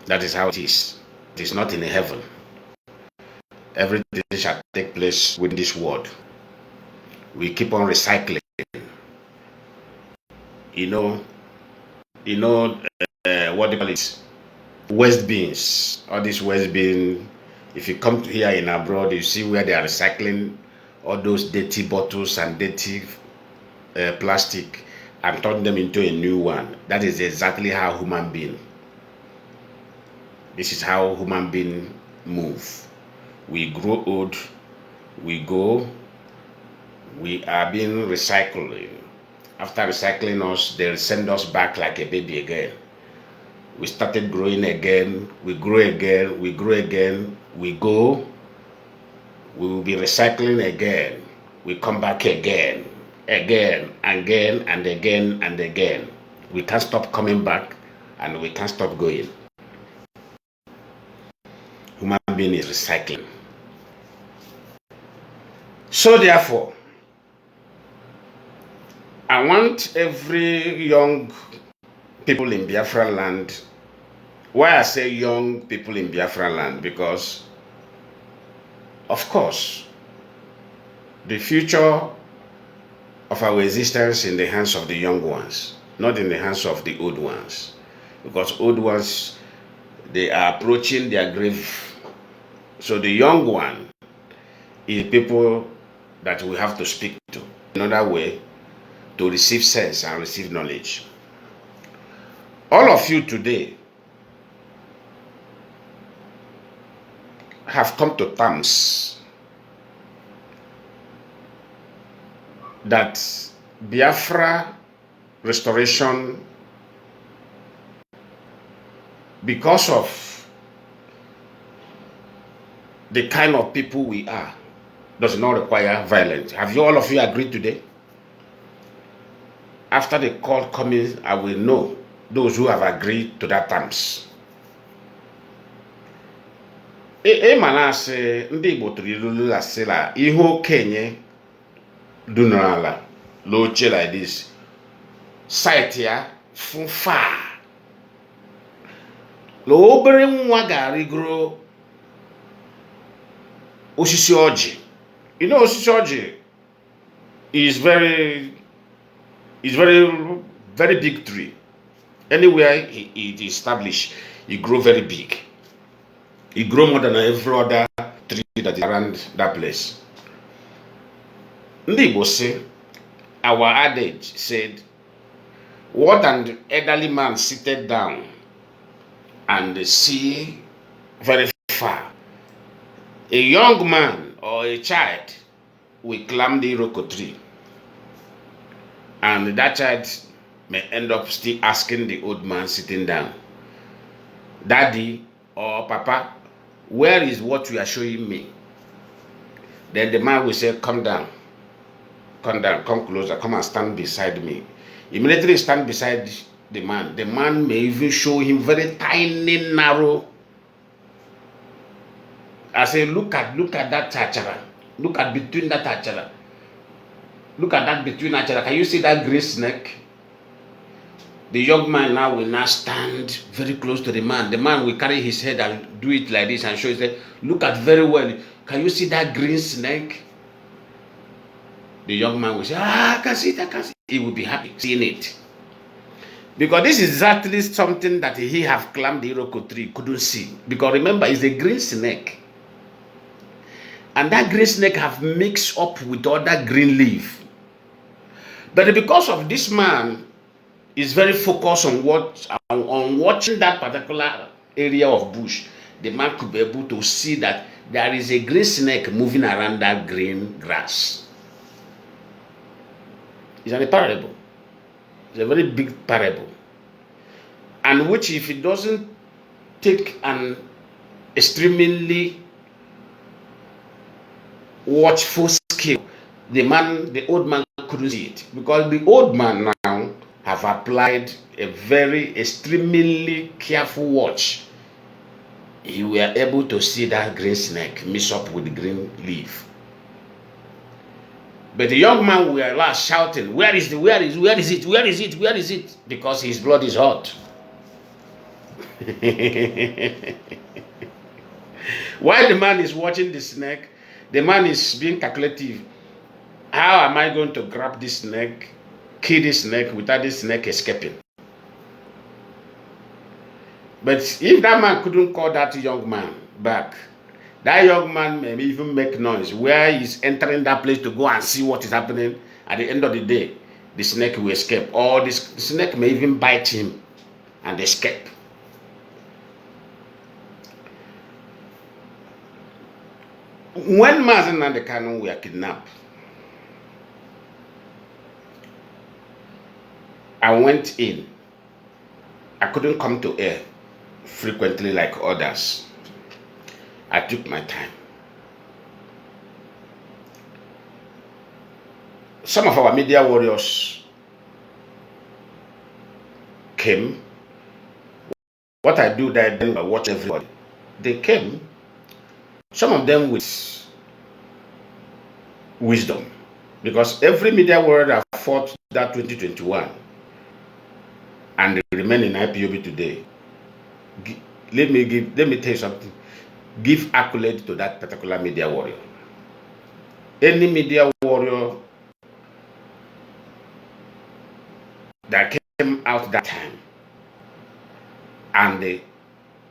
That is how it is. It is not in heaven. Everything shall take place within this world. We keep on recycling. You know, what do you call it? Waste bins. All these waste bins. If you come to here in abroad, you see where they are recycling all those dirty bottles and dirty plastic and turn them into a new one. That is exactly how human being. This is how human being move. We grow old, we go, we are being recycled. After recycling us, they'll send us back like a baby again. We started growing again, we grow again, we grow again, we go, we will be recycling again, we come back again, again, again, and again, and again. We can't stop coming back, and we can't stop going. Human being is recycling. So therefore, I want every young people in Biafra land. Why I say young people in Biafra land? Because, of course, the future of our existence in the hands of the young ones, not in the hands of the old ones. Because old ones, they are approaching their grave. So the young one is people that we have to speak to. Another way to receive sense and receive knowledge. All of you today have come to terms that Biafra restoration, because of the kind of people we are, does not require violence. Have you all of you agreed today? After the call coming, I will know those who have agreed to that terms. Mana se ndị Igbo tụrụ ilu asịla ihe okenye dunala loche like this. Site ya funfa. Lo obere nwa ga-arịgoro osisi ọjị. You know, osisi ọjị is very big tree. Anywhere it is established, it grow very big. It grow more than every other tree that is around that place. Ndị Igbo say, our adage said, what an elderly man seated down and see very far, a young man or a child will climb the iroko tree, and that child may end up still asking the old man sitting down, Daddy or Papa, where is what you are showing me? Then the man will say, come down, come closer, come and stand beside me. Immediately stand beside the man. The man may even show him very tiny, narrow. I say, look at that achara. Look at between that achara. Look at that between achara. Can you see that green snake? The young man now will now stand very close to the man. The man will carry his head and do it like this and show his head. Look at very well. Can you see that green snake? The young man will say, I can see it, I can see it. He will be happy seeing it. Because this is exactly something that he have climbed the iroko tree couldn't see. Because remember, it's a green snake. And that green snake have mixed up with other green leaf. But because of this man is very focused on watching that particular area of bush, the man could be able to see that there is a green snake moving around that green grass. It's a parable. It's a very big parable. And which, if it doesn't take an extremely watchful skill, the old man couldn't see it. Because the old man now have applied a very extremely careful watch. He were able to see that green snake mix up with the green leaf. But the young man were last shouting, where is it? Because his blood is hot. While the man is watching the snake, the man is being calculative. How am I going to grab this snake, kill this snake without this snake escaping? But if that man couldn't call that young man back, that young man may even make noise where he's entering that place to go and see what is happening. At the end of the day, the snake will escape, or the snake may even bite him and escape. When Mazen and the Canon were kidnapped, I went in. I couldn't come to air frequently like others. I took my time. Some of our media warriors came. What I do that then I watch everybody. They came, some of them with wisdom, because every media warrior that fought that 2021 and they remain in IPOB today, let me tell you something. Give accolade to that particular media warrior. Any media warrior that came out that time and they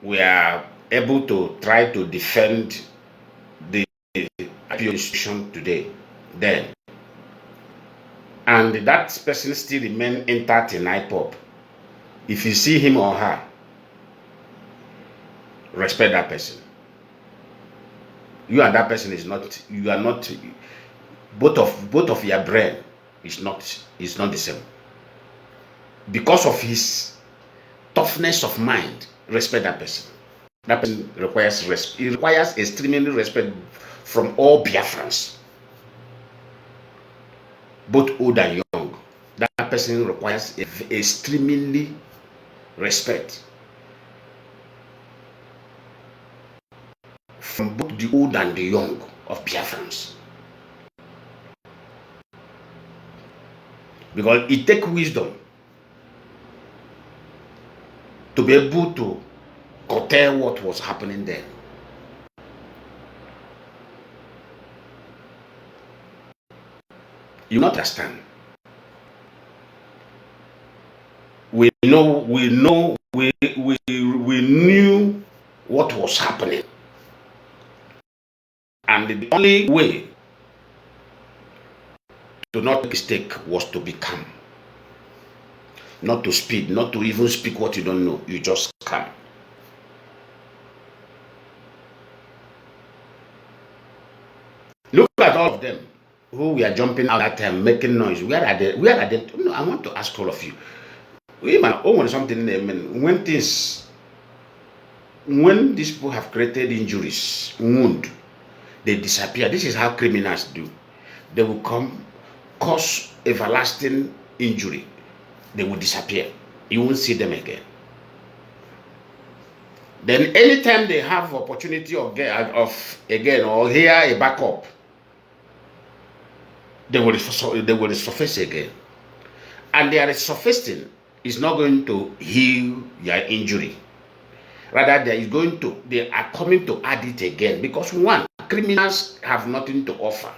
were able to try to defend the IPO institution today, then, and that person still remain intact in Ipob. If you see him or her, respect that person. You and that person is not, you are not, both of your brain is not the same. Because of his toughness of mind, respect that person. That person requires respect. It requires extremely respect from all Biafrans, both old and young. That person requires extremely respect from both the old and the young of Biafrans. Because it takes wisdom to be able to curtail what was happening then. You understand? We knew what was happening. And the only way to not make mistake was to be calm. Not to speed, not to even speak what you don't know. You just calm. Look at all of them who were jumping out that time, making noise. Where are they? Where are they? No, I want to ask all of you. When these people have created injuries, wound, they disappear. This is how criminals do. They will come, cause everlasting injury. They will disappear. You won't see them again. Then anytime they have opportunity of again or hear a backup, they will resurface again. And their resurfacing is not going to heal your injury. Rather, they are coming to add it again. Because one, criminals have nothing to offer.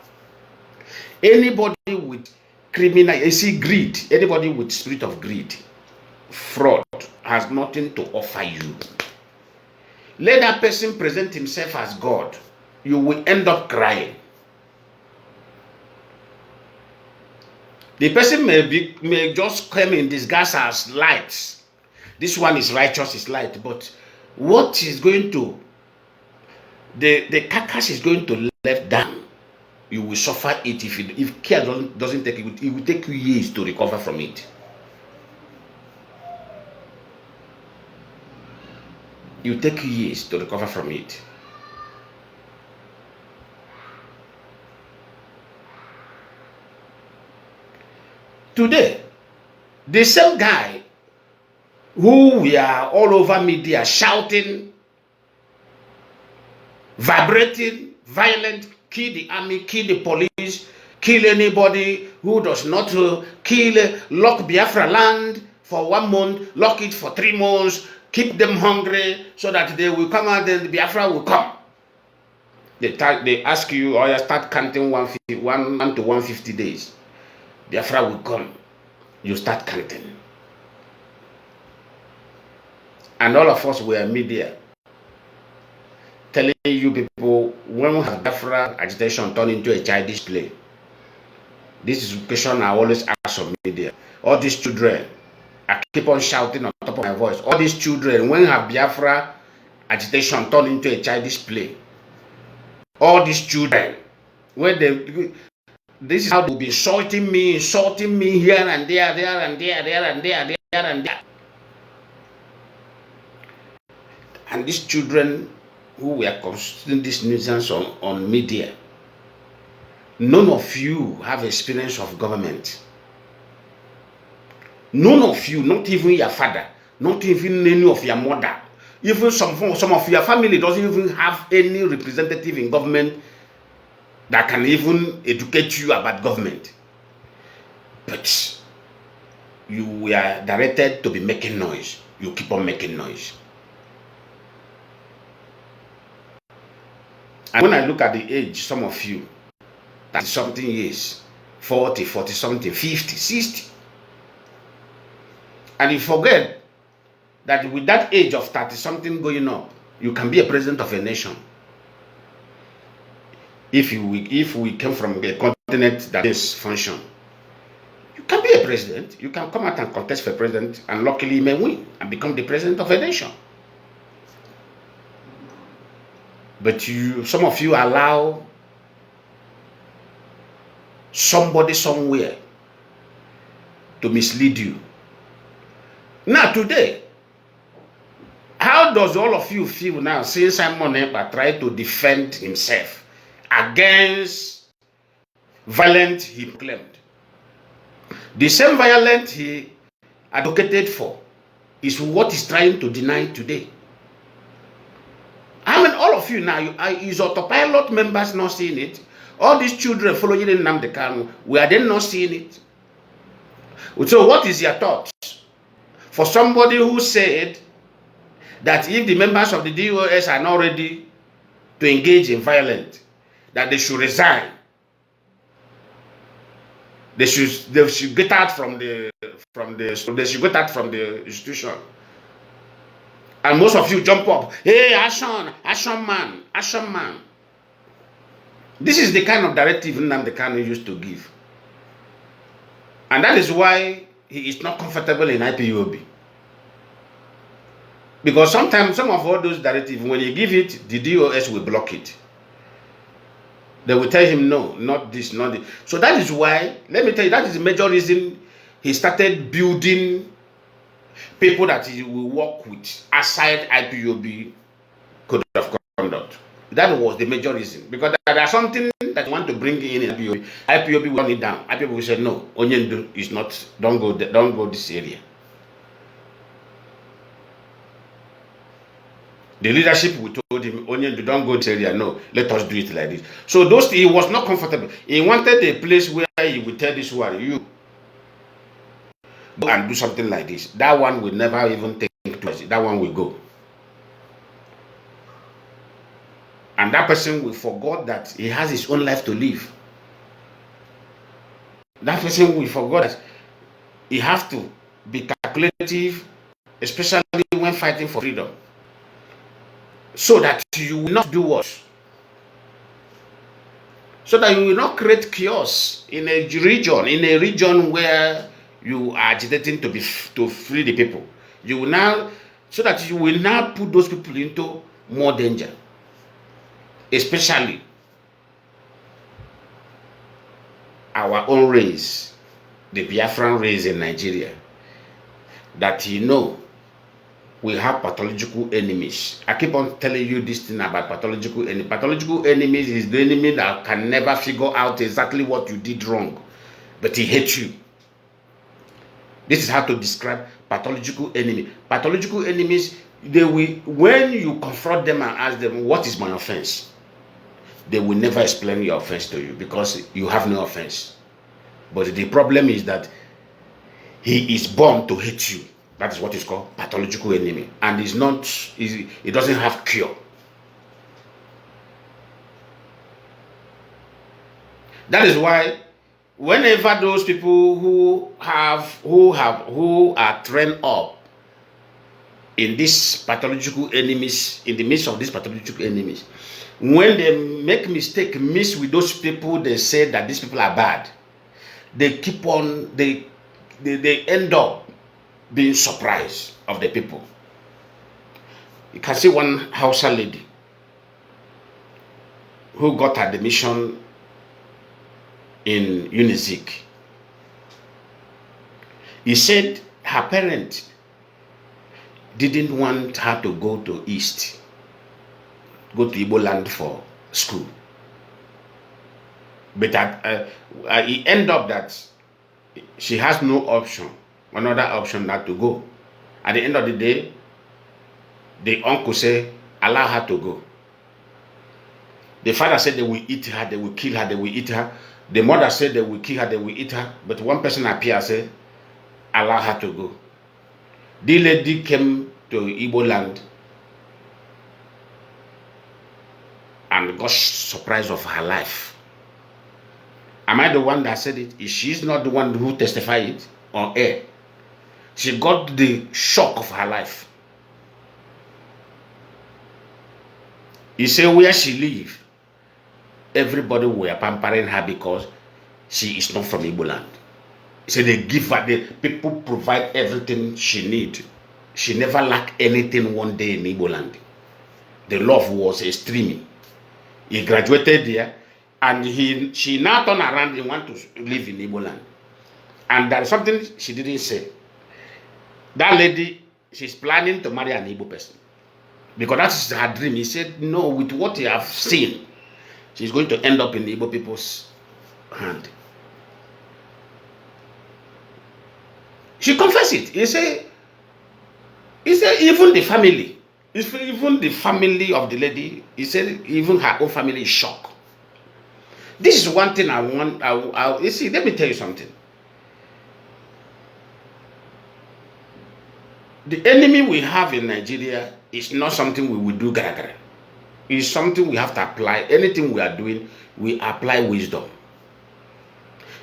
Anybody with greed, anybody with spirit of greed, fraud, has nothing to offer you. Let that person present himself as God. You will end up crying. The person may just come in disguise as light. This one is righteous, is light. But what is going to, the carcass is going to left down. You will suffer it if care doesn't take it. It will take you years to recover from it. It will take you years to recover from it. Today, the same guy who we are all over media shouting, vibrating, violent, kill the army, kill the police, kill anybody who does not kill, lock Biafra land for 1 month, lock it for 3 months, keep them hungry so that they will come out and the Biafra will come. They ask you, or you start counting 1 to 150 days. Biafra will come. You start counting. And all of us were media telling you people, when we have Biafra agitation turned into a childish play. This is a question I always ask of media. All these children, I keep on shouting on top of my voice. All these children, when have Biafra agitation turned into a childish play? All these children, this is how they will be insulting me here and there, and there. And these children who were considering this nuisance on media, none of you have experience of government. None of you, not even your father, not even any of your mother, even some of your family doesn't even have any representative in government that can even educate you about government. But you were directed to be making noise. You keep on making noise. And when I look at the age, some of you, 30-something years, 40, 40-something, 50, 60, and you forget that with that age of 30-something going up, you can be a president of a nation. If we came from a continent that is function, you can be a president. You can come out and contest for president, and luckily you may win and become the president of a nation. But some of you allow somebody somewhere to mislead you. Now today, how does all of you feel now seeing Simon Ekpa try to defend himself against violence he claimed? The same violence he advocated for is what he's trying to deny today. I mean, all of you now, is autopilot members not seeing it? All these children following in Nnamdi Kanu, were they not seeing it? So what is your thoughts? For somebody who said that if the members of the DOS are not ready to engage in violence, that they should resign. They should get out from the institution. And most of you jump up, hey, action man. This is the kind of directive Nnamdi Kanu used to give. And that is why he is not comfortable in IPOB. Because sometimes some of all those directives, when you give it, the DOS will block it. They will tell him, no, not this, not this. So that is why, let me tell you, that is the major reason he started building people that he will work with aside IPOB code of conduct. That was the major reason. Because there are something that you want to bring in IPOB. IPOB will turn it down. IPOB will say, no, Onyendu is not, don't go this area. The leadership we told him, Onyendu, don't go this area. No, let us do it like this. So he was not comfortable. He wanted a place where he would tell this one, you go and do something like this. That one will never even think twice. That one will go. And that person will forget that he has his own life to live. That person will forget that he has to be calculative, especially when fighting for freedom. So that you will not do what? So that you will not create chaos in a region where you are agitating to free the people. You will now, so that you will now put those people into more danger. Especially our own race, the Biafran race in Nigeria, that we have pathological enemies. I keep on telling you this thing about pathological enemies. Pathological enemies is the enemy that can never figure out exactly what you did wrong, but he hates you. This is how to describe pathological enemy. Pathological enemies, they will, when you confront them and ask them, what is my offense? They will never explain your offense to you because you have no offense. But the problem is that he is born to hate you. That is what is called pathological enemy. And it's not, it doesn't have cure. That is why whenever those people who are trained up in these pathological enemies, in the midst of these pathological enemies, when they make mistake, miss with those people, they say that these people are bad. They keep on, they end up being surprised of the people. You can see one Hausa lady who got admission in Unizik. He said her parents didn't want her to go to East, go to Igbo land for school. But it ended up that she has no option, another option not to go. At the end of the day, the uncle said, allow her to go. The father said they will eat her, they will kill her, they will eat her. The mother said they will kill her, they will eat her. But one person appeared and said, allow her to go. The lady came to Igbo land and got surprised of her life. Am I the one that said it? She's not the one who testified it on air. She got the shock of her life. He said where she lived, everybody were pampering her because she is not from Igbo land. He said they give her, the people provide everything she need. She never lacked anything one day in Igbo land. The love was extreme. He graduated there, and she now turned around and want to live in Igbo land. And there is something she didn't say. That lady, she's planning to marry an Igbo person. Because that is her dream. He said, no, with what you have seen, she's going to end up in the Igbo people's hand. She confessed it. He said even the family, even the family of the lady, he said even her own family is shocked. This is one thing I want, you see, let me tell you something. The enemy we have in Nigeria is not something we will do gara. It's something we have to apply. Anything we are doing, we apply wisdom.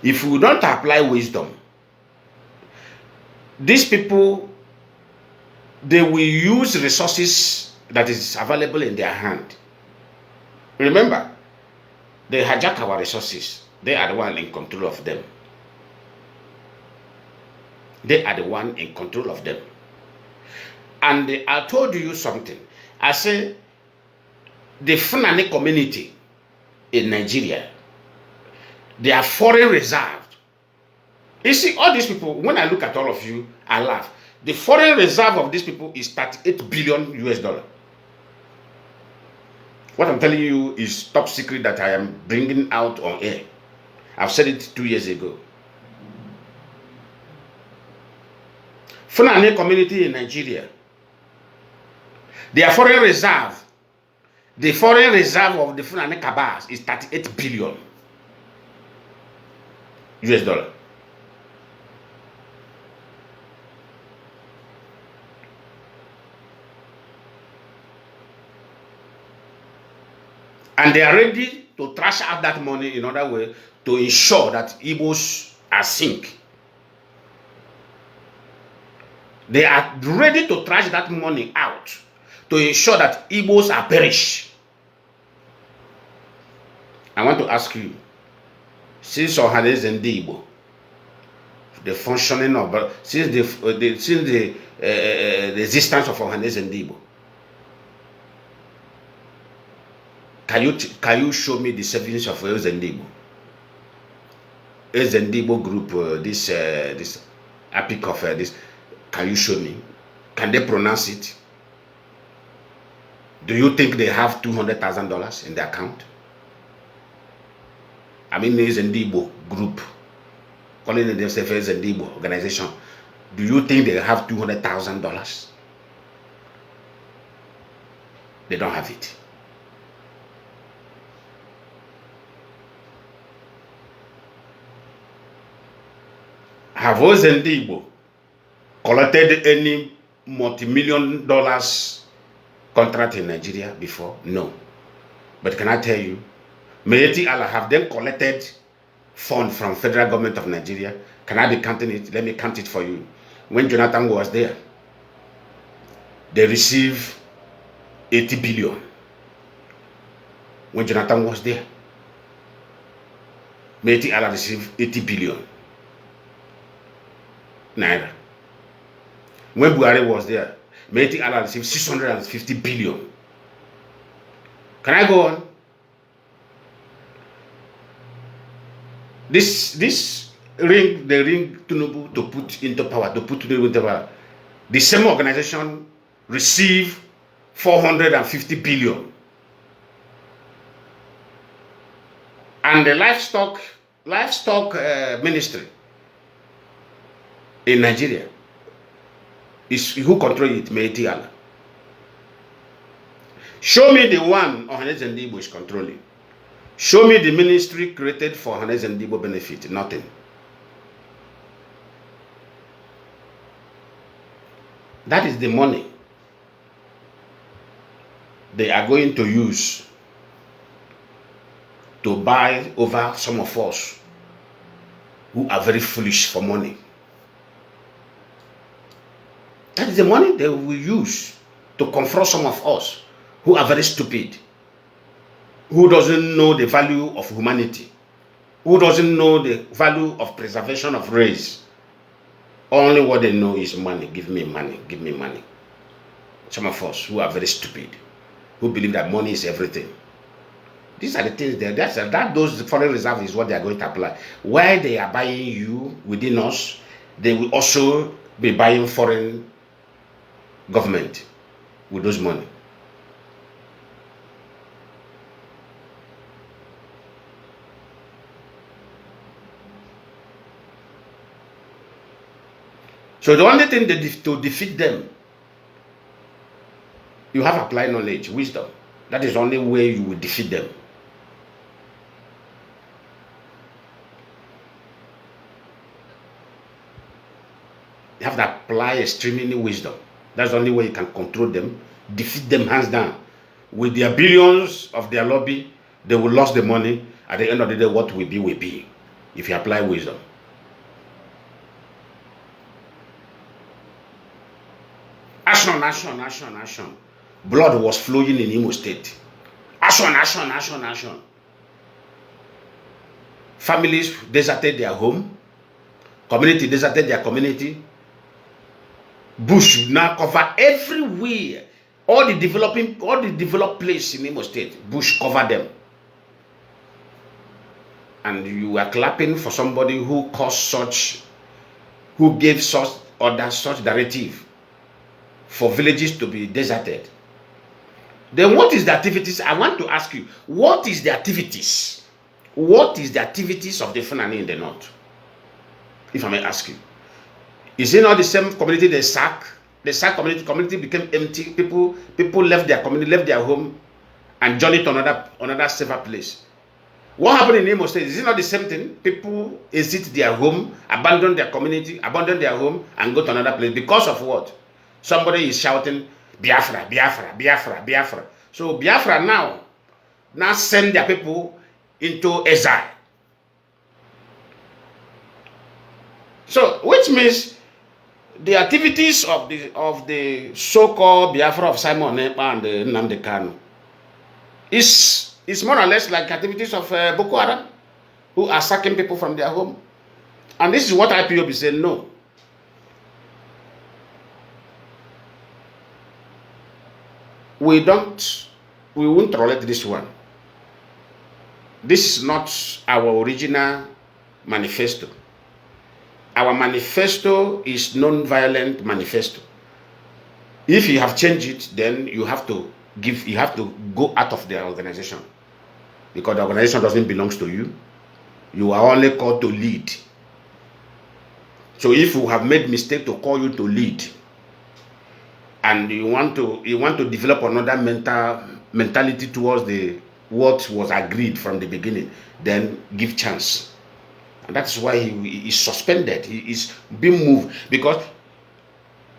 If we don't apply wisdom, these people, they will use resources that is available in their hand. Remember, they hijack our resources. They are the one in control of them. They are the one in control of them. And I told you something. I said, the Fulani community in Nigeria, they are foreign reserved. You see, all these people, when I look at all of you, I laugh. The foreign reserve of these people is 38 billion US dollar. What I'm telling you is top secret that I am bringing out on air. I've said it 2 years ago. Fulani community in Nigeria, their foreign reserve, the foreign reserve of the Fulani Kabas is 38 billion US dollar. And they are ready to trash out that money in order way to ensure that Igbos are sink. They are ready to trash that money out to ensure that Igbos are perish. I want to ask you, since Ohanes and Igbo, the functioning of, since the existence of Ohanes and Igbo, can you show me the savings of Ezendibo? Ezendibo group, this epic of this, can you show me? Can they pronounce it? Do you think they have $200,000 in their account? I mean, Ezendibo group, calling themselves Ezendibo organization. Do you think they have $200,000? They don't have it. Have Ozendibo collected any multi-million dollars contract in Nigeria before? No. But can I tell you, Mayeti Allah have then collected funds from federal government of Nigeria. Can I be counting it? Let me count it for you. When Jonathan was there, they received 80 billion. When Jonathan was there, Mayeti Allah received 80 billion naira. When Buhari was there, Mayeti Allah received 650 billion. Can I go on? This ring, the ring Tinubu to put into power, the same organization received 450 billion. And the livestock ministry in Nigeria is who control it, Mayeti Allah. Show me the one Ohanes and Igbo is controlling. Show me the ministry created for Ohanes and Igbo benefit. Nothing. That is the money they are going to use to buy over some of us who are very foolish for money. That is the money they will use to confront some of us who are very stupid, who doesn't know the value of humanity, who doesn't know the value of preservation of race. Only what they know is money. Give me money. Give me money. Some of us who are very stupid, who believe that money is everything. These are the things that those foreign reserve is what they are going to apply. While they are buying you within us, they will also be buying foreign government with those money. So the only thing to defeat them, you have applied knowledge, wisdom. That is the only way you will defeat them. You have to apply extremely wisdom. That's the only way you can control them, defeat them hands down. With their billions of their lobby, they will lose the money. At the end of the day, what will be, if you apply wisdom. Action. Blood was flowing in Imo State. Action. Families deserted their home. Community deserted their community. Bush now cover everywhere. All the developed places in Imo State, Bush covered them. And you are clapping for somebody who gave such directive for villages to be deserted. Then what is the activities? I want to ask you, what is the activities? What is the activities of the Fulani in the north? If I may ask you. Is it not the same community they sack? The sack community became empty. People left their community, left their home, and journeyed to another safer place. What happened in Imo State? Is it not the same thing? People exit their home, abandon their community, abandon their home, and go to another place. Because of what? Somebody is shouting, Biafra, Biafra, Biafra, Biafra. So Biafra now send their people into exile. So, which means the activities of the so-called Biafra of Simon Ekpa and Nnamdi Kanu is more or less like activities of Boko Haram, who are sacking people from their home. And this is what IPOB is saying, no. We won't tolerate this one. This is not our original manifesto. Our manifesto is non-violent manifesto. If you have changed it, then you have to go out of the organization. Because the organization doesn't belong to you. You are only called to lead. So if you have made mistake to call you to lead, and you want to develop another mentality towards what was agreed from the beginning, then give chance. And that's why he is suspended. He is being moved, because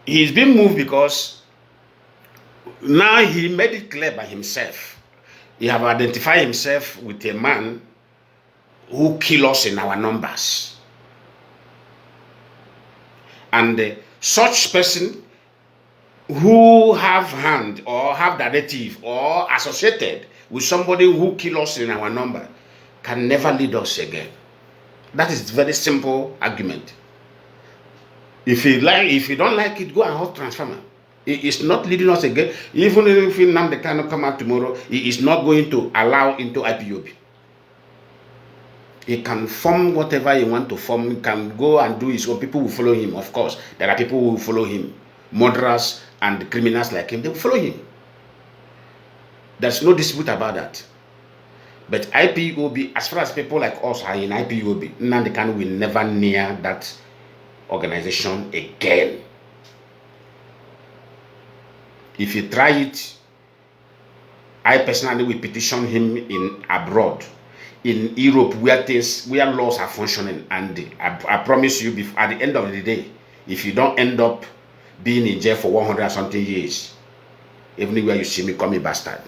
He's been moved because now he made it clear by himself. He have identified himself with a man who kill us in our numbers. And such person who have hand or have directive or associated with somebody who kill us in our number can never lead us again. That is a very simple argument. If you don't like it, go and hold transformer. It is not leading us again. Even if Nnamdi cannot come out tomorrow, he is not going to allow into IPOB. He can form whatever he want to form. He can go and do his own. People will follow him, of course. There are people who will follow him. Murderers and criminals like him, they will follow him. There's no dispute about that. But IPOB, as far as people like us are in IPOB, Nnamdi Kanu will never near that organization again. If you try it, I personally will petition him in abroad, in Europe, where laws are functioning. And I promise you, at the end of the day, if you don't end up being in jail for 100 something years, everywhere you see me, call me bastard.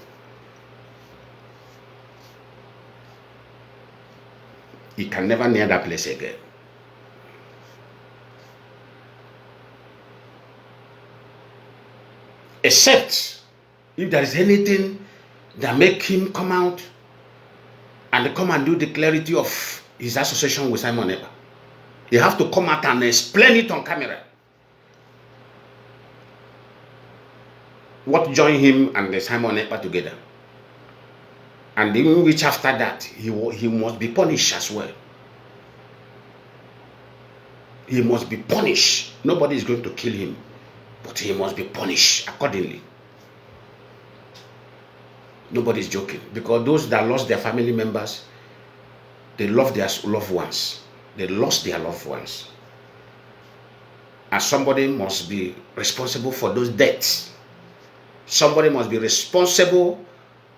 He can never near that place again. Except if there is anything that make him come out and come and do the clarity of his association with Simon Ekpa. He have to come out and explain it on camera. What joined him and the Simon Ekpa together? And in which after that, he must be punished as well. He must be punished. Nobody is going to kill him, but he must be punished accordingly. Nobody is joking, because those that lost their family members, they love their loved ones. They lost their loved ones. And somebody must be responsible for those deaths. Somebody must be responsible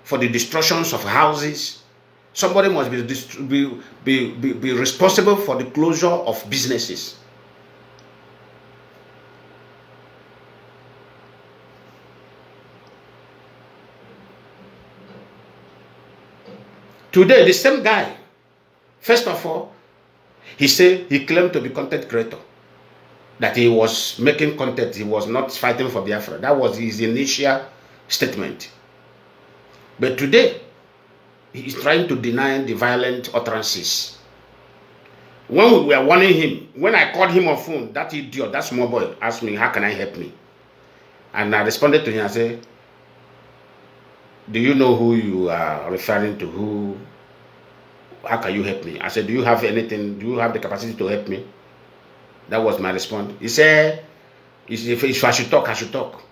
for the destructions of houses. Somebody must be responsible for the closure of businesses. Today, the same guy, first of all, he said he claimed to be content creator, that he was making content, he was not fighting for Biafra. That was his initial statement. But today, he is trying to deny the violent utterances. When we were warning him, when I called him on phone, that idiot, that small boy, asked me, how can I help me? And I responded to him, I said, do you know who you are referring to? How can you help me? I said, do you have anything? Do you have the capacity to help me? That was my response. He said, if I should talk, I should talk.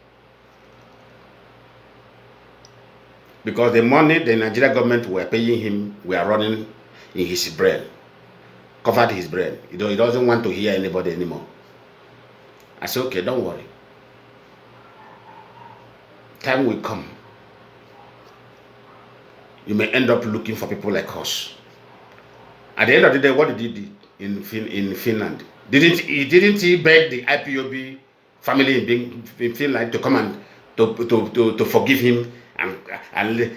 Because the money the Nigerian government were paying him, we are running in his brain. Covered his brain. He doesn't want to hear anybody anymore. I said, okay, don't worry. Time will come. You may end up looking for people like us. At the end of the day, what did he do in Finland? Didn't he beg the IPOB family in Finland to come and to forgive him and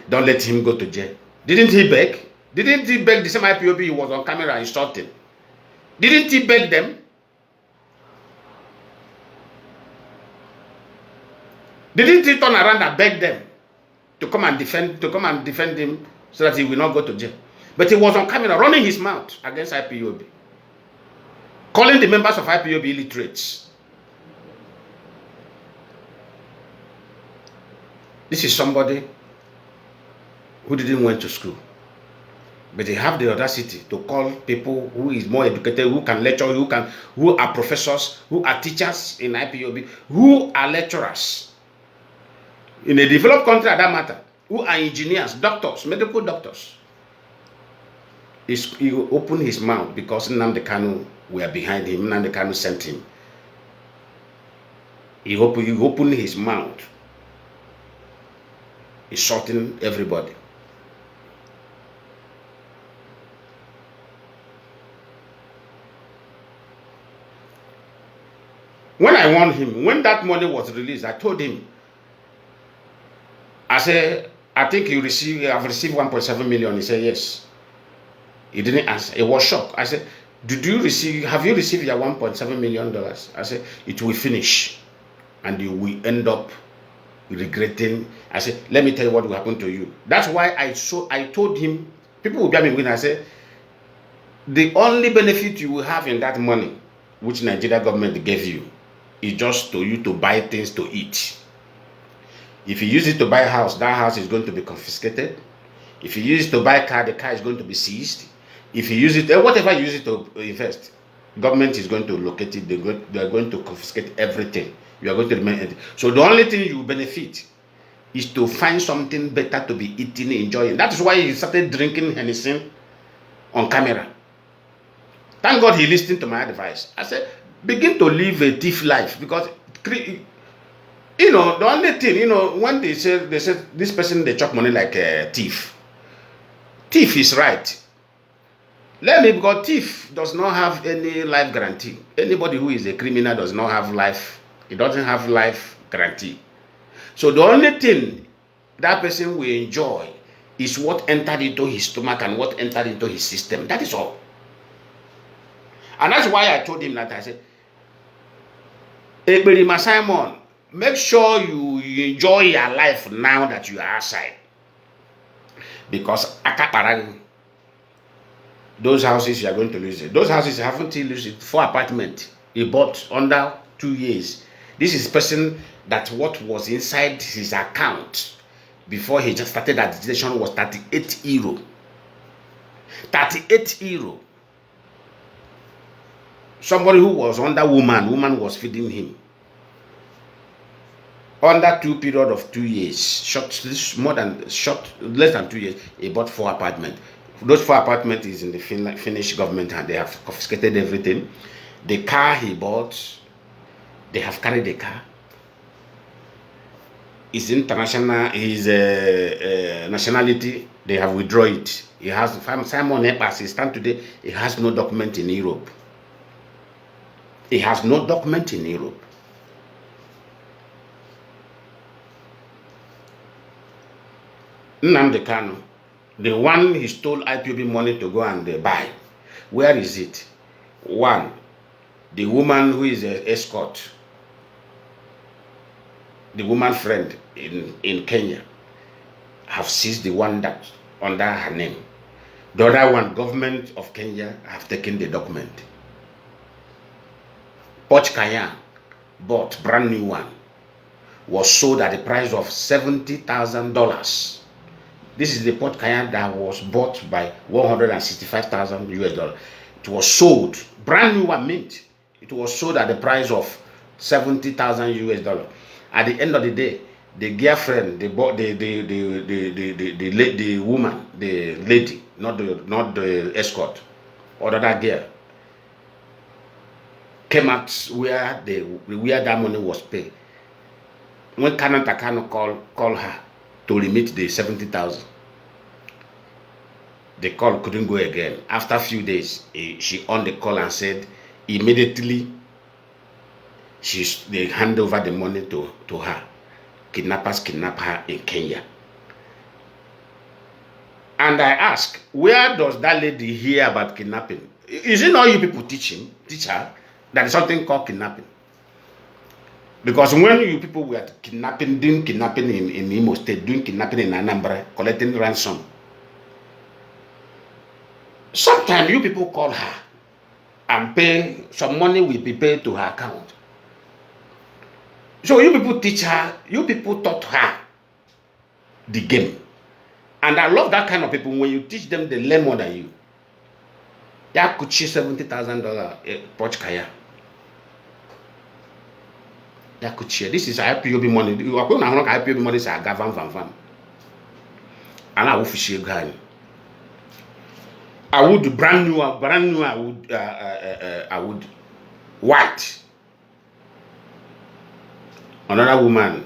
don't let him go to jail? Didn't he beg? Didn't he beg the same IPOB he was on camera insulting? Didn't he beg them? Didn't he turn around and beg them to come and defend him so that he will not go to jail? But he was on camera running his mouth against IPOB, calling the members of IPOB illiterates. This is somebody who didn't went to school, but they have the audacity to call people who is more educated, who can lecture, who are professors, who are teachers in IPOB, who are lecturers in a developed country at that matter, who are engineers, doctors, medical doctors. He opened his mouth because Nnamdi Kanu were behind him. Nnamdi Kanu sent him. He opened his mouth, insulting everybody. When I warned him. When that money was released, I told him, I said, I think I've received 1.7 million. He said, yes. He didn't answer. He was shocked. I said, have you received your $1.7 million? I said, it will finish and you will end up regretting. I said, let me tell you what will happen to you. That's why I told him, people will be when I said, the only benefit you will have in that money, which Nigeria government gave you, is just for you to buy things to eat. If you use it to buy a house, that house is going to be confiscated. If you use it to buy a car, the car is going to be seized. If you use it, whatever you use it to invest, government is going to locate it. They are going to confiscate everything. You are going to remain empty. So the only thing you benefit is to find something better to be eating, enjoying. That is why he started drinking Hennessy on camera. Thank God he listened to my advice. I said, begin to live a thief life, because the only thing, when they said this person, they chop money like a thief. Thief is right. Because thief does not have any life guarantee. Anybody who is a criminal does not have life. He doesn't have life guarantee. So the only thing that person will enjoy is what entered into his stomach and what entered into his system. That is all. And that's why I told him that. I said, Eberima Simon, make sure you enjoy your life now that you are outside. Because Akaparang, those houses you are going to lose it. Those houses you haven't used it. 4 apartments he bought under 2 years. This is person that what was inside his account before he just started agitation was 38 euro. 38 euro. Somebody who was under woman was feeding him. Under 2 period of 2 years, less than 2 years, he bought 4 apartments. Those 4 apartments is in the Finnish government, and they have confiscated everything. The car he bought, they have carried the car. His international, his nationality, they have withdrawn it. He has Simon as he stands today. He has no document in Europe. He has no document in Europe. Nnamdi Kanu, the one he stole IPOB money to go and buy, where is it? One, the woman who is an escort, the woman friend in Kenya, have seized the one that under her name. The other one, government of Kenya, have taken the document. Poch Kayan bought brand new one, was sold at the price of $70,000. This is the Port Kayan that was bought by $165,000 US. It was sold, brand new one, mint. It was sold at the price of $70,000 US. At the end of the day, the girlfriend, the woman, the lady, not the escort, or that girl, came out where that money was paid. When Kanan Takano called her to remit the 70,000, the call couldn't go again. After a few days, she on the call and said immediately they hand over the money to her. Kidnappers kidnap her in Kenya. And I ask, where does that lady hear about kidnapping? Is it not you people teach her that is something called kidnapping? Because when you people were doing kidnapping in Imo State, doing kidnapping in Anambra, collecting ransom, sometimes you people call her and pay some money will be paid to her account. So you people teach her, you people taught her the game. And I love that kind of people. When you teach them, they learn more than you. That could see $70,000 Poch Kaya. That could share. This is IPOB money. You are going to have IPOB money. Say van. And I will fish guy. I would brand new. I would white. Another woman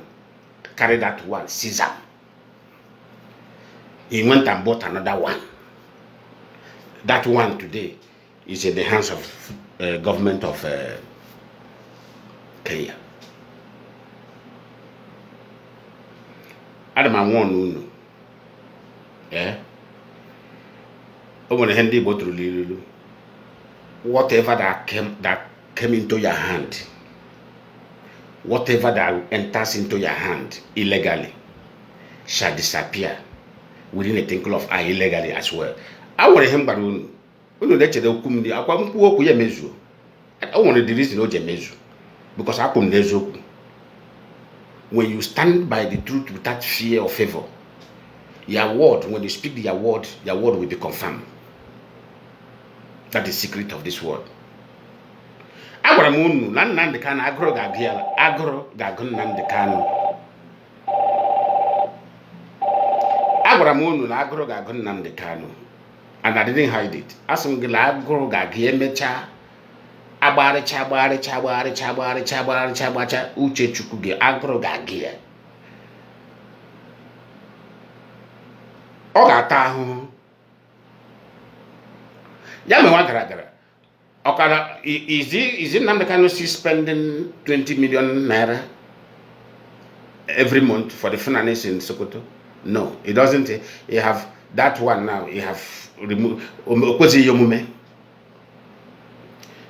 carried that one, Caesar. He went and bought another one. That one today is in the hands of government of Kenya. Adam and one yeah. When Henry Botrulu, whatever that came into your hand, whatever that enters into your hand illegally shall disappear within a twinkle of eye illegally as well. I want him but let you come the Aquampu mezu. I want the reason no mezu because I come nezo. When you stand by the truth without fear or favor, your word, when you speak your word will be confirmed. That is the secret of this word. Agora munu nan de kan agro gagiala agro gagun nan de kan agora munu na agro gagun nan de kanu, and I didn't hide it. Asum gila agro gagie mecha agbare cha uche chukuge agro gagie o gata hu ya me wa gara. Okada, is it Namdekano spending 20 million naira every month for the finance in Sokoto? No, it doesn't. You have that one now. You have removed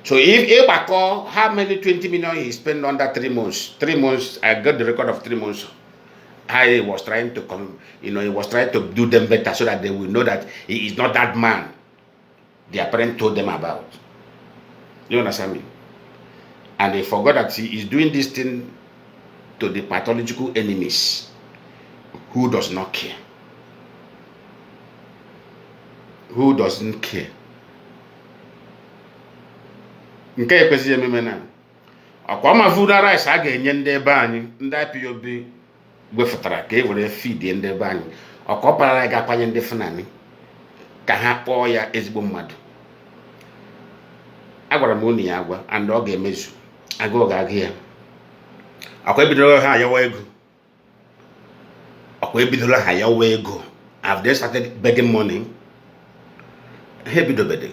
So if I call how many 20 million he spent under 3 months? 3 months, I got the record of 3 months. I was trying to come, he was trying to do them better so that they will know that he is not that man their parent told them about. You understand me? And they forgot that he is doing this thing to the pathological enemies who does not care. Who doesn't care? Nke ekwesịghị ememe na akwa ma food rice a ga-enye ndị ebe anyị ndị IPOB gwefụtara ka e were feed ndị ebe anyị ọkọpara ga-akwanye ndị Fulani ka ha kpọọ ya ezigbo mmadụ. Agwara m unu ya agwa and ọ ga-emezu agụụ ga-agụ ya. Akwa ebidoro ha ayawa ego. Akwa ebidoro ha ayawa ego. Have they started begging money? Ha ebidobede.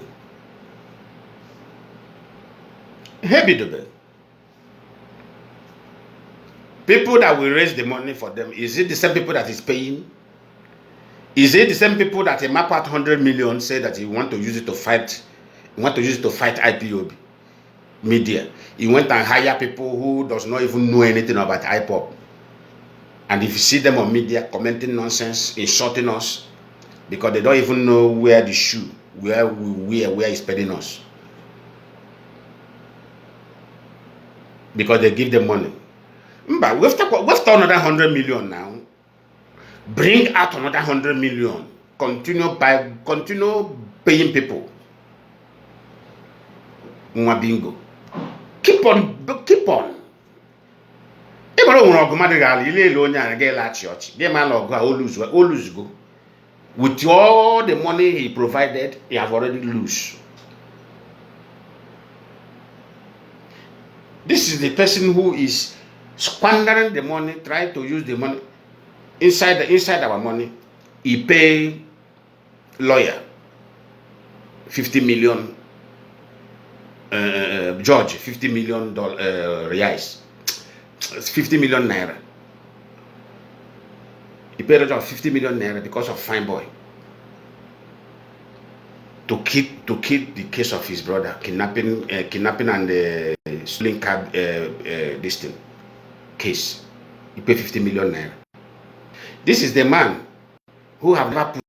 People that will raise the money for them, is it the same people that is paying? Is it the same people that a map out 100 million say that you want to use it to fight? You want to use it to fight IPOB media. You went and hire people who does not even know anything about Ipob. And if you see them on media commenting nonsense, insulting us, because they don't even know where the shoe, where is spreading us. Because they give them money. But we've done another 100 million now. Bring out another 100 million. Continue paying people. Bingo. Keep on. With all the money he provided, he have already lose. This is the person who is squandering the money, trying to use the money inside our money. He pay lawyer 50 million. George, $50 million reais, 50 million naira. He paid a 50 million naira because of fine boy. To keep the case of his brother, kidnapping and stealing cab this thing case. He paid 50 million naira. This is the man who have never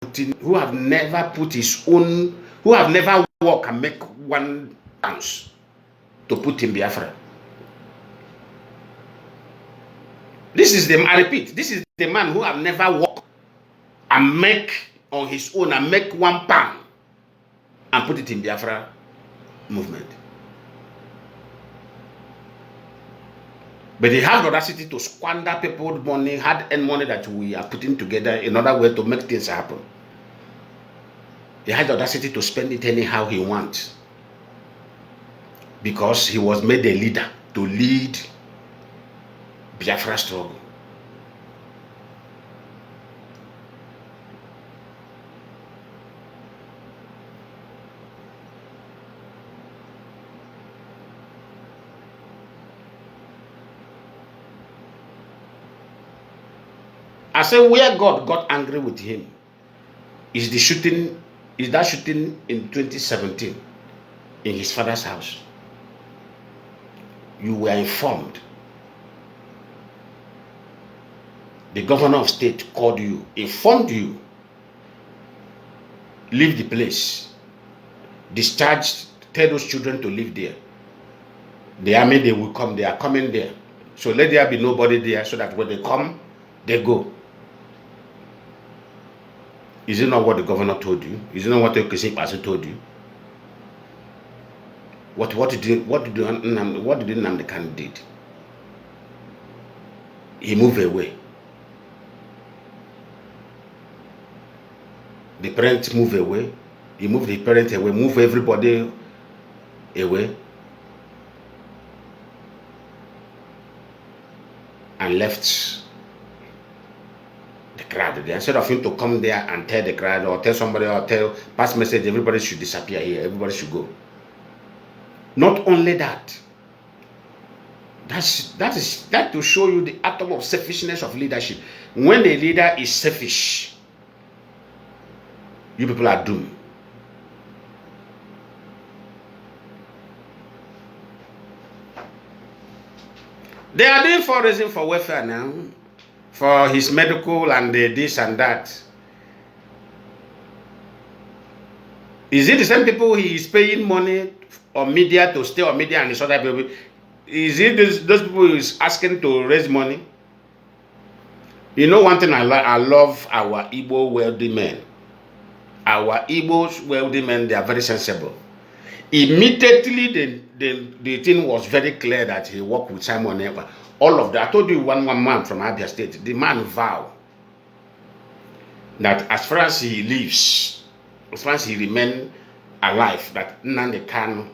worked and make 1 ounce to put in Biafra. I repeat, this is the man who have never worked and make on his own and make 1 pound and put it in Biafra movement. But he has the audacity to squander people's money, hard-earned money that we are putting together in order way to make things happen. He has the audacity to spend it anyhow he wants. Because he was made a leader to lead Biafra struggle. I say where God got angry with him is the shooting, is that shooting in 2017 in his father's house. You were informed. The governor of state called you, informed you, leave the place, discharged, tell those children to live there. The army, they will come, they are coming there. So let there be nobody there so that when they come, they go. Is it not what the governor told you? Is it not what the person told you? What did Nnamdi Kanu did? He moved away. The parents move away. He moved the parents away, move everybody away, and left the crowd. Instead of him to come there and tell the crowd or tell somebody or pass message, everybody should disappear here, everybody should go. Not only that, that to show you the atom of selfishness of leadership. When the leader is selfish, you people are doomed. They are doing fundraising for welfare now, for his medical and this and that. Is it the same people he is paying money on media to stay on media and his other people? Is it those people he is asking to raise money? You know one thing I love our Igbo wealthy men. Our Igbo wealthy men, they are very sensible. Immediately the thing was very clear that he worked with Simon Ekpa. All of that. I told you one man from Abia State, the man vowed that as far as he lives, as far as he remains alive, that Nnamdi Kanu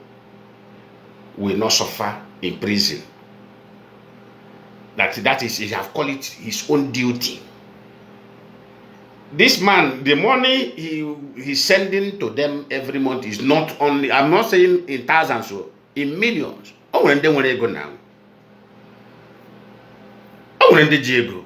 will not suffer in prison. That is, he have called it his own duty. This man, the money he's sending to them every month is not only, I'm not saying in thousands, so in millions. Oh, when they want to go now. Oh, when they go.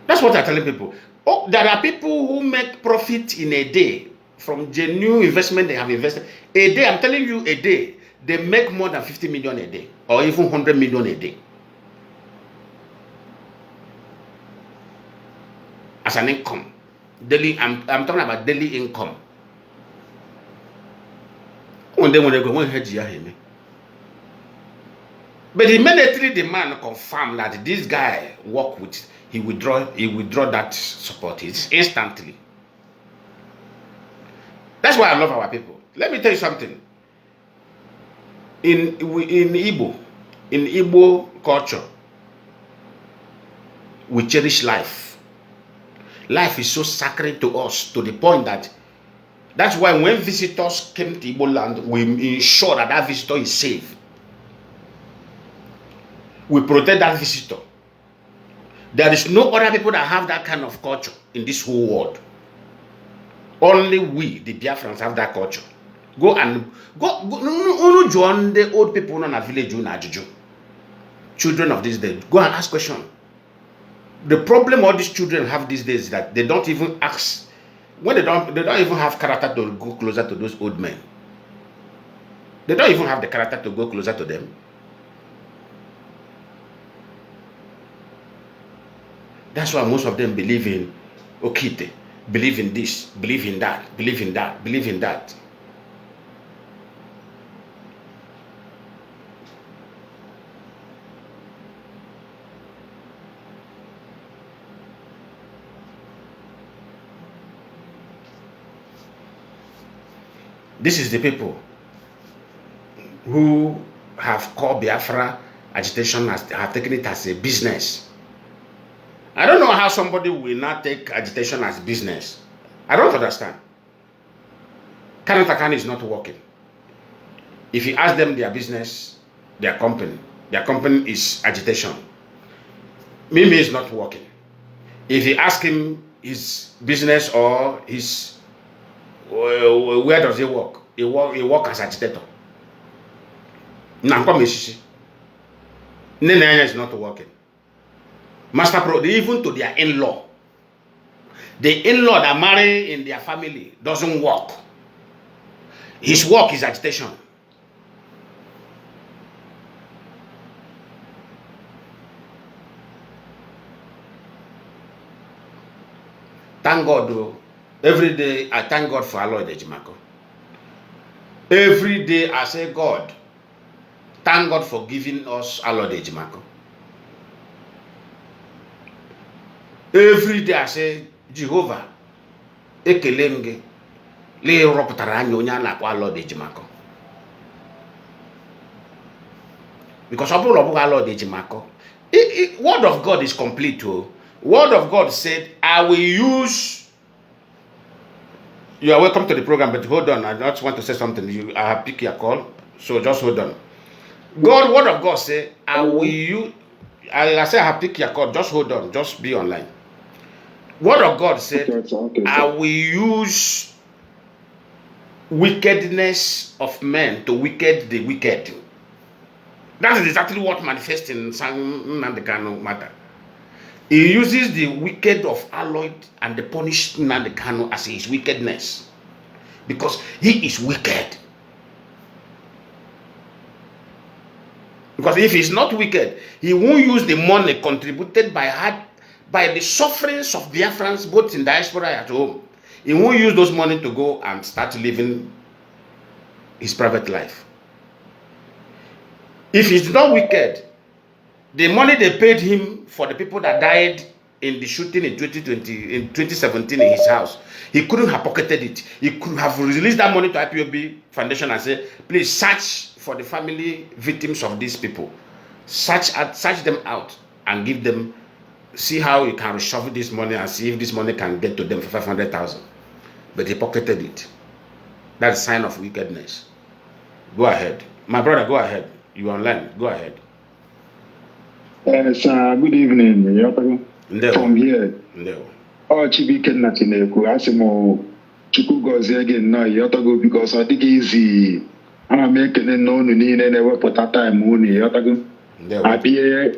That's what I'm telling people. Oh, there are people who make profit in a day from genuine investment they have invested. A day, I'm telling you, a day, they make more than 50 million a day, or even 100 million a day. As an income. Daily, I'm talking about daily income. One day when they go, when he but immediately the man confirmed that this guy work with, he withdraw that support. It's instantly. That's why I love our people. Let me tell you something. In Igbo culture, we cherish life. Life is so sacred to us to the point that's why when visitors came to Igbo land, we ensure that visitor is safe. We protect that visitor. There is no other people that have that kind of culture in this whole world. Only we, the Biafrans, have that culture. Go join the old people in a village in Ajuju. Children of this day, go and ask questions. The problem all these children have these days is that they don't even ask. When they don't even have character to go closer to those old men. They don't even have the character to go closer to them. That's why most of them believe in Okite, believe in this, believe in that, believe in that, believe in that. This is the people who have called Biafra agitation, have taken it as a business. I don't know how somebody will not take agitation as business. I don't understand. Kanatakan is not working. If you ask them their business, their company is agitation. Mimi is not working. If you ask him his business or his where does he work? He work as agitator. Nene is not working. Master Pro, even to their in-law. The in-law that marry in their family doesn't work. His work is agitation. Thank God, though. Every day I thank God for our Lord Ejimako. Every day I say, God, thank God for giving us our Lord Ejimako. Every day I say, Jehovah, ekelemge, le roputara anya onye na-akpọ our Lord Ejimako. Because of our Lord Ejimako, word of God is complete too. Word of God said, I will use. You are welcome to the program, but hold on. I just want to say something. I have picked your call, so just hold on. God, word of God said, I will use. I say I have picked your call. Just hold on. Just be online. Word of God said, okay. I will use wickedness of men to wicked the wicked. That is exactly what manifests in Nnamdi matter. He uses the wicked of Aloyd and the punished Nnamdi as his wickedness. Because he is wicked. Because if he's not wicked, he won't use the money contributed by the sufferings of Biafrans, both in diaspora and at home. He won't use those money to go and start living his private life. If he's not wicked, the money they paid him for the people that died in the shooting in 2017 in his house, he couldn't have pocketed it. He could have released that money to IPOB Foundation and say, please search for the family victims of these people. Search them out and give them, see how you can reshuffle this money and see if this money can get to them for 500,000. But he pocketed it. That's a sign of wickedness. Go ahead. My brother, go ahead. You're online. Go ahead. Sir, good evening. From here. No. Oh, Chibike Nachineku, Asimo Chukugozi again, no, Yotago, because I think easy. I'm making a known in any put that time money, Yotago. I be a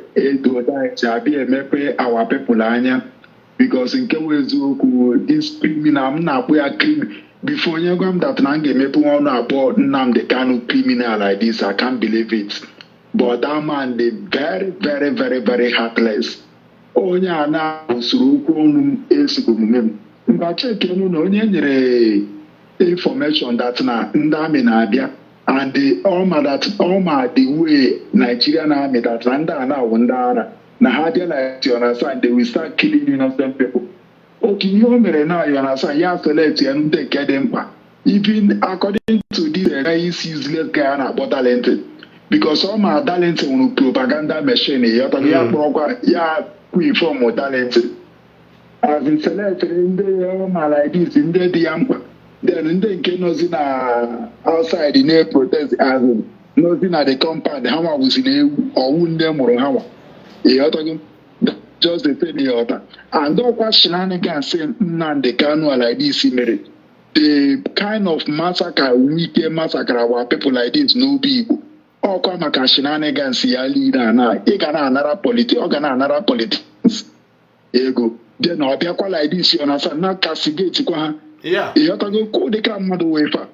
mepe our people, Anya, because in Kewezu, this criminal, I'm not we are criminal. Before you go that Nange Mepu on about Nnamdi Kanu criminal like this, I can't believe it. But that man, they very, very, very, very heartless. Onya na usuruku onu esigumem. Mba check enu na onye nyere information that na ndami na abia and the way Nigerian army that nda na wundara na hadia like you understand they will start killing innocent people. Okay, you mere na you understand ya select and they get them even according to this guy is useless guy na talented because all my talented on propaganda machine ya ya we form modality. I've been selected in the like this in the then in the case outside in a protest as nothing at the compound how was in a or wound them or how just the same other and don't question again saying Nnamdi Kanu like this merit the kind of massacre weekend massacre our people like this no people. Or come a shenanigans ya leader na ị ga na anara politics ego then ọ bịakwa like this you understand na castigate kwa ha ịghọtago ko dị ka mmadụ wefa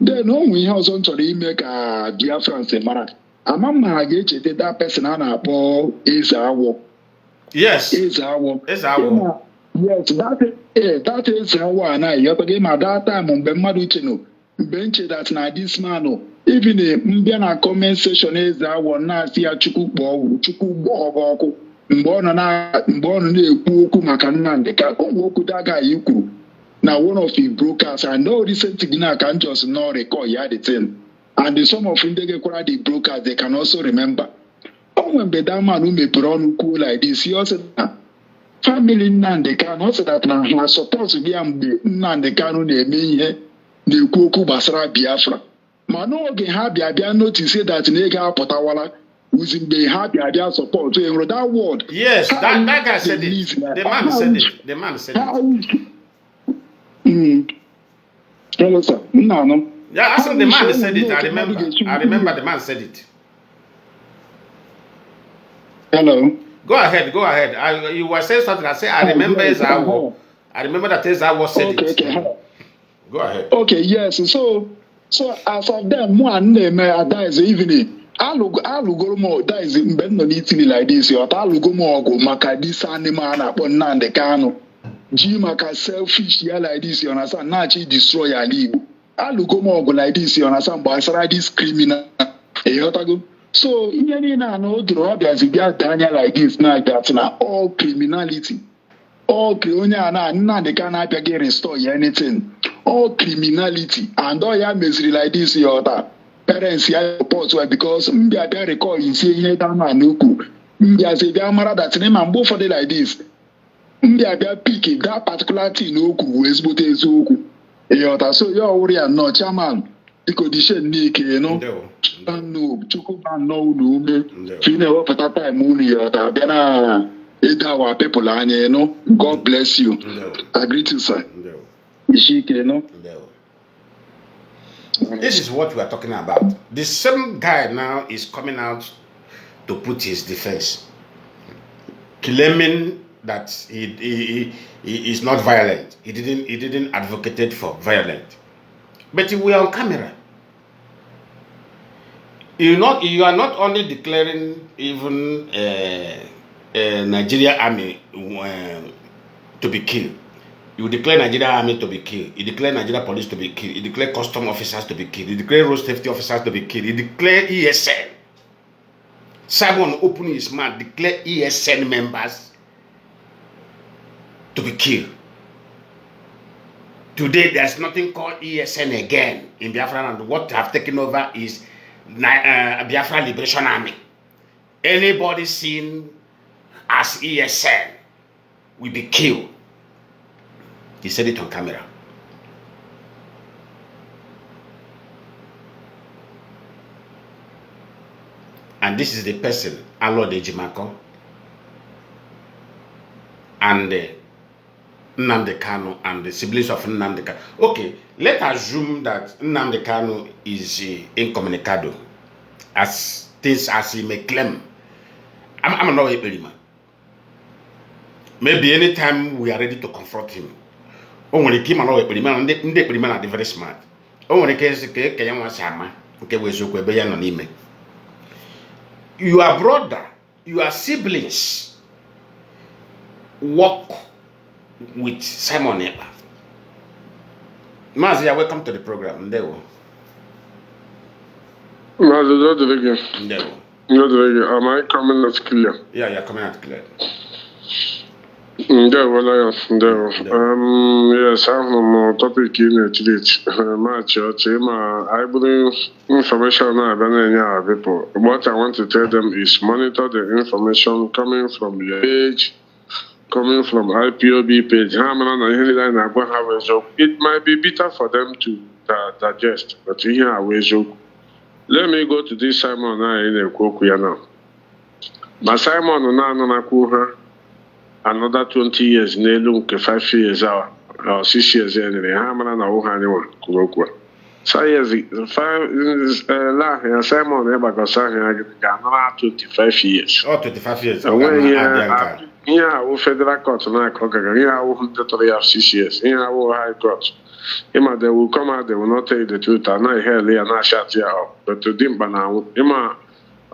then onwe ihe ọzọ chọrọ ime ka Biafran mara ama m ha ga-echete that person a na-akpọ Eze Awọ Eze Awọ yes that Eze Awọ a na ịghọtago ma that time mgbe mmadụ uche no mgbe nche that na this man even mbịa na comment section Eze Awọ na-asị ya Chukwu gbọọ ọkụ mgbe ọ nọ na-ekwu okwu maka Nnamdi ka ụmụ okwu daga ya kwuru na one of the brokers I know recently na can just not recall ya the thing and some of ndị gekwara the brokers they can also remember onwe mgbe that man mepere ọnụ kwuo like this he also na family Nnamdi Kanu also that na ha support bịa mgbe Nnamdi Kanu na-eme ihe na-ekwu okwu gbasara Biafra ma n'oge ha bịa notice that na ego apụtawala using the happy idea support. So in that word. Yes, that guy said it. The man said it. The man said it. Hello, sir. No. Yeah, ask him the man said it. I remember the man said it. Hello. Go ahead, go ahead. You were saying something. I say I remember Ezawo. I remember that Ezawo said it. Go ahead. Okay, yes. So as of then, one name that is evening. Alugoro mo that is mbe no n'itili like this. You alugo mo ogo maka this animal na akpọ Nnamdi Kanu. Ji maka selfish ya like this. You understand? Na chi destroy ya Igbo. Alugo mo ogo like this. You understand? But as this criminal, you know. So ihe niile na odoro ọbịazi bịa danya like this na that na all criminality. All onye a na Nnamdi Kanu abịaghị restore ya anything. All criminality and all ya meziri like this your parents ya support well because mbịa bịa recall isi ihe down na n'ukwu mbịa zi bịa mara that ma mgbe ụfọdụ like this mbịa bịa pick that particular thing okwu wee ezigbote eziokwu ịghọta so ya ọwụrụ ya nnọọ chairman biko dishe n'ike no chukwu nnọọ unu ume ka ị na-ewepụta time unu ịghọta bịa na ịda our people anya no God bless you. I greet you sir. This is what we are talking about. The same guy now is coming out to put his defense, claiming that he is not violent. He didn't advocate for violence. But we are on camera. You are not only declaring even Nigeria army to be killed. You declare Nigeria army to be killed. You declare Nigeria police to be killed. You declare custom officers to be killed. You declare road safety officers to be killed. You declare ESN. Someone open his mouth, declare ESN members to be killed. Today, there's nothing called ESN again in Biafra, and what have taken over is Biafra Liberation Army. Anybody seen as ESN will be killed. He said it on camera. And this is the person, Alo de Jimako, and Nnamdi Kanu and the siblings of Nnamdi Kanu. Okay, let's assume that Nnamdi Kanu is incommunicado, as things as he may claim. I'm not a man. Maybe anytime we are ready to confront him. When he came along with man, the man are very smart. When he came to your brother, your siblings work with Simon Epa. Mazia, welcome to the program. Am I coming out clear? Yeah, you're coming out clear. Yes, I have no topic in it. My church, I believe information about people. What I want to tell them is monitor the information coming from your page, coming from IPOB page. It might be bitter for them to digest, but here I will joke. Let me go to this Simon in a Kokuya now. But Simon na another 20 years, Nelunk 5 years or 6 years anyway. Hamana na Uhaniwa Kurokwa. So years 5 Simon Ebagosan another 25 years. Oh, 25 years. And when here, federal court na Koga, here I 6 years, here I high court. Ima they will come out, they will not tell you the truth. And I hear Leah na shut you up. But to Dimba now, Ima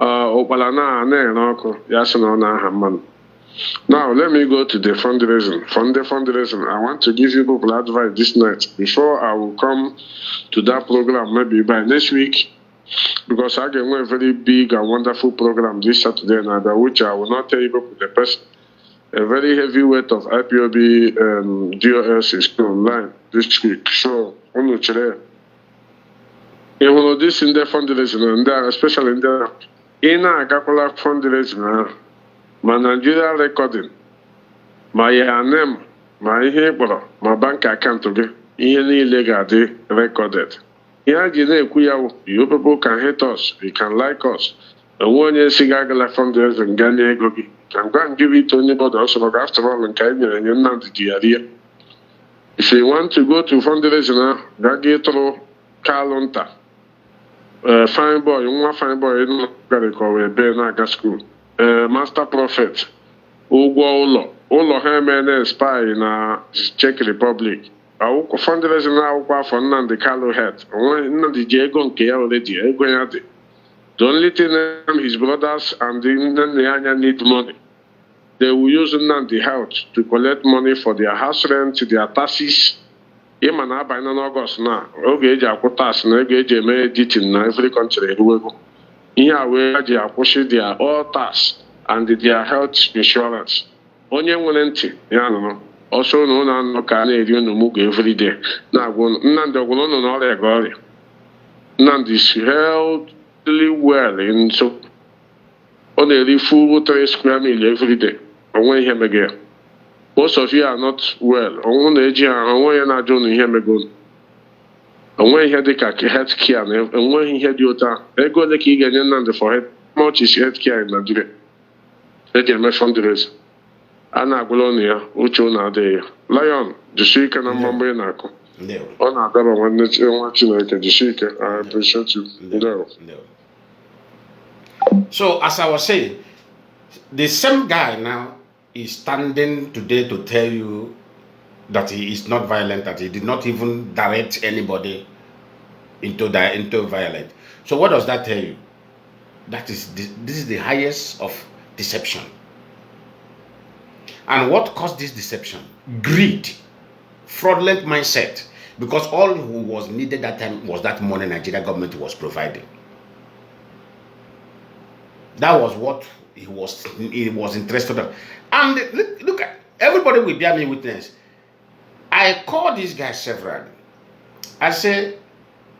Opalana and Noko, Yasano na Haman. Now, let me go to the fundraising. From the fundraising, I want to give you people advice this night. Before I will come to that program, maybe by next week, because I get a very big and wonderful program this Saturday night, which I will not tell you people the person. A very heavy weight of IPOB DOS is online this week. So, you know, this in the fundraising, and especially in the inner Agapola fundraising. My Nigeria recording, my name, my hebrew, my bank account to get illegally recorded. Here, you people can hate us, you can like us. And when you see Gagala fundraising, Ganya Gogi, can go and give it to anybody else. After all, in Kenya, and you're not the area. If you want to go to fundraising, Gagi through Kalonta, fine boy, you want fine boy, you know, got to go away, Benaga school. Master Prophet, ụgwọ ụlọ ha emene spy na Czech Republic. Akwụkwọ fundraising na akwụkwọ afọ Nnamdi Kanu het. Nnamdi ji ego nke ya already, ego ya dị. The only thing his brothers and the Nnanya need money. They will use Nnamdi health to collect money for their house rent, their taxes. Ịma na abanye n'Ọgọst na oge eji akwụ tax na oge eji eme editing na every country eruwego. Ihe a wee ji akwụsị their all tax and their health insurance. Onye nwere ntị ya nụrụ ọsọ na ụlọ anọ ka a na-eri unu mugo every day na-agwụ Nnamdi ọgwụrụ unu n'ọrịa ga ọrịa. Nnamdi is healthily well in so ọ na-eri full 3 square meal every day. Onwe ihe mege ya. Most of you are not well. Ọnwụ na-eji ha onwe ya na-ajụ unu ihe mego unu. Onwe ihe dị ka health care na enweghị ihe dị ụta. Ego ole ka ị ga-enye Nnamdi for health? How much is health care in Nigeria? Eji eme fundraising. A na-agwụla ọnụ ya, uche ụnụ adịghị ya. Lion, jisie ike na mbọ ị na-akụ. Ọ na-adaba nwa Chineke, jisie ike. I appreciate you. Ndewo. So, as I was saying, the same guy now is standing today to tell you that he is not violent, that he did not even direct anybody into violence. So what does that tell you? That is this is the highest of deception. And what caused this deception? Greed, fraudulent mindset, because all who was needed that time was that money Nigeria government was providing. That was what he was interested in. And look at everybody will bear me witness. I called this guy several. I say,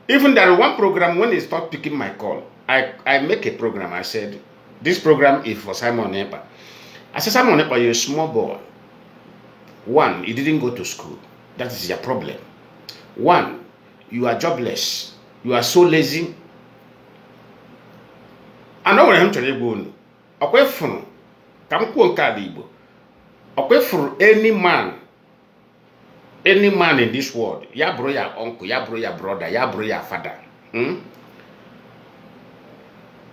even there one program when he stopped picking my call, I make a program. I said, this program is for Simon Epa. I said, Simon Epa, you're a small boy. One, you didn't go to school. That is your problem. One, you are jobless. You are so lazy. I know what I'm trying to do. Okay, from any man in this world, ya bro ya uncle, ya bro ya brother, ya bro ya father.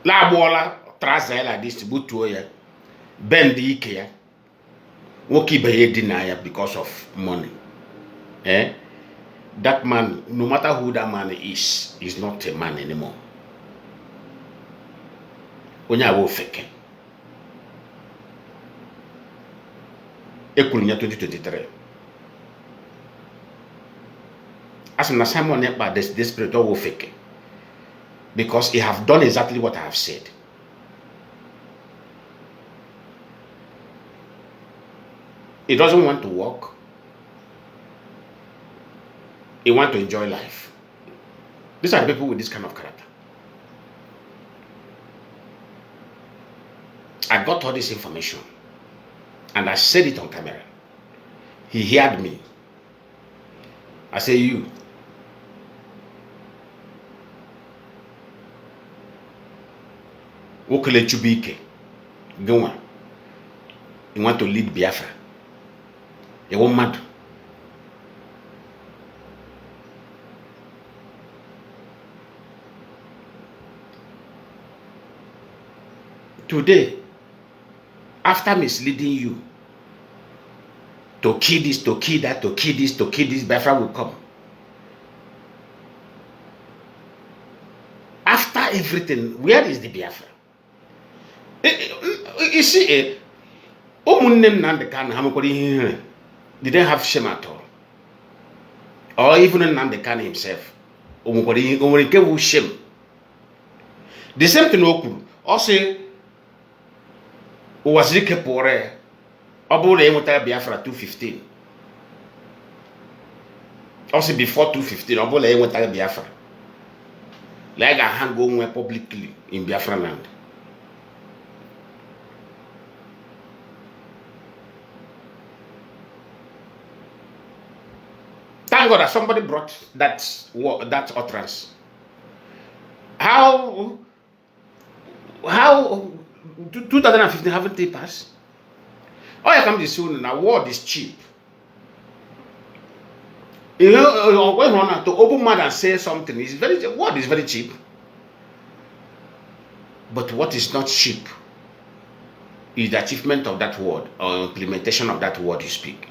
La bola traza la distribute ya bend ike ya woki be deny because of money. That man, no matter who that man is not a man anymore. Onya wo feke. Ekulunya 2023. As an Simon Ekpa, this spirit will fake, because he have done exactly what I have said. He doesn't want to work. He wants to enjoy life. These are the people with this kind of character. I got all this information and I said it on camera. He heard me. I say, you Wokele Chubike, go on. You want to lead Biafra. You want mad. Today, after misleading you to kill this, to kill that, to kill this, to kill this, Biafra will come. After everything, where is the Biafra? You see, they didn't have shame at all. Or even Nnamdi himself. Shame. The same thing oku. Also, was Rike Pore. About the Biafra 215. Also before 215, about the Biafra. Like a hand going publicly in Biafra land. Thank God that somebody brought that utterance. How 2015 haven't they passed? Oh, you come to soon now. Word is cheap. You know, going on to open mouth and say something is word is very cheap. But what is not cheap is the achievement of that word or implementation of that word you speak.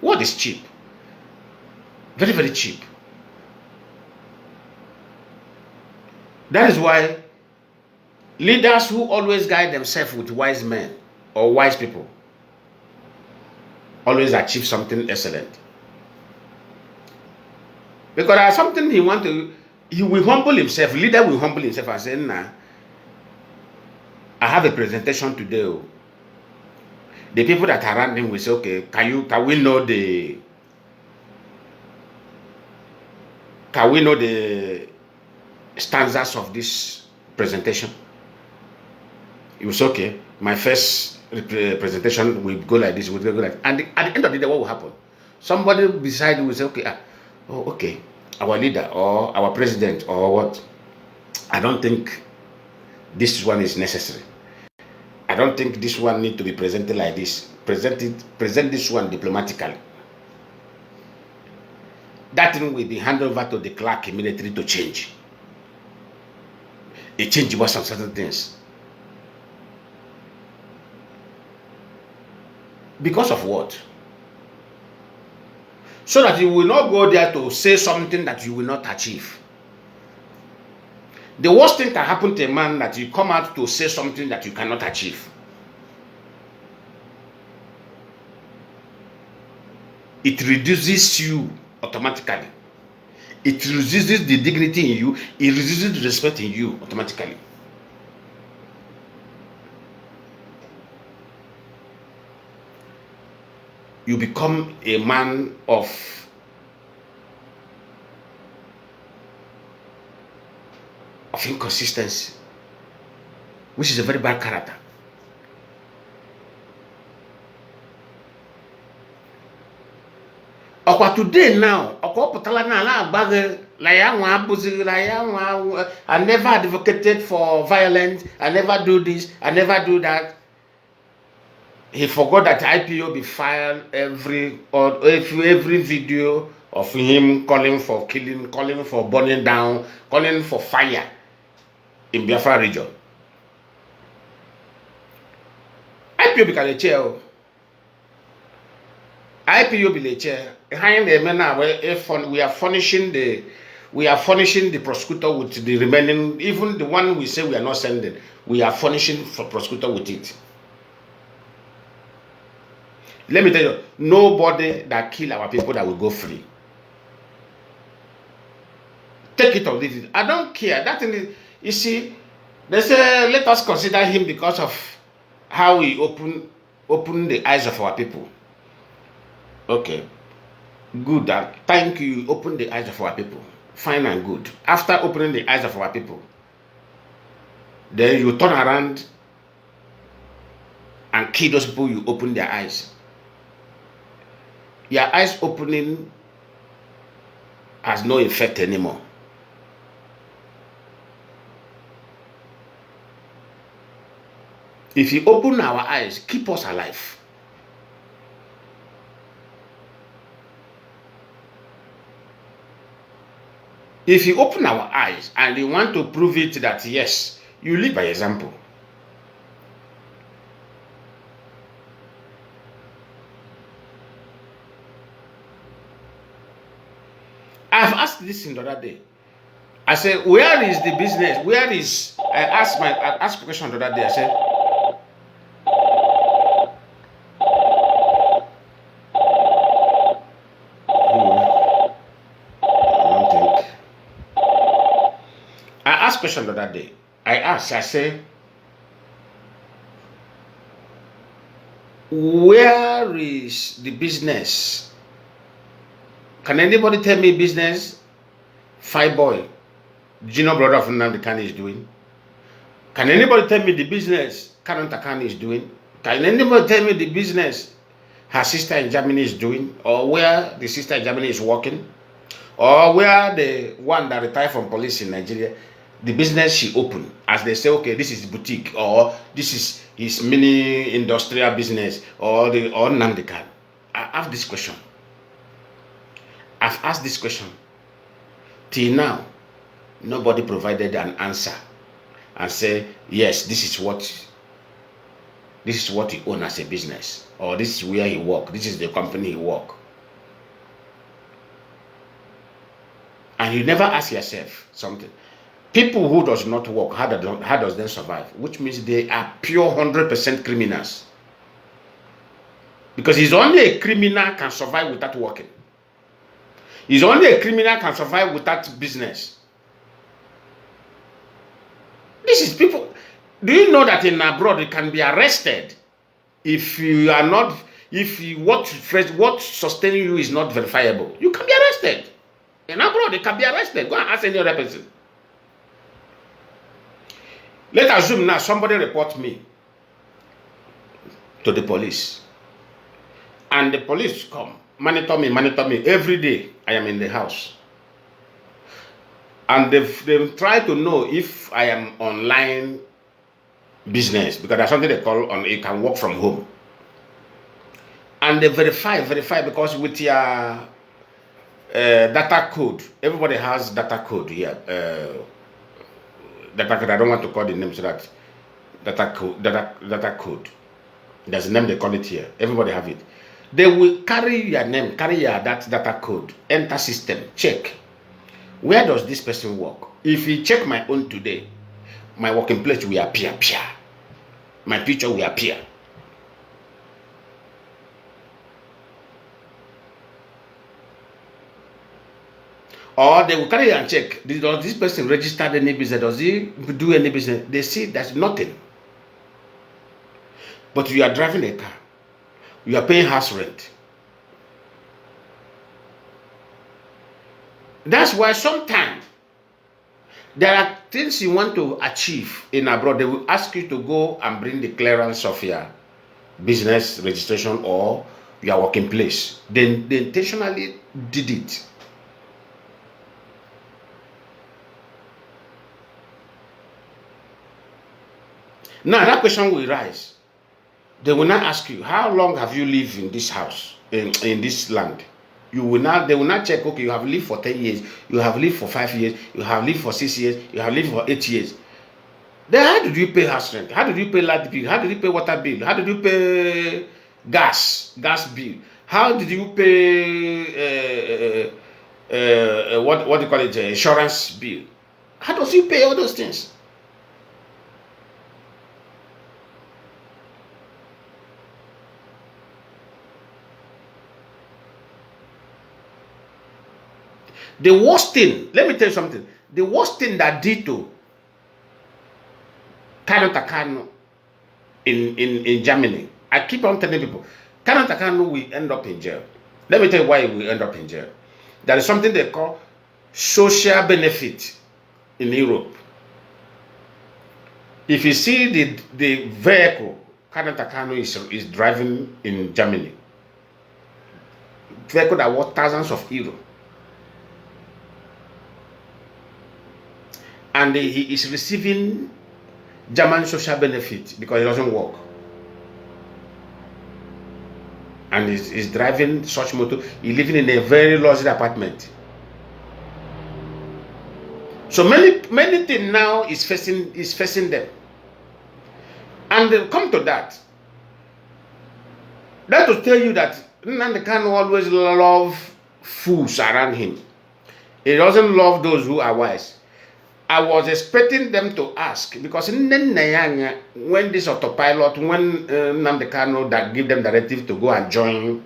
Word is cheap. Very, very cheap. That is why leaders who always guide themselves with wise men or wise people always achieve something excellent. Because there's something he will humble himself. Leader will humble himself and say, nah, I have a presentation today. Oh. The people that are around him will say, okay, can we know the stanzas of this presentation? It was okay. My first presentation will go like this, will go like, and at the end of the day, what will happen? Somebody beside you will say, okay, okay, our leader or our president or what? I don't think this one is necessary. I don't think this one need to be presented like this. Present this one diplomatically. That thing will be handed over to the clerk immediately to change. A change was some certain things. Because of what? So that you will not go there to say something that you will not achieve. The worst thing can happen to a man that you come out to say something that you cannot achieve. It reduces you automatically. It reduces the dignity in you. It reduces the respect in you automatically. You become a man of inconsistency, which is a very bad character. Okwa today now, okwa potala na la bag la ya nwa abuzi la ya nwa. I never advocated for violence. I never do this. I never do that. He forgot that IPO be filed every video of him calling for killing, calling for burning down, calling for fire in Biafra region. IPO be a chair. IPO be a chair. We are furnishing the prosecutor with the remaining, even the one we say we are not sending. We are furnishing for prosecutor with it. Let me tell you, nobody that kill our people that will go free. Take it or leave it. I don't care. That thing is, you see, they say let us consider him because of how he open the eyes of our people. Okay, good. Thank you. Open the eyes of our people. Fine and good. After opening the eyes of our people, then you turn around and kill those people you open their eyes. Your eyes opening has no effect anymore. If you open our eyes, keep us alive. If you open our eyes and you want to prove it that yes, you live by example. I've asked this in the other day. I said, where is the business? I asked a question the other day. I said, I asked a question the other day. I said, where is the business? Can anybody tell me business Fireboy, junior brother of Nnamdi Kanu is doing? Can anybody tell me the business Karanta Kanu is doing? Can anybody tell me the business her sister in Germany is doing? Or where the sister in Germany is working? Or where the one that retired from police in Nigeria, the business she opened, as they say, okay, this is boutique, or this is his mini industrial business, or Nnamdi Kanu. I have this question. I've asked this question. Till now, nobody provided an answer and say, yes, this is what he owns as a business, or this is where he works, this is the company he works. And you never ask yourself something. People who does not work, how does they survive? Which means they are pure 100% criminals. Because it's only a criminal can survive without working. It's only a criminal can survive without business. This is people. Do you know that in abroad you can be arrested if you are not, what sustaining you is not verifiable? You can be arrested. In abroad, you can be arrested. Go and ask any other person. Let's assume now somebody report me to the police. And the police come, monitor me every day. I am in the house. And they try to know if I am online business, because there's something they call on, you can work from home. And they verify because with your data code, everybody has data code here. Data code, I don't want to call the name, so that data code. There's a name they call it here. Everybody have it. They will carry your name, carry your that data code, enter system, check. Where does this person work? If you check my own today, my working place will appear. My picture will appear. Or they will carry and check. Does this person register any business? Does he do any business? They see there's nothing. But you are driving a car. You are paying house rent. That's why sometimes there are things you want to achieve in abroad. They will ask you to go and bring the clearance of your business registration or your working place. They intentionally did it. Now that question will rise. They will not ask you, how long have you lived in this house, in this land? They will not check, okay, you have lived for 10 years, you have lived for 5 years, you have lived for 6 years, you have lived for 8 years. Then how did you pay house rent? How did you pay light bill? How did you pay water bill? How did you pay gas bill? How did you pay what do you call it, insurance bill? How does you pay all those things? The worst thing, let me tell you something. The worst thing that did to Kano Takano in Germany, I keep on telling people, Kano Takano will end up in jail. Let me tell you why he will end up in jail. There is something they call social benefit in Europe. If you see the vehicle Kano Takano is driving in Germany, vehicle that worth thousands of euros. And he is receiving German social benefit because he doesn't work. And he's driving such motor. He's living in a very luxury apartment. So many things now is facing them. And they come to that. That will tell you that Nnamdi Kanu always love fools around him. He doesn't love those who are wise. I was expecting them to ask, because when this autopilot, when Nnamdi Kanu that give them directive to go and join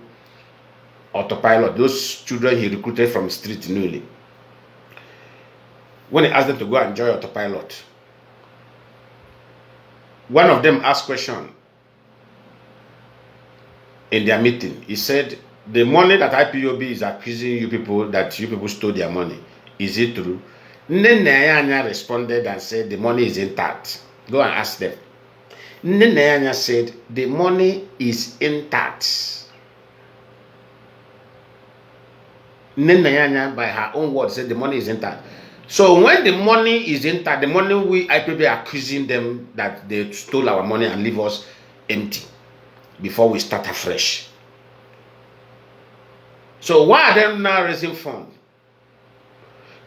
autopilot, those children he recruited from street newly, when he asked them to go and join autopilot, one of them asked question in their meeting. He said, the money that IPOB is accusing you people that you people stole their money, is it true? Nnenayanya responded and said the money is intact. Go and ask them. Nnenayanya said the money is intact. Nnenayanya, by her own words, said the money is intact. So when the money is intact, the money we IPB are accusing them that they stole our money and leave us empty before we start afresh. So why are they now raising funds?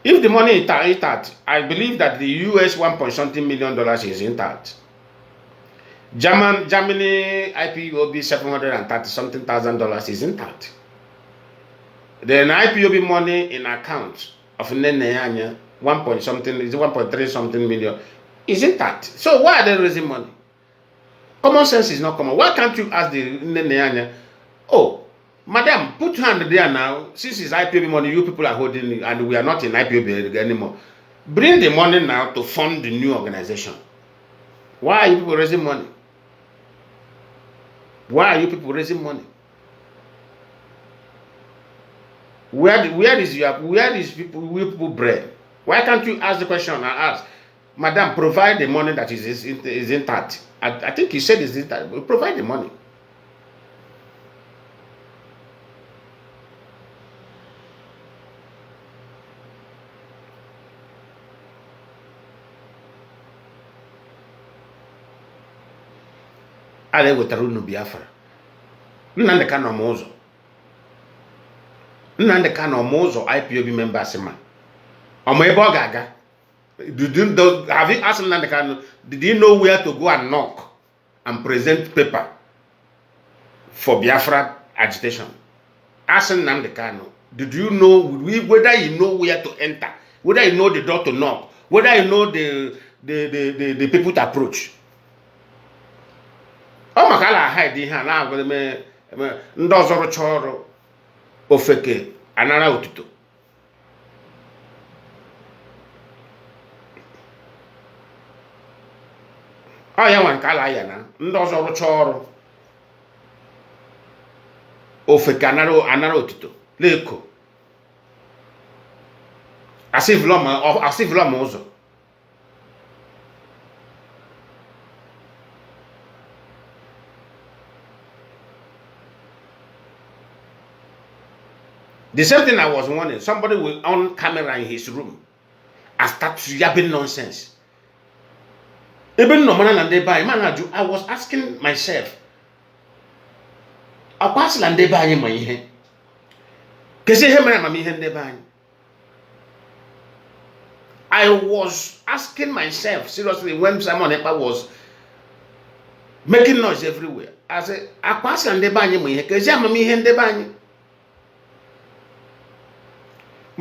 If the money is intact, I believe that the US $1 million is intact. Germany IPOB $730,000 is intact. Then IPOB money in account of Neneyanya 1.3 million is intact. So why are they raising money? Common sense is not common. Why can't you ask the Neneyanya, oh, madam, put hand there now. Since it's IPOB money, you people are holding it, and we are not in IPOB anymore. Bring the money now to fund the new organization. Why are you people raising money? Why are you people raising money? Where is people bread? Why can't you ask the question and ask, madam, provide the money that is intact? I think you said it's intact. Provide the money. Ale wetara unu Biafra. Nnamdi Kanu ọmụzọ. Nnamdi Kanu ọmụzọ IPOB members ma. Ọmụ ebe ọ ga-aga. Have you asked Nnamdi Kanu, did you know where to go and knock and present paper for Biafra agitation? Ask Nnamdi Kanu, did you know whether you know where to enter, whether you know the door to knock, whether you know the people to approach? Ọ maka ala hide ihe a na-agwa ndị ọzọ rụcha ọrụ ofeke anara otuto. Ọ ya nwa nke ala ya na ndị ọzọ rụcha ọrụ ofeke anara otuto leko asịvụlọ ma ụzọ. The same thing I was warning. Somebody will on camera in his room and start yapping nonsense. Even no man and I was asking myself, I was asking myself seriously when Simon Ekpa was making noise everywhere. I said,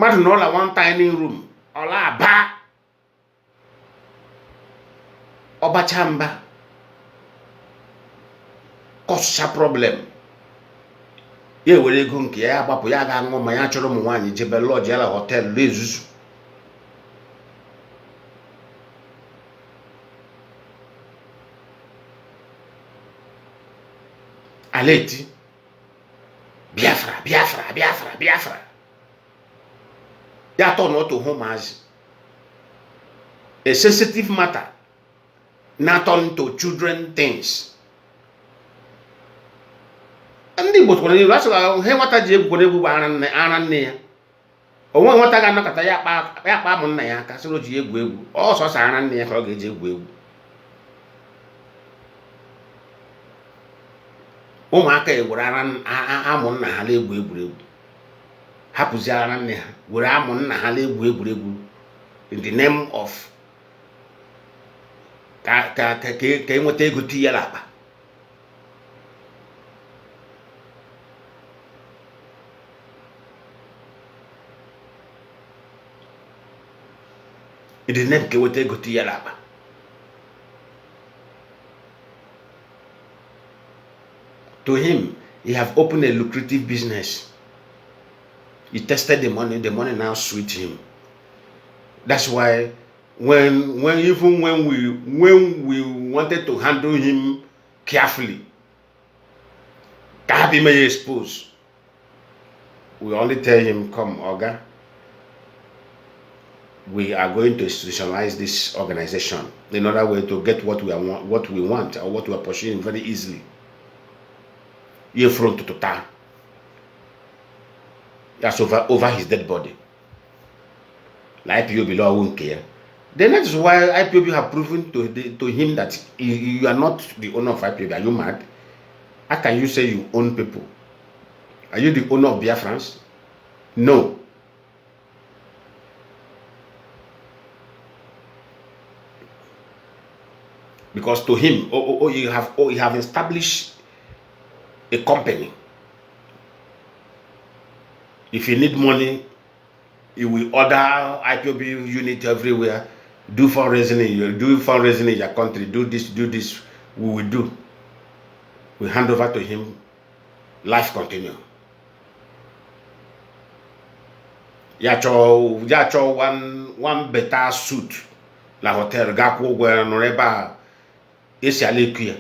Madam Nola one tiny room, Ola ba Obachamba cause a problem. Ye were go nke ya agbapụ ya ga ṅụ ma ya chọrọ ụmụ nwaanyị jebe lodge ya hotel lezuzu. Aleti Biafra. Ya turn out to home as a sensitive matter, not turn to children things. And the both when you ask what I did with Aran, or one what I got knocked at Yapamon, Castle Jibu, also Saran near Hoggy. O Maka would Aran Amon Hale. Hapuzaran were Amon Hale in the name of came with a good tea lapa. In the name came with a good tea lapa. To him, he have opened a lucrative business. He tested the money now suit him. That's why when we wanted to handle him carefully, Kabi may expose. We only tell him, come, Oga, we are going to institutionalize this organization in order way to get what we want or what we are pursuing very easily. You're front to total. That's over his dead body. Like IPOB law won't care. Then that is why IPOB have proven to him that you are not the owner of IPOB. Are you mad? How can you say you own people? Are you the owner of Biafrans? No. Because to him, you have established a company. If you need money, you will order IPOB unit everywhere. Do fundraising in your country. Do this. We will do. We hand over to him. Life continue. Yacho one better suit. La hotel gakwo gwe noreba esi alekuya.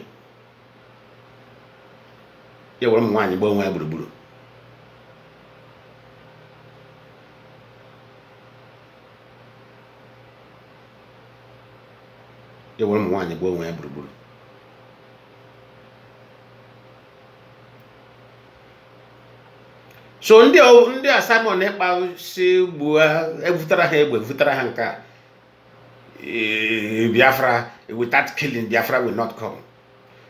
Ye were mwanyi bo nwa buruburu. Ye were mwanyi bo nwa buruburu. So ndị Simon ekpa si gbua evutara ha egbe vutara ha nka Biafra, without killing, Biafra will not come.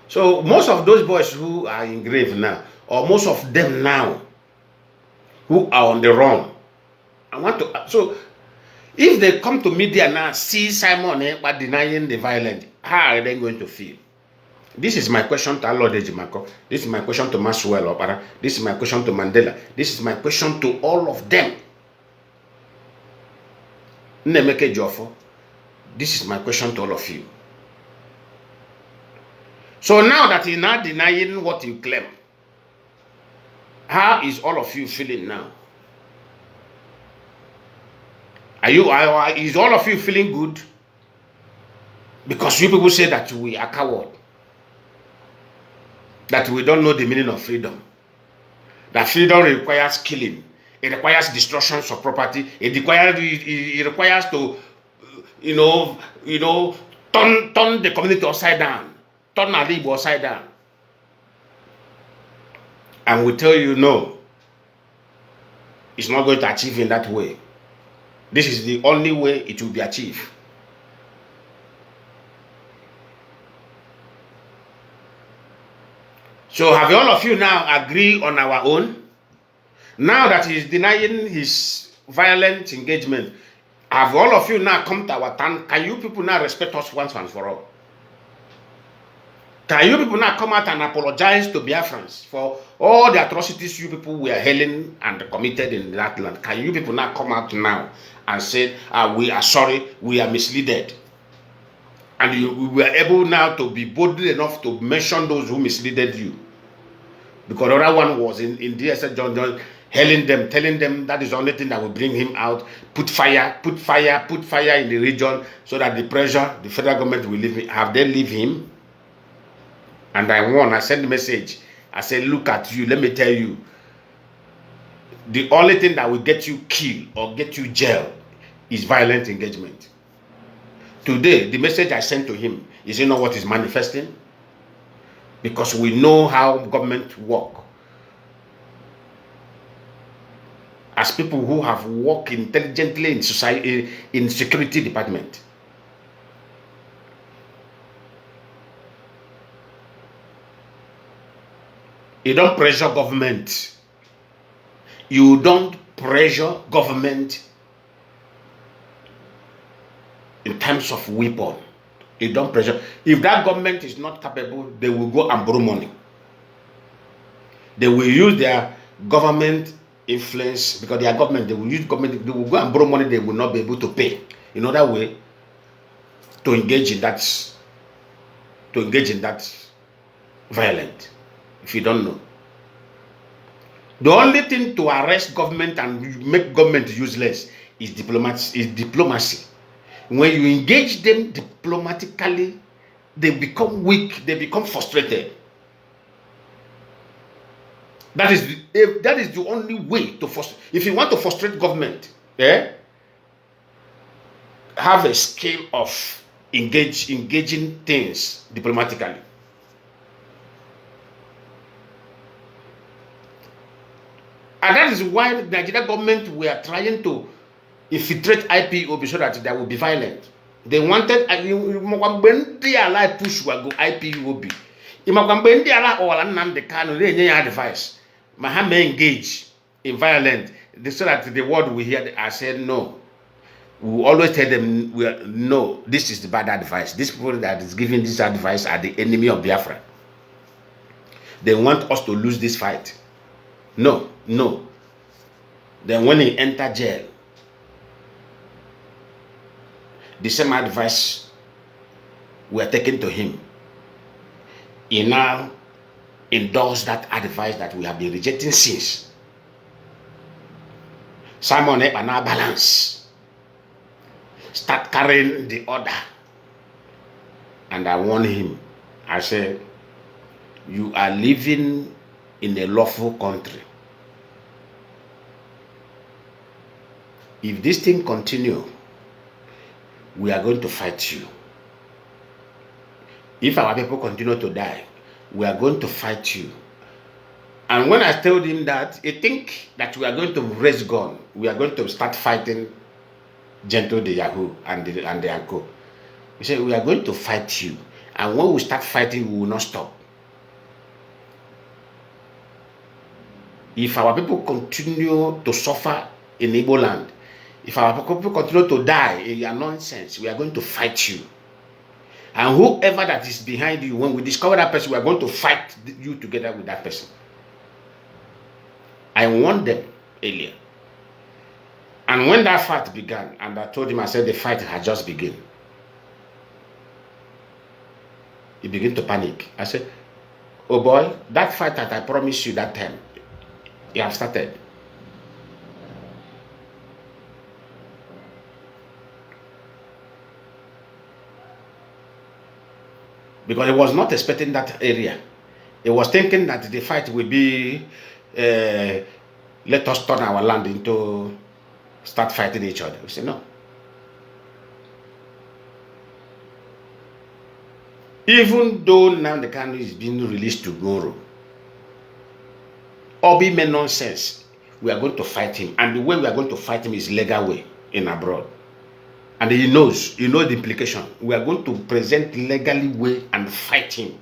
So most of those boys who are in grave now, or most of them now, who are on the run, so if they come to media now, see Simon Ekpa denying the violence, how are they going to feel? This is my question to Lord Ejimako. This is my question to Maxwell Opara. This is my question to Mandela. This is my question to all of them. Nemeke Jofo. This is my question to all of you. So now that you're not denying what you claim, how is all of you feeling now? Is all of you feeling good? Because you people say that we are coward. That we don't know the meaning of freedom. That freedom requires killing. It requires destruction of property. It requires to, turn the community upside down. Turn Alibo upside down. And we tell you, no. It's not going to achieve in that way. This is the only way it will be achieved. So have all of you now agree on our own? Now that he's denying his violent engagement, have all of you now come to our turn? Can you people now respect us once and for all? Can you people now come out and apologize to Biafrans for all the atrocities you people were hailing and committed in that land? Can you people now come out now and say, we are sorry, we are misleaded? And we were able now to be bold enough to mention those who misleaded you. Because the other one was in DSS John hailing them, telling them that is the only thing that will bring him out. Put fire in the region so that the pressure, the federal government will leave him. Have they leave him? And I sent a message. I said, look at you, let me tell you. The only thing that will get you killed or get you jailed is violent engagement. Today, the message I sent to him is, you know what is manifesting? Because we know how government work. As people who have worked intelligently in society, in security department. You don't pressure government. You don't pressure government in terms of weapon. You don't pressure. If that government is not capable, they will go and borrow money. They will use their government influence, because their government, they will use government, they will go and borrow money they will not be able to pay. In other way, to engage in that violence. If you don't know. The only thing to arrest government and make government useless is diplomacy. When you engage them diplomatically, they become weak, they become frustrated. That is the only way to frustrate. If you want to frustrate government, have a scale of engaging things diplomatically. And that is why the Nigerian government were trying to infiltrate IPOB so that there will be violence. They wanted push go IPOB. They advice. Mahame engage in violence so that the world will hear. I said no. We will always tell them, no, this is the bad advice. These people that is giving this advice are the enemy of Biafra. They want us to lose this fight. No. Then when he entered jail, the same advice were taken to him. He now endorsed that advice that we have been rejecting since. Simon now balance. Start carrying the order. And I warned him. I said, you are living in a lawful country. If this thing continue, we are going to fight you. If our people continue to die, we are going to fight you. And when I told him that, he think that we are going to raise gun. We are going to start fighting Gentle the Yahoo and the Uncle. He said, we are going to fight you. And when we start fighting, we will not stop. If our people continue to suffer in Igbo land, if our people continue to die in your nonsense, we are going to fight you. And whoever that is behind you, when we discover that person, we are going to fight you together with that person. I warned them earlier. And when that fight began, and I told him, I said, the fight had just begun. He began to panic. I said, oh boy, that fight that I promised you that time, you have started. Because he was not expecting that area. He was thinking that the fight will be, let us turn our land into, start fighting each other. We said, no. Even though now the country is being released tomorrow, Obi made nonsense. We are going to fight him. And the way we are going to fight him is legal way in abroad. And he knows the implication. We are going to present legally way and fight him.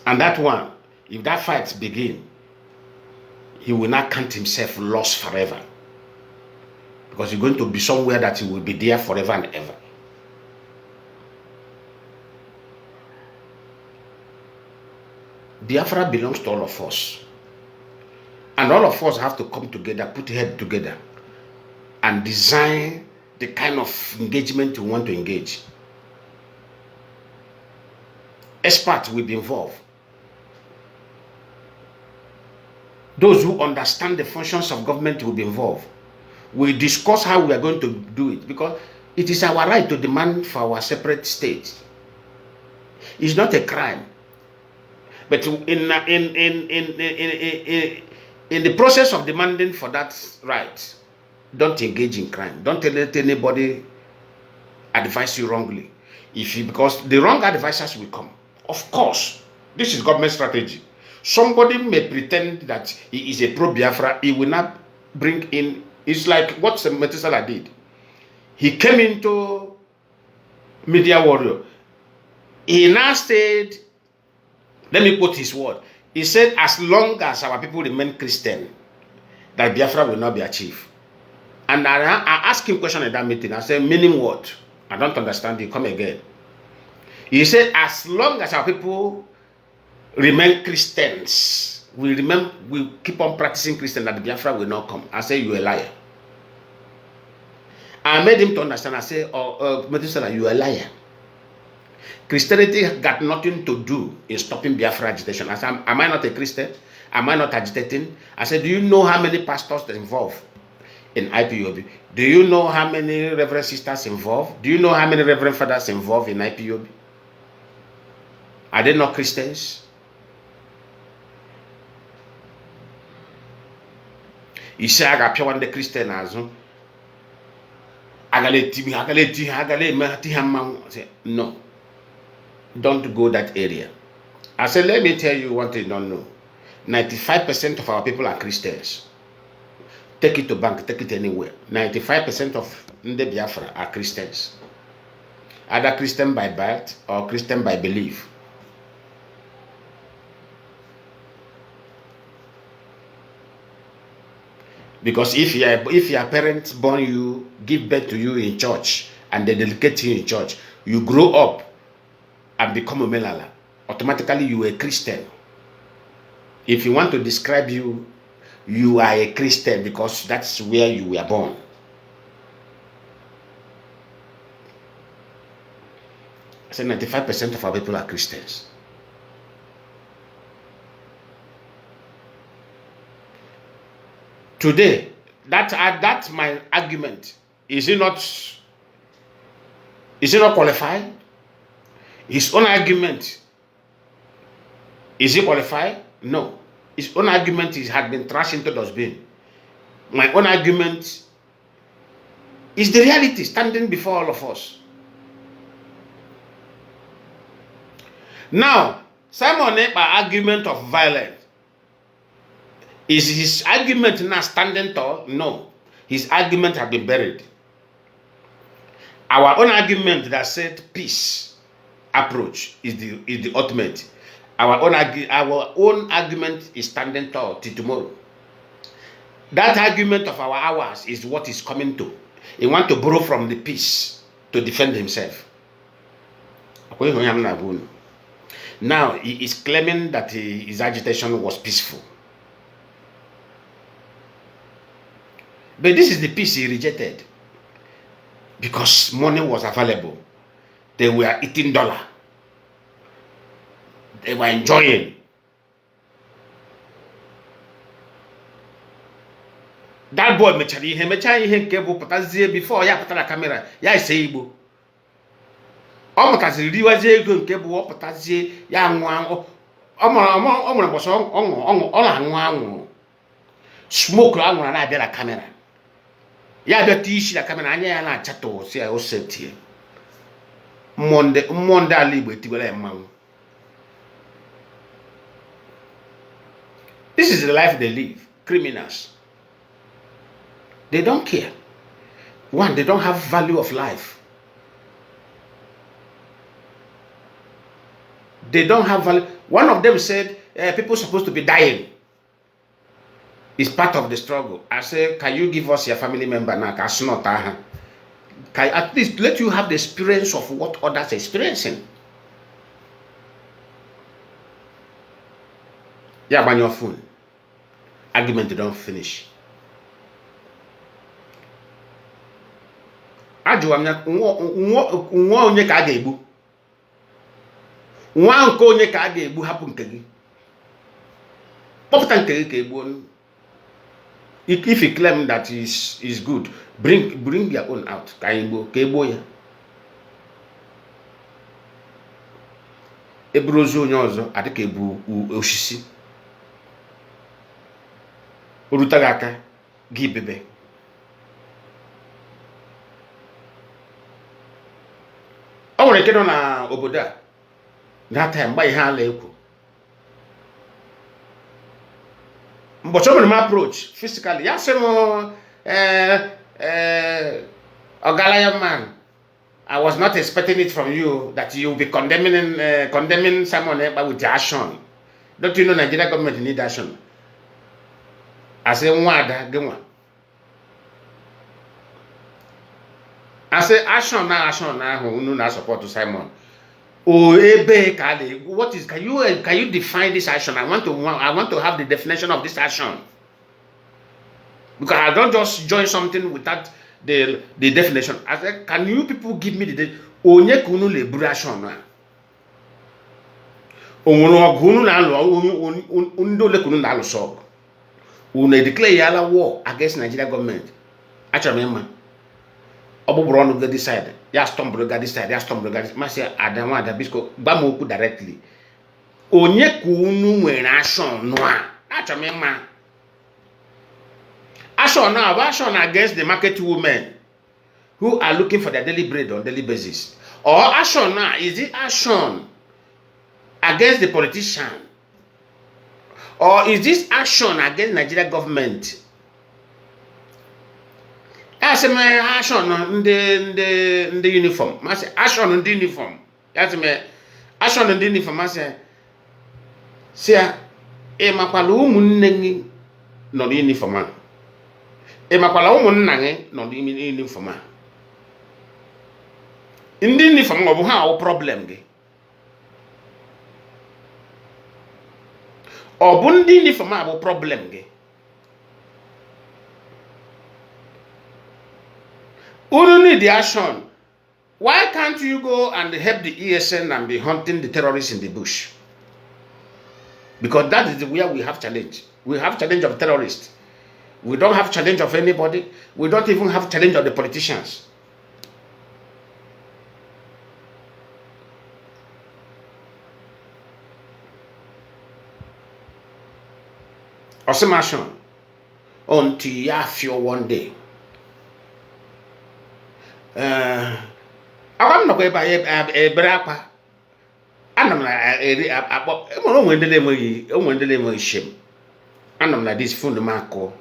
And that one, if that fight begin, he will not count himself lost forever. Because he's going to be somewhere that he will be there forever and ever. Biafra belongs to all of us. And all of us have to come together, put head together, and design the kind of engagement we want to engage. Experts will be involved. Those who understand the functions of government will be involved. We'll discuss how we are going to do it, because it is our right to demand for our separate state. It's not a crime. But in the process of demanding for that right, don't engage in crime. Don't let anybody advise you wrongly. Because the wrong advisors will come. Of course, this is government strategy. Somebody may pretend that he is a pro-Biafra. He will not bring in. It's like what Methuselah did. He came into media warrior. He now said, let me quote his word. He said, as long as our people remain Christian, that Biafra will not be achieved. And I asked him a question at that meeting. I said, meaning what? I don't understand. You come again. He said, as long as our people remain Christians, we keep on practicing Christian, that Biafra will not come. I said, you're a liar. I made him to understand. I said, Methuselah, you're a liar. Christianity got nothing to do in stopping Biafra agitation. I said, am I not a Christian? Am I not agitating? I said, do you know how many pastors are involved in IPOB? Do you know how many reverend sisters involved? Do you know how many reverend fathers involved in IPOB? Are they not Christians? He said, I got one the Christian as no. Don't go that area. I said, let me tell you one thing you don't know. 95% of our people are Christians. Take it to bank, take it anywhere. 95% of the Biafra are Christians. Either Christian by birth or Christian by belief. Because if your parents born you, give birth to you in church, and they dedicate you in church, you grow up and become a melala, automatically you are a Christian. If you want to describe you, you are a Christian because that's where you were born. I said 95% of our people are Christians. Today, that's my argument. Is it not qualified? His own argument, is it qualified? No. His own argument had been trashed into dustbin. My own argument is the reality standing before all of us. Now, Simon Ekpa argument of violence. Is his argument now standing tall? No. His argument has been buried. Our own argument that said peace approach is the ultimate. Our own argument is standing tall till tomorrow. That argument of our hours is what is coming to. He wants to borrow from the peace to defend himself. Now he is claiming that his agitation was peaceful. But this is the peace he rejected. Because money was available. They were eating dollar. They were enjoying. That boy mechari ihe nke bụ pụtazie before ya pụtara camera ya ise igbo. Ọ mụtaziri riwazie ego nke bụ ọ pụtazie ya nwa ọ mụrụ mbọsọ ọ na-aṅụ anwụ. Smoke anwụrụ na-abịa na camera. Ya bịa isi na camera anya ya na-achatọ si ya osetie. Mmụọ ndị ala Igbo etiwela ya mmanwụ. This is the life they live. Criminals. They don't care. One, they don't have value of life. They don't have value. One of them said, people are supposed to be dying. It's part of the struggle. I said, can you give us your family member now? Can at least let you have the experience of what others are experiencing. Yeah, on your phone. Argument don't finish. Ajụwa m ya nwa onye ka a ga-egbu. Nwa nke onye ka a ga-egbu hapụ nke gị. Kpọpụta nke gị ka egbuo. If you claim that is good, bring your own out. Ka egbuo ya. Eburu ozu onye ọzọ adịka ebu osisi. Oruta gị aka gị bebe. O nwere ike nọ na obodo a that time mgbe ihe ala ekwu. Mbọchị o mere m approach physically ya sị m Ogalaya man, I was not expecting it from you that you will be condemning Simon Ekpa with the action. Don't you know Nigeria government need action? I say nwada gị nwa. I say action now unu na support to Simon. Oh ebe ka dey. What is can you define this action? I want to have the definition of this action. Because I don't just join something without the definition. I said, can you people give me the onye ka unu le buru action na? Onwere ọgụ unu na alụ ndị ole ka unu na alụ sọg. Unu declare yala war against Nigeria government. Achọrọ m ịma. Ọbụbụrụ ọnụ ga decide. Ya stumble ga decide. Ya stumble ga decide. Masị Adamu Adabisko gba m okwu directly. Onye ka unu nwere action no a? Achọrọ m ịma. Action now, action against the market women who are looking for their daily bread on daily basis. Or action now, is it action against the politician? Or is this action against Nigeria government? I say my action on the uniform. I say action on the uniform. That's me action on the uniform. I say makwala ụmụnne gị nọ n'uniform. makwala ụmụnna gị nọ n'ime uniform a. Ndị uniform ọ bụ ha awụ problem gị? Ọ bụ ndị uniform a bụ problem gị? Unu need the action. Why can't you go and help the ESN and be hunting the terrorists in the bush? Because that is where we have challenge. We have challenge of terrorists. We don't have challenge of anybody. We don't even have challenge of the politicians. Osimashon, until you feel one day. I'm not going to buy a brapa. I'm not going to shame. I'm like this phone Marco.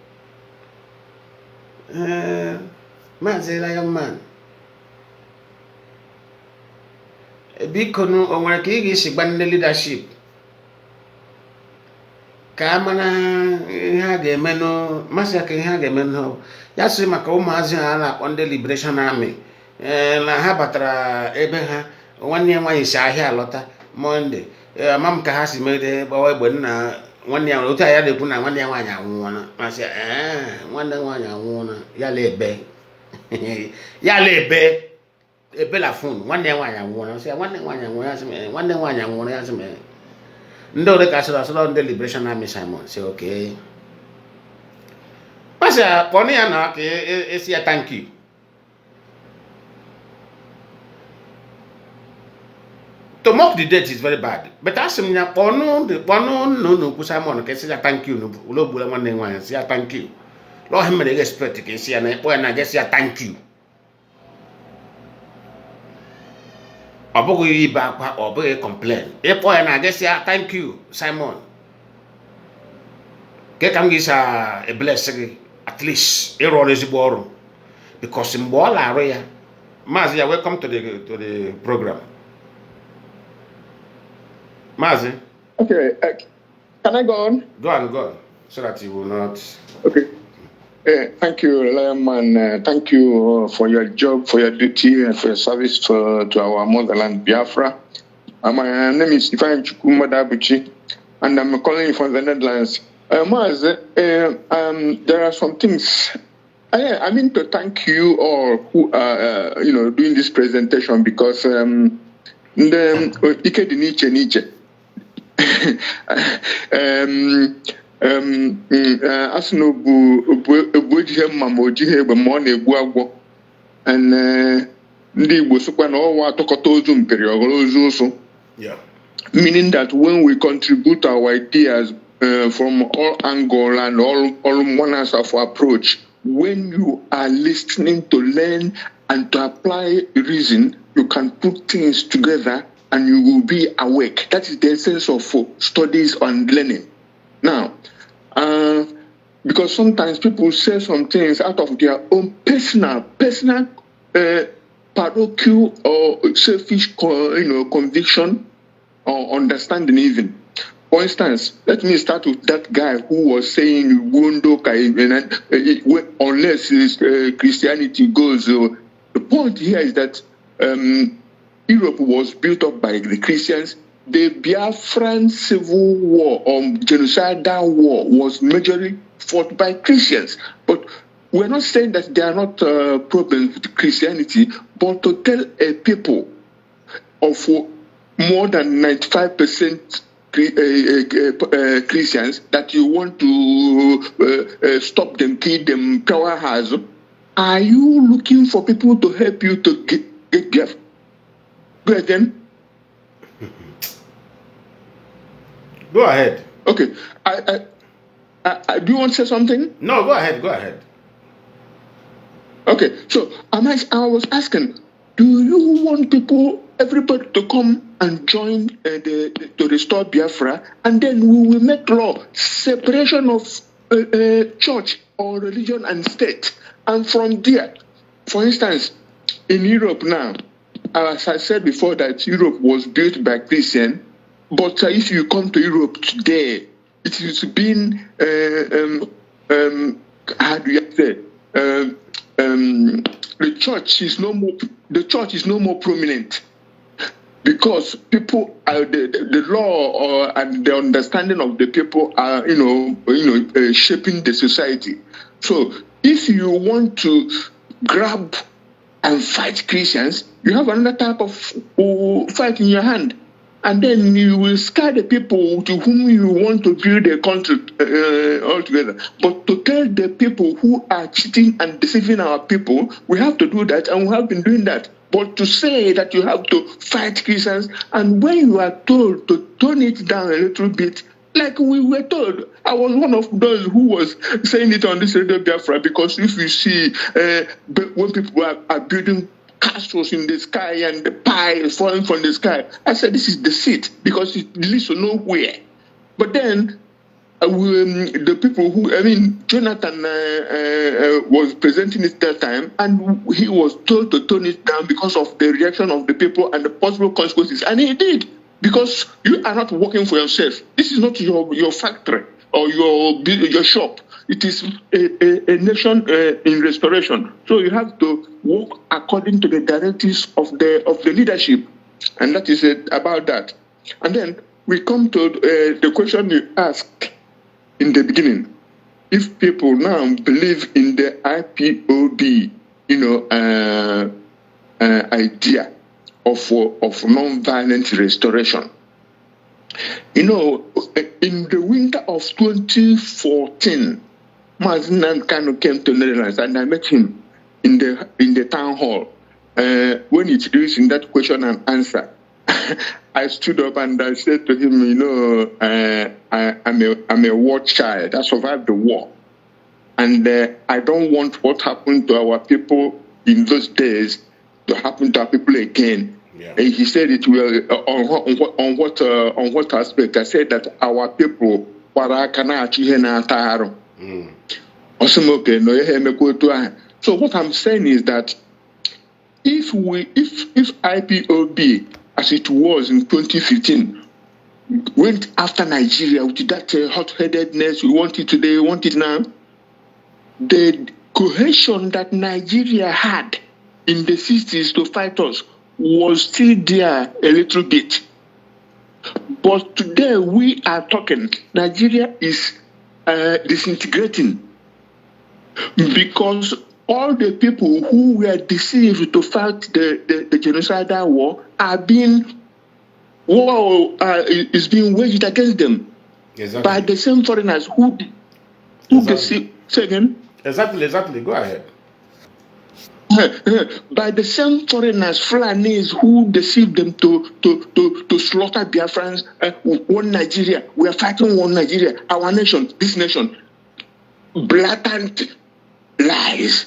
Man, say like a man. A big canoe on where King is a leadership. Kamana Hagemeno, Massacre Hagemeno, Yasima Comazia on the Liberation Army, La Habatra Ebeha, 1 year why is I here Lotta, Monday. Mam Kahasi made a boy when 1 year Lotta, I put 1 year one I wanna. I said, 1 day one I wanna, Yale Bay. Yale Bay, a bella phone, 1 day one I wanna say, 1 day one I want, 1 day one I want to ask me. No, the castle on the Liberation Army Simon. Say, okay. What's a pony and is a thank you. To mock the dead is very bad. But ask him, no, Simon, can say a thank you. No, Lobula one day, say a thank you. Lord, him, they expect to see an point, I guess, a thank you. Obogo back or complain. And I guess thank you, Simon. Get a blessing at least a roll is borrow. Because in Bola area, Mazia, welcome to the program. Mazi. Okay, can I go on? Go on, so that you will not. Okay. Thank you, Lion Man. Thank you for your job, for your duty, and for your service to our motherland, Biafra. My name is Ifeanyi Chukwuma Dabuchi, and I'm calling you from the Netherlands. Maz, there are some things. I mean to thank you all who are, doing this presentation because asno bu mamoji be mo na egbu agwo and ndị Igbo sokwa na ọwa atọkọta ozu mperi ozu ụsụ. Meaning that when we contribute our ideas from all angles and all manners of approach, when you are listening to learn and to apply reason, you can put things together and you will be awake. That is the essence of studies and learning. Now, because sometimes people say some things out of their own personal parochial or selfish, conviction or understanding even. For instance, let me start with that guy who was saying, unless Christianity goes. The point here is that Europe was built up by the Christians. The Biafran civil war or genocidal war was majorly fought by Christians. But we're not saying that there are not problems with Christianity, but to tell a people of more than 95% Christians that you want to stop them, kill them, power has, are you looking for people to help you to get Biafra? Go ahead then. Go ahead. Okay. I do you want to say something? No, go ahead. Okay. So I was asking, do you want everybody to come and join to restore Biafra, and then we will make law separation of church or religion and state, and from there, for instance, in Europe now, as I said before, that Europe was built by Christians. But if you come to Europe today, it has been, how do you say, the church is no more prominent, because people are the law and the understanding of the people are shaping the society. So if you want to grab and fight Christians, you have another type of fight in your hand. And then you will scare the people to whom you want to build a country altogether. But to tell the people who are cheating and deceiving our people, we have to do that, and we have been doing that. But to say that you have to fight Christians, and when you are told to tone it down a little bit, like we were told, I was one of those who was saying it on this radio Biafra, because if you see when people are building castles in the sky and the pie is falling from the sky, I said this is deceit, because it leads to nowhere. But then the people Jonathan was presenting it that time, and he was told to tone it down because of the reaction of the people and the possible consequences, and he did, because you are not working for yourself. This is not your factory or your shop. It is a nation in restoration. So you have to work according to the directives of the leadership, and that is it about that. And then we come to the question you asked in the beginning: if people now believe in the IPOB, idea of non-violent restoration. In the winter of 2014, Mazinan Kano came to Netherlands, and I met him in the town hall when he introduced in that question and answer. I stood up and I said to him, I'm a war child. I survived the war, and I don't want what happened to our people in those days to happen to our people again. Yeah. And he said it will on what aspect? I said that our people So what I'm saying is that if IPOB, as it was in 2015, went after Nigeria with that hot-headedness, we want it today, we want it now, the cohesion that Nigeria had in the 60s to fight us was still there a little bit. But today we are talking, Nigeria is disintegrating, because all the people who were deceived to fight the genocidal war is being waged against them. Exactly. By the same foreigners who deceive. Say again? Exactly. Go ahead. By the same foreigners, Fulanis, who deceived them to slaughter Biafrans, one Nigeria. We are fighting one Nigeria, our nation, this nation. Blatant lies.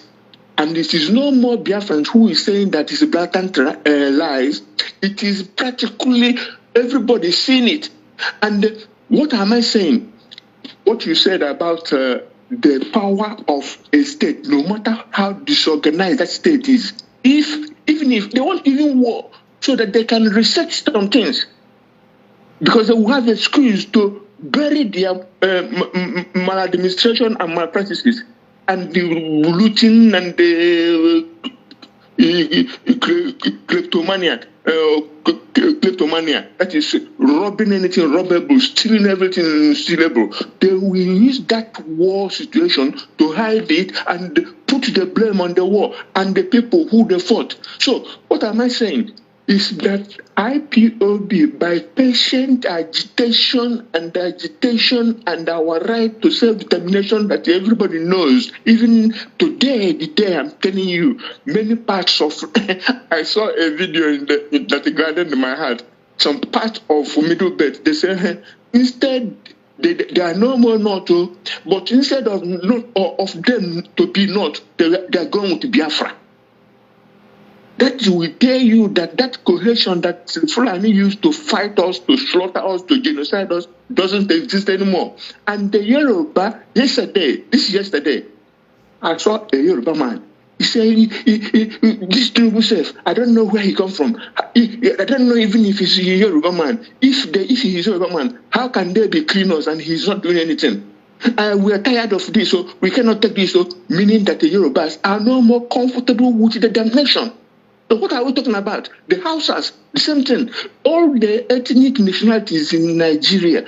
And it is no more Biafrans who is saying that it's blatant lies. It is practically everybody seeing it. And what am I saying? What you said about the power of a state, no matter how disorganized that state is, even if they won't even war, so that they can research some things, because they will have excuse to bury their maladministration and malpractices and the looting and the kleptomania, that is robbing anything robbable, stealing everything stealable. They will use that war situation to hide it and put the blame on the war and the people who they fought. So what am I saying is that IPOB, by patient agitation and our right to self-determination that everybody knows, even today, the day I'm telling you, many parts of, I saw a video that gardened in my heart, some part of Middle Belt, they say, instead, they are no more not, but instead of them to be not, they are going to Biafra. That will tell you that cohesion that Fulani used to fight us, to slaughter us, to genocide us, doesn't exist anymore. And the Yoruba, yesterday, I saw a Yoruba man. He said, this terrible self, I don't know where he come from. I don't know even if he's a Yoruba man. If he is a Yoruba man, how can they be cleaners and he's not doing anything? We are tired of this, so we cannot take this, so meaning that the Yorubas are no more comfortable with the damnation. So what are we talking about? The Hausas, the same thing. All the ethnic nationalities in Nigeria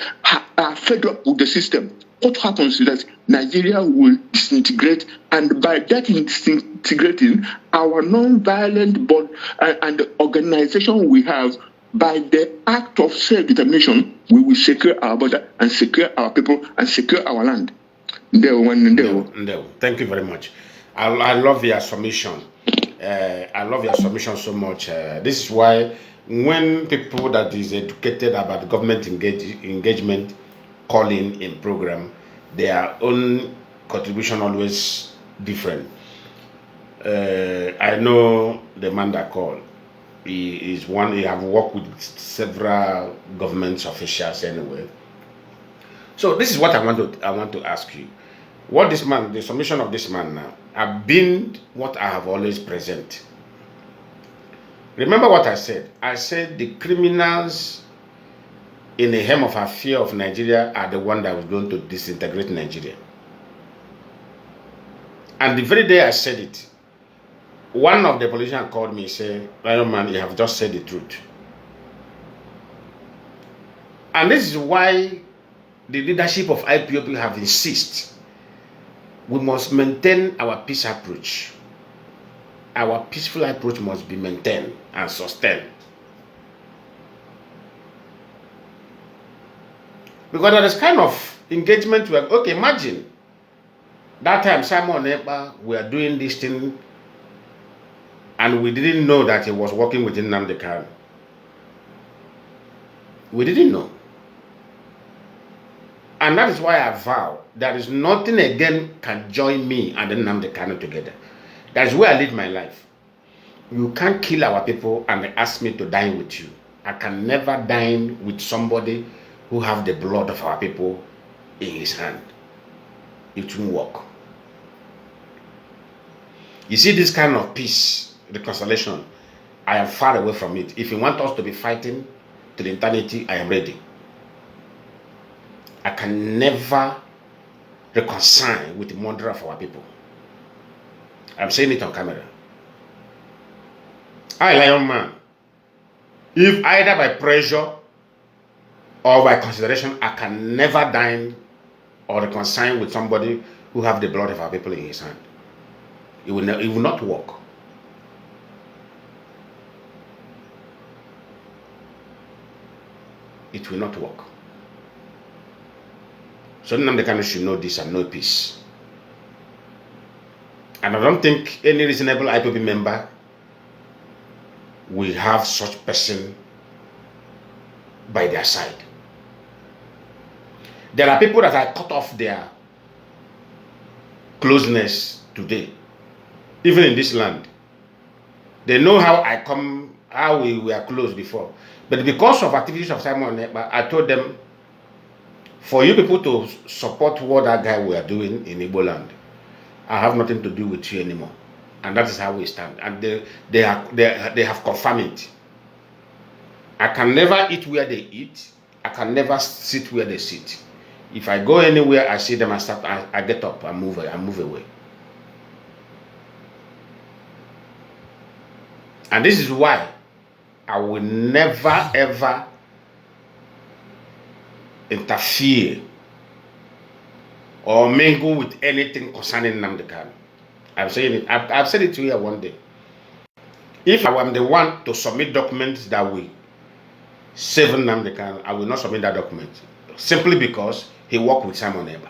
are fed up with the system. What happens is that Nigeria will disintegrate, and by that disintegrating, our non-violent and the organization we have, by the act of self-determination, we will secure our border and secure our people and secure our land. Thank you very much. I love your submission. I love your submission so much. This is why when people that is educated about government engagement calling in program, their own contribution always different. I know the man that called. He is one. He have worked with several government officials anyway. So this is what I want to ask you. What this man, the submission of this man now, have been what I have always present. Remember what I said? I said the criminals in the hem of affair of Nigeria are the one that was going to disintegrate Nigeria. And the very day I said it, one of the politicians called me and said, "Lion man, you have just said the truth." And this is why the leadership of IPOB have insisted we must maintain our peace approach. Our peaceful approach must be maintained and sustained. Because there is kind of engagement where, okay, imagine that time Simon Ekpa were doing this thing and we didn't know that he was working with Nnamdi Kanu. We didn't know. And that is why I vow there is nothing again can join me and Nnamdi Kanu together. That is where I live my life. You can't kill our people and ask me to dine with you. I can never dine with somebody who have the blood of our people in his hand. It won't work. You see this kind of peace, reconciliation, I am far away from it. If you want us to be fighting to the eternity, I am ready. I can never reconcile with the murder of our people. I'm saying it on camera. I, Lion Man, if either by pressure or by consideration, I can never dine or reconcile with somebody who have the blood of our people in his hand. It will not work. It will not work. So Nnamdi Kanu should know this and know peace. And I don't think any reasonable IPOB member will have such person by their side. There are people that are cut off their closeness today, even in this land. They know how we were close before. But because of activities of Simon Ekpa, I told them, for you people to support what that guy we are doing in Igbo land, I have nothing to do with you anymore. And that is how we stand. And they have confirmed it. I can never eat where they eat. I can never sit where they sit. If I go anywhere, I see them, I get up, I move away. And this is why I will never ever interfere or mingle with anything concerning Nnamdi Kanu. I'm saying it. I've said it to you one day. If I am the one to submit documents that will save Nnamdi Kanu, I will not submit that document. Simply because he worked with Simon Ekpa.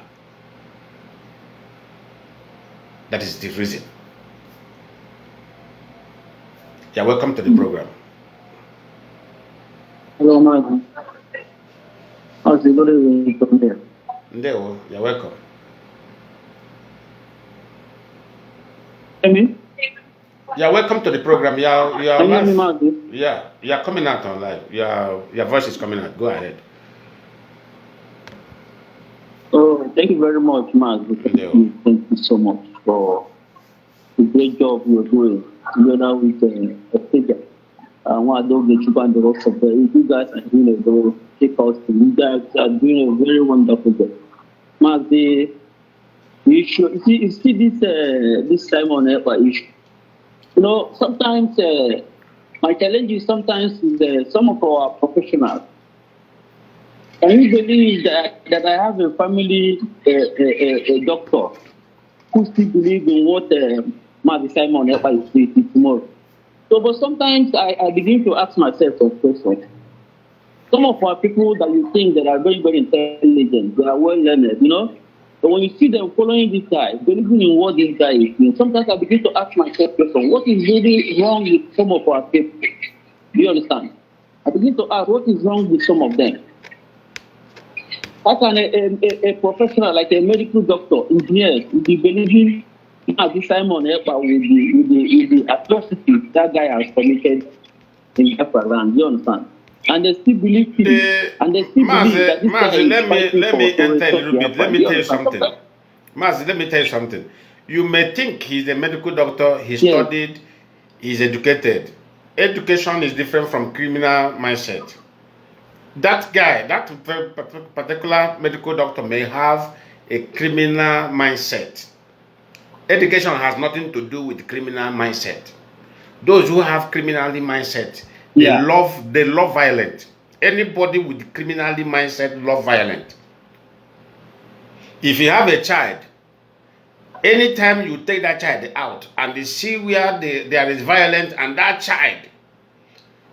That is the reason. You're welcome to the program. Hello, man. How's it going from there? You're welcome. Amy? You're welcome to the program. You're coming out on live. Your voice is coming out. Go ahead. Oh, thank you very much, Mark. Thank you so much for the great job you're doing together with the figure. I want to get you and the rest of you guys are doing a very take out. You guys are doing a very wonderful job. the issue. You see this Simon Ekpa issue. You know, sometimes my challenge is sometimes with some of our professionals. Can you believe that I have a family, a doctor, who still believe in what Simon Ekpa is saying tomorrow? So, but sometimes I begin to ask myself some questions. Some of our people that you think that are very, very intelligent, they are well learned, you know. But when you see them following this guy, believing in what this guy is doing, sometimes I begin to ask myself questions. What is really wrong with some of our people? Do you understand? I begin to ask, what is wrong with some of them? How can a professional, like a medical doctor, engineer, be believing this Simon Ekpa with the atrocity that guy has committed in Biafran? Do you understand? And they still believe it. And they still believe that this guy is let me enter a little bit. Let me tell you something. Mazi, let me tell you something. You may think he's a medical doctor, he studied, he's educated. Education is different from criminal mindset. That guy, that particular medical doctor may have a criminal mindset. Education has nothing to do with criminal mindset. Those who have criminal mindset, they love violence. Anybody with criminality mindset love violence. If you have a child, anytime you take that child out and they see where there is violence and that child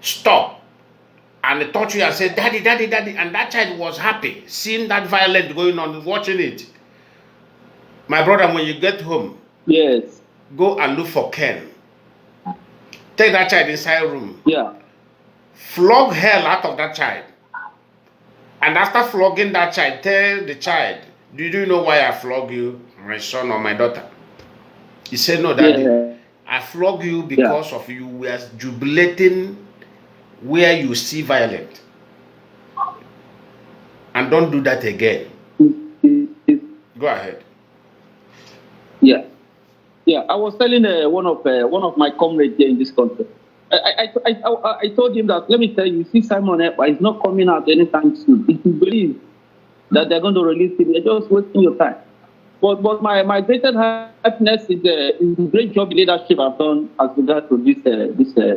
stop and they touch you and say, "Daddy, daddy, daddy," and that child was happy seeing that violence going on, watching it. My brother, when you get home, yes, go and look for Ken. Take that child inside room. Yeah. Flog hell out of that child. And after flogging that child, tell the child, "Do you know why I flog you, my son or my daughter?" He said, "No, Daddy, I flog you because of you were jubilating where you see violence. And don't do that again." Go ahead. Yeah. Yeah, I was telling one of my comrades here in this country. I told him that, let me tell you, see Simon Ekpa is not coming out anytime soon. If you believe that they're going to release him, you're just wasting your time. But my greatest happiness is the great job leadership I've done as regards to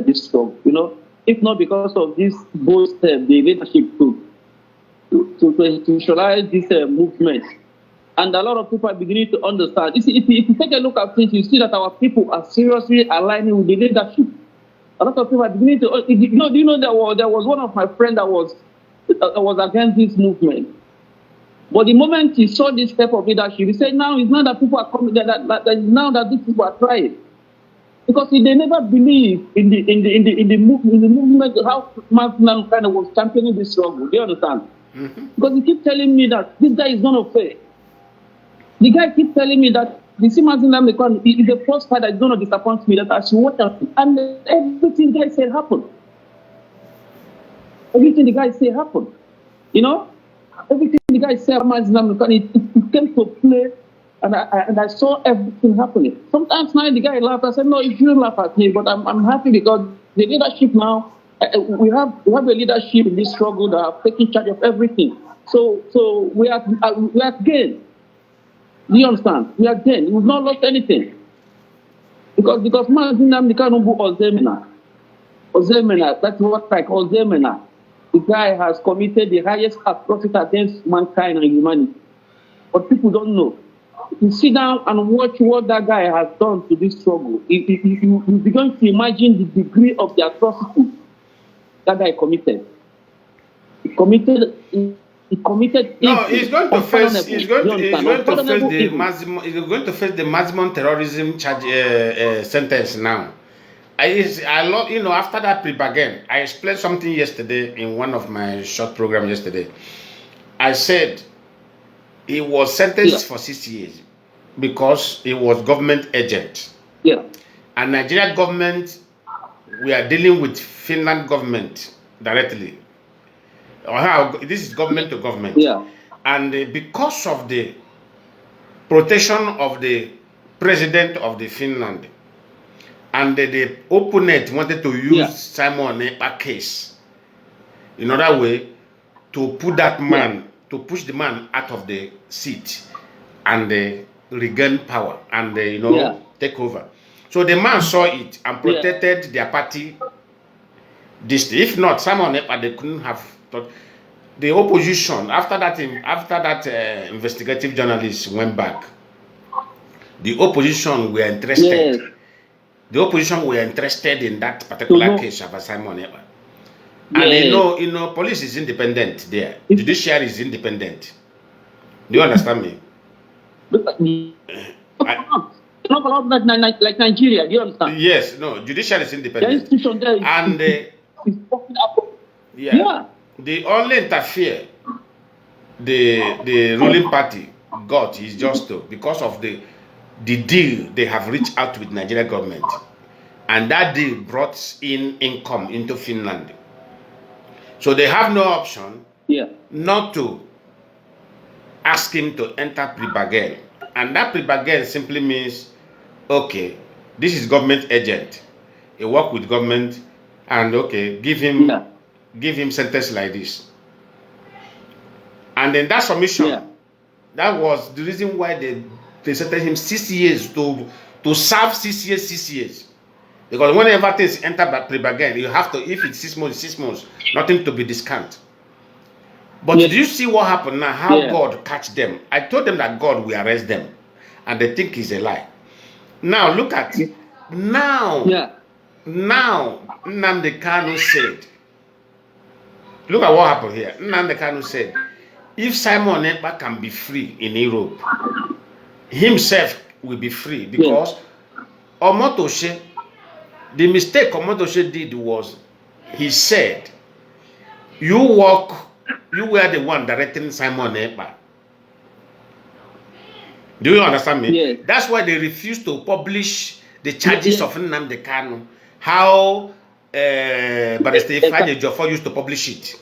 this struggle. You know, if not because of this bold step the leadership took to institutionalize this movement. And a lot of people are beginning to understand. If you take a look at things, you see that our people are seriously aligning with the leadership. A lot of people are beginning to. Do you know there was one of my friends that was against this movement. But the moment he saw this type of leadership, he said, "Now it's not that people are coming. Now that these people are trying, because they never believed in the movement. How Muslim kind of was championing this struggle. Do you understand? Mm-hmm. Because he keep telling me that this guy is going to fail. The guy keeps telling me that the Muslim is the first fight that is going to disappoint me, that I should watch out. And everything the guy said happened. Everything the guy said happened. You know? Everything the guy said, Muslim, it came to play, and I saw everything happening. Sometimes now the guy laughed. I said, "No, you shouldn't laugh at me," but I'm happy because the leadership now, we have a leadership in this struggle that are taking charge of everything. So we are gained. Do you understand? We are gained. We've not lost anything. Because Muslim, they can't do Ozemena. That's what I call Ozemena. The guy has committed the highest atrocity against mankind and humanity. But people don't know. If you sit down and watch what that guy has done to this struggle, you begin to imagine the degree of the atrocity that guy committed. He committed. No, he's going to face. He's going to face the maximum terrorism charge sentence now. I love, you know, after that pre-bargain, I explained something yesterday in one of my short programs yesterday. I said he was sentenced for 6 years because he was government agent. Yeah. And Nigerian government, we are dealing with Finland government directly. This is government to government. Yeah. And because of the protection of the president of the Finland, and the opponent wanted to use Simon Ekpa case in other way to put that man, to push the man out of the seat. and regain power and take over. So the man saw it and protected their party. If not, Simon Ekpa, they couldn't have thought. The opposition, after that investigative journalist went back, the opposition were interested. Yes. The opposition were interested in that particular case of Simon Ekpa. And police is independent there. Judiciary is independent. Do you understand me? Like Nigeria, do you understand? Yes, no, judiciary is independent. The institution there is, and the only interfere the ruling party got is just because of the deal they have reached out with Nigeria government, and that deal brought in income into Finland. So they have no option not to ask him to enter pre-bargain. And that pre-bargain simply means, okay, this is government agent. He work with government, and okay, give him sentence like this. And then that submission, that was the reason why they sentenced him 6 years to serve 6 years. Because whenever things enter pre-bargain, you have to, if it's 6 months, 6 months, nothing to be discounted. But did you see what happened now? How God catch them? I told them that God will arrest them, and they think it's a lie. Now look at now Nnamdi Kanu said. Look at what happened here. Nnamdi Kanu said, if Simon Ekpa can be free in Europe, himself will be free, because Omotoshe, the mistake Omotoshe did was, he said, you were the one directing Simon Ekpa. Do you understand me? Yes. That's why they refused to publish the charges of Nnamdi Kanu. How Barrister Ifeanyi Ejiofor used to publish it.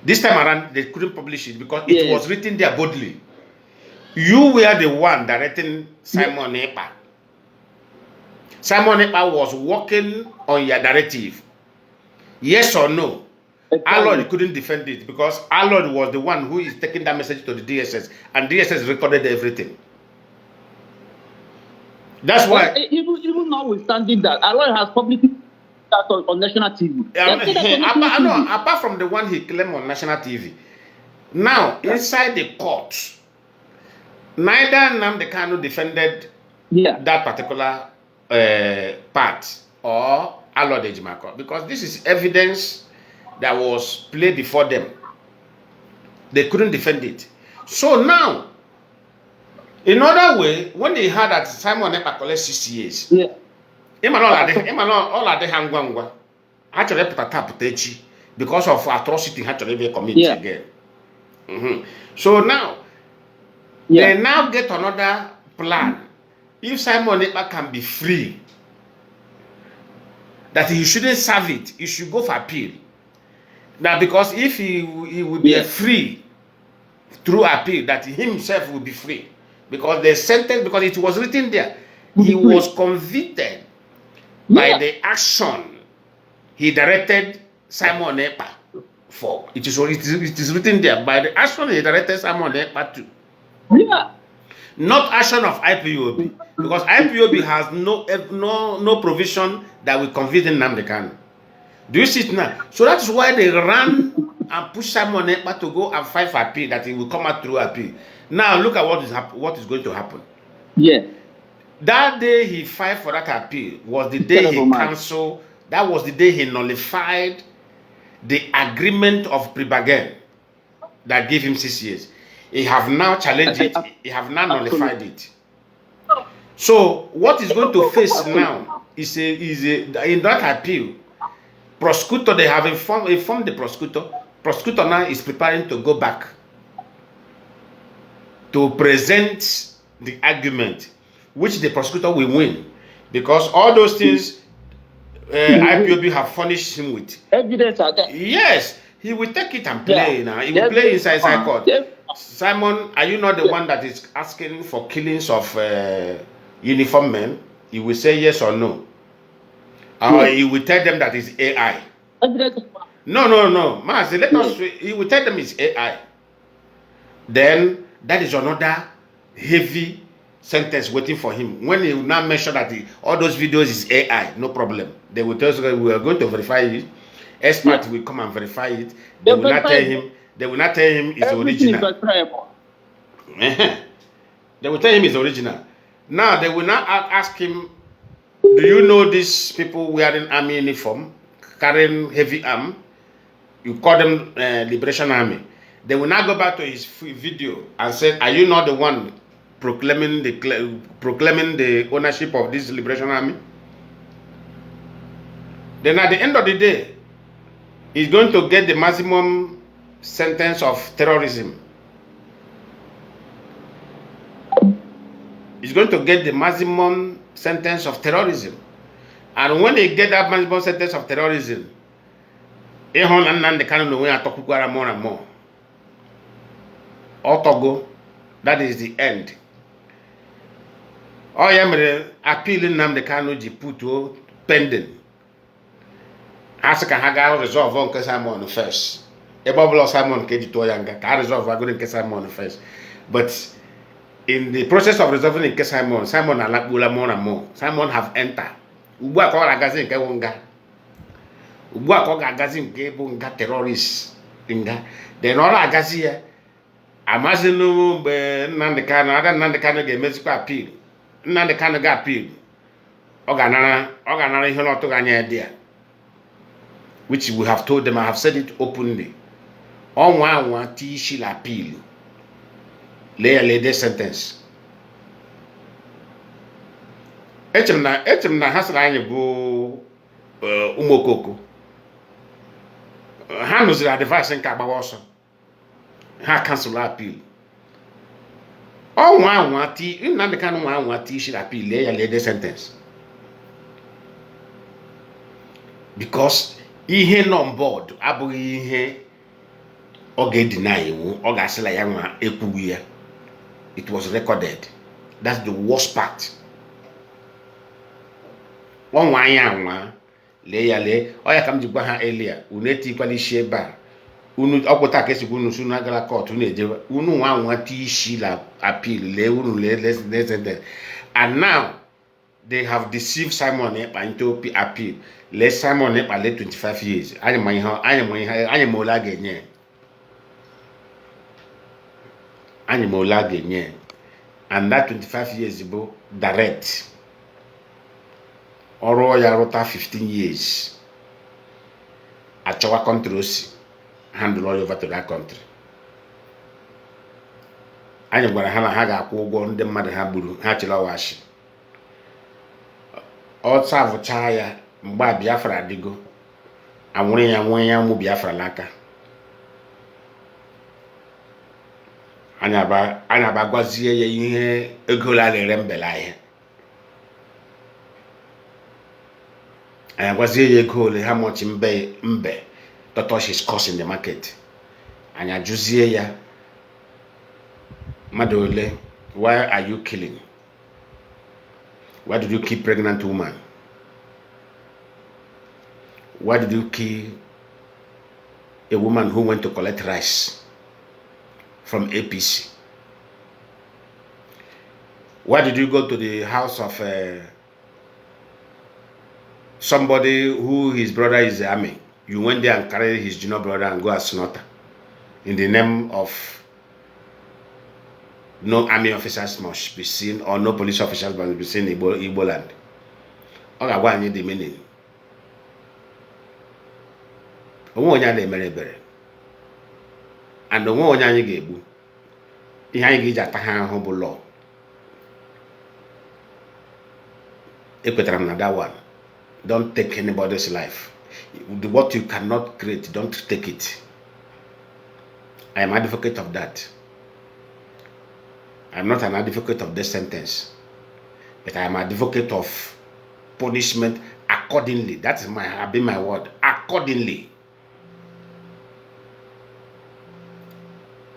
This time around, they couldn't publish it because it was written there boldly. You were the one directing Simon Ekpa. Simon Ekpa was working on your directive. Yes or no? Alod couldn't defend it because Alod was the one who is taking that message to the DSS, and DSS recorded everything. That's why. Even notwithstanding that, Alod has publicly that on national TV. Apart from the one he claimed on national TV. Now, inside the court, neither Nnamdi Kanu defended that particular part or Alod Ejimako, because this is evidence that was played before them. They couldn't defend it. So now, in other way, when they heard that Simon Ekpa collect 6 years, because of atrocity actually committed again. So now, they now get another plan. If Simon Ekpa can be free, that he shouldn't serve it, he should go for appeal. Now, because if he would be free through appeal, that he himself will be free. Because the sentence, because it was written there, he was convicted by the action he directed Simon Ekpa for. It is written there, by the action he directed Simon Ekpa to. Not action of IPOB. Because IPOB has no provision that will convict Nnamdi Kanu. Do you see it now? So that's why they ran and pushed Simon Ekpa to go and fight for appeal, that he will come out through appeal. Now look at what is going to happen. That day he filed for that appeal was the day he cancelled. That was the day he nullified the agreement of pre-bargain that gave him 6 years. He have now challenged it. He have now nullified it. So what is going to face now is in that appeal. Prosecutor, they have informed the prosecutor. Prosecutor now is preparing to go back to present the argument, which the prosecutor will win, because all those things IPOB have furnished him with. Evidence are there. Yes, he will take it and play now. He will play inside court. Simon, are you not the one that is asking for killings of uniformed men? He will say yes or no. He will tell them that it's AI. No. He will tell them it's AI. Then that is another heavy sentence waiting for him. When he will now mention that all those videos is AI, no problem. They will tell us we are going to verify it. Experts will come and verify it. They will not tell him. They will not tell him it's original. They will tell him it's original. Now they will not ask him, do you know these people wearing army uniform, carrying heavy arm? You call them Liberation Army. They will now go back to his video and say, are you not the one proclaiming the ownership of this Liberation Army? Then at the end of the day, he's going to get the maximum sentence of terrorism. He's going to get the maximum sentence of terrorism. And when they get that maximum sentence of terrorism, that is the end. Oh, yeah, appealing them the Kanoji put pending. Ask Haga resolve on Casamon first. A bubble of Simon Kaji to Yanga, can resolve a good in Casamon first. But in the process of resolving in Casamon, Simon and Labula Mona Mo, Simon have entered. Uba call a gazin Kawanga. Uba call a gazin Gabunga terrorists. Then all a gazia. Amazinu Nandekano, other Nandekano gave Mexico appeal. Nandekano got appeal. Organana Hinotogania idea. Which we have told them, I have said it openly. On one T appeal. Lay a lady sentence. Etem has line go Umokoko. Hanus are advising Kabawaso. Ha cancel appeal. On one T, in the kind of one T appeal, lay a lady sentence. Because he on board, Abu he or get deny or gasela yama ekuya. It was recorded. That's the worst part. One one lay or ya come to Baha earlier, uneti equally share bar. Unu okota kesi gunu suna gala court unu one T appeal less. And now they have deceived Simon Epa into appeal. Let Simon Epa late 25 years. I am Olagenye. And that 25 years ago, direct. Oro Yarota 15 years. Achawa countries handle all over to that country. I am going to have a haga on the mother haburu, Hachila wash. All serve chaya, Mba Biafra digo. And when ya mu Biafra laka. Anaba gwazie ye ihe egola lerembela ihe. Gwazie ye egole how much mbe totosh is cost in the market. Anya juzie ya madole, why are you killing? Why did you kill pregnant woman? Why did you kill a woman who went to collect rice from APC? Why did you go to the house of somebody who his brother is the army? You went there and carried his junior brother and go as snotter in the name of no army officers must be seen or no police officers must be seen in Igbo land. All I want the meaning. And the one you gave behind that humble law. That one. Don't take anybody's life. What you cannot create, don't take it. I am an advocate of that. I'm not an advocate of this sentence, but I am an advocate of punishment accordingly. That is my word. Accordingly.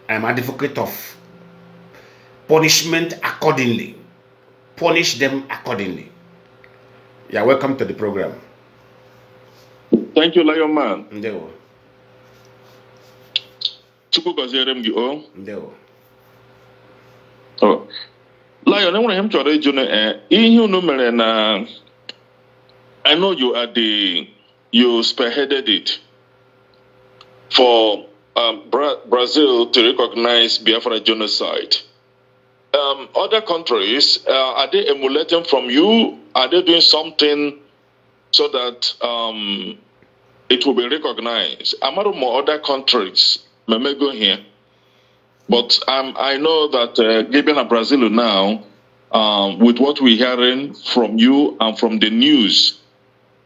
I am an advocate of punishment accordingly. Punish them accordingly. Yeah, welcome to the program. Thank you, Lion Man. Ndeo. Tuku gozerem gi o. Ndeo. Oh, Lion, I want him to read you. I know you spearheaded it for Brazil to recognize Biafra genocide. Other countries, are they emulating from you? Are they doing something so that it will be recognized? I'm not more other countries may go here, but I know that given a Brazil now, with what we're hearing from you and from the news,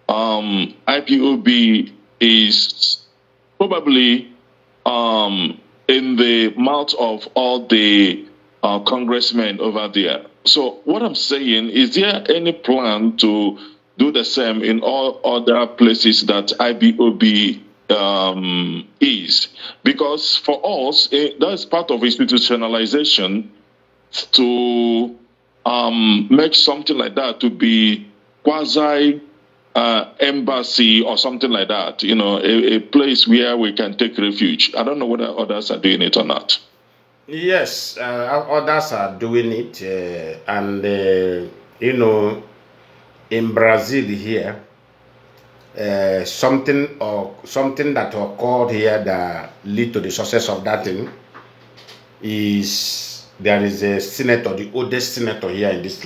IPOB is probably in the mouth of all the congressmen over there. So what I'm saying, is there any plan to do the same in all other places that IPOB is? Because for us, that's part of institutionalization to make something like that to be quasi embassy or something like that, a place where we can take refuge. I don't know whether others are doing it or not. Yes, others are doing it, and in Brazil here, something that occurred here that lead to the success of that thing is there is a senator, the oldest senator here in this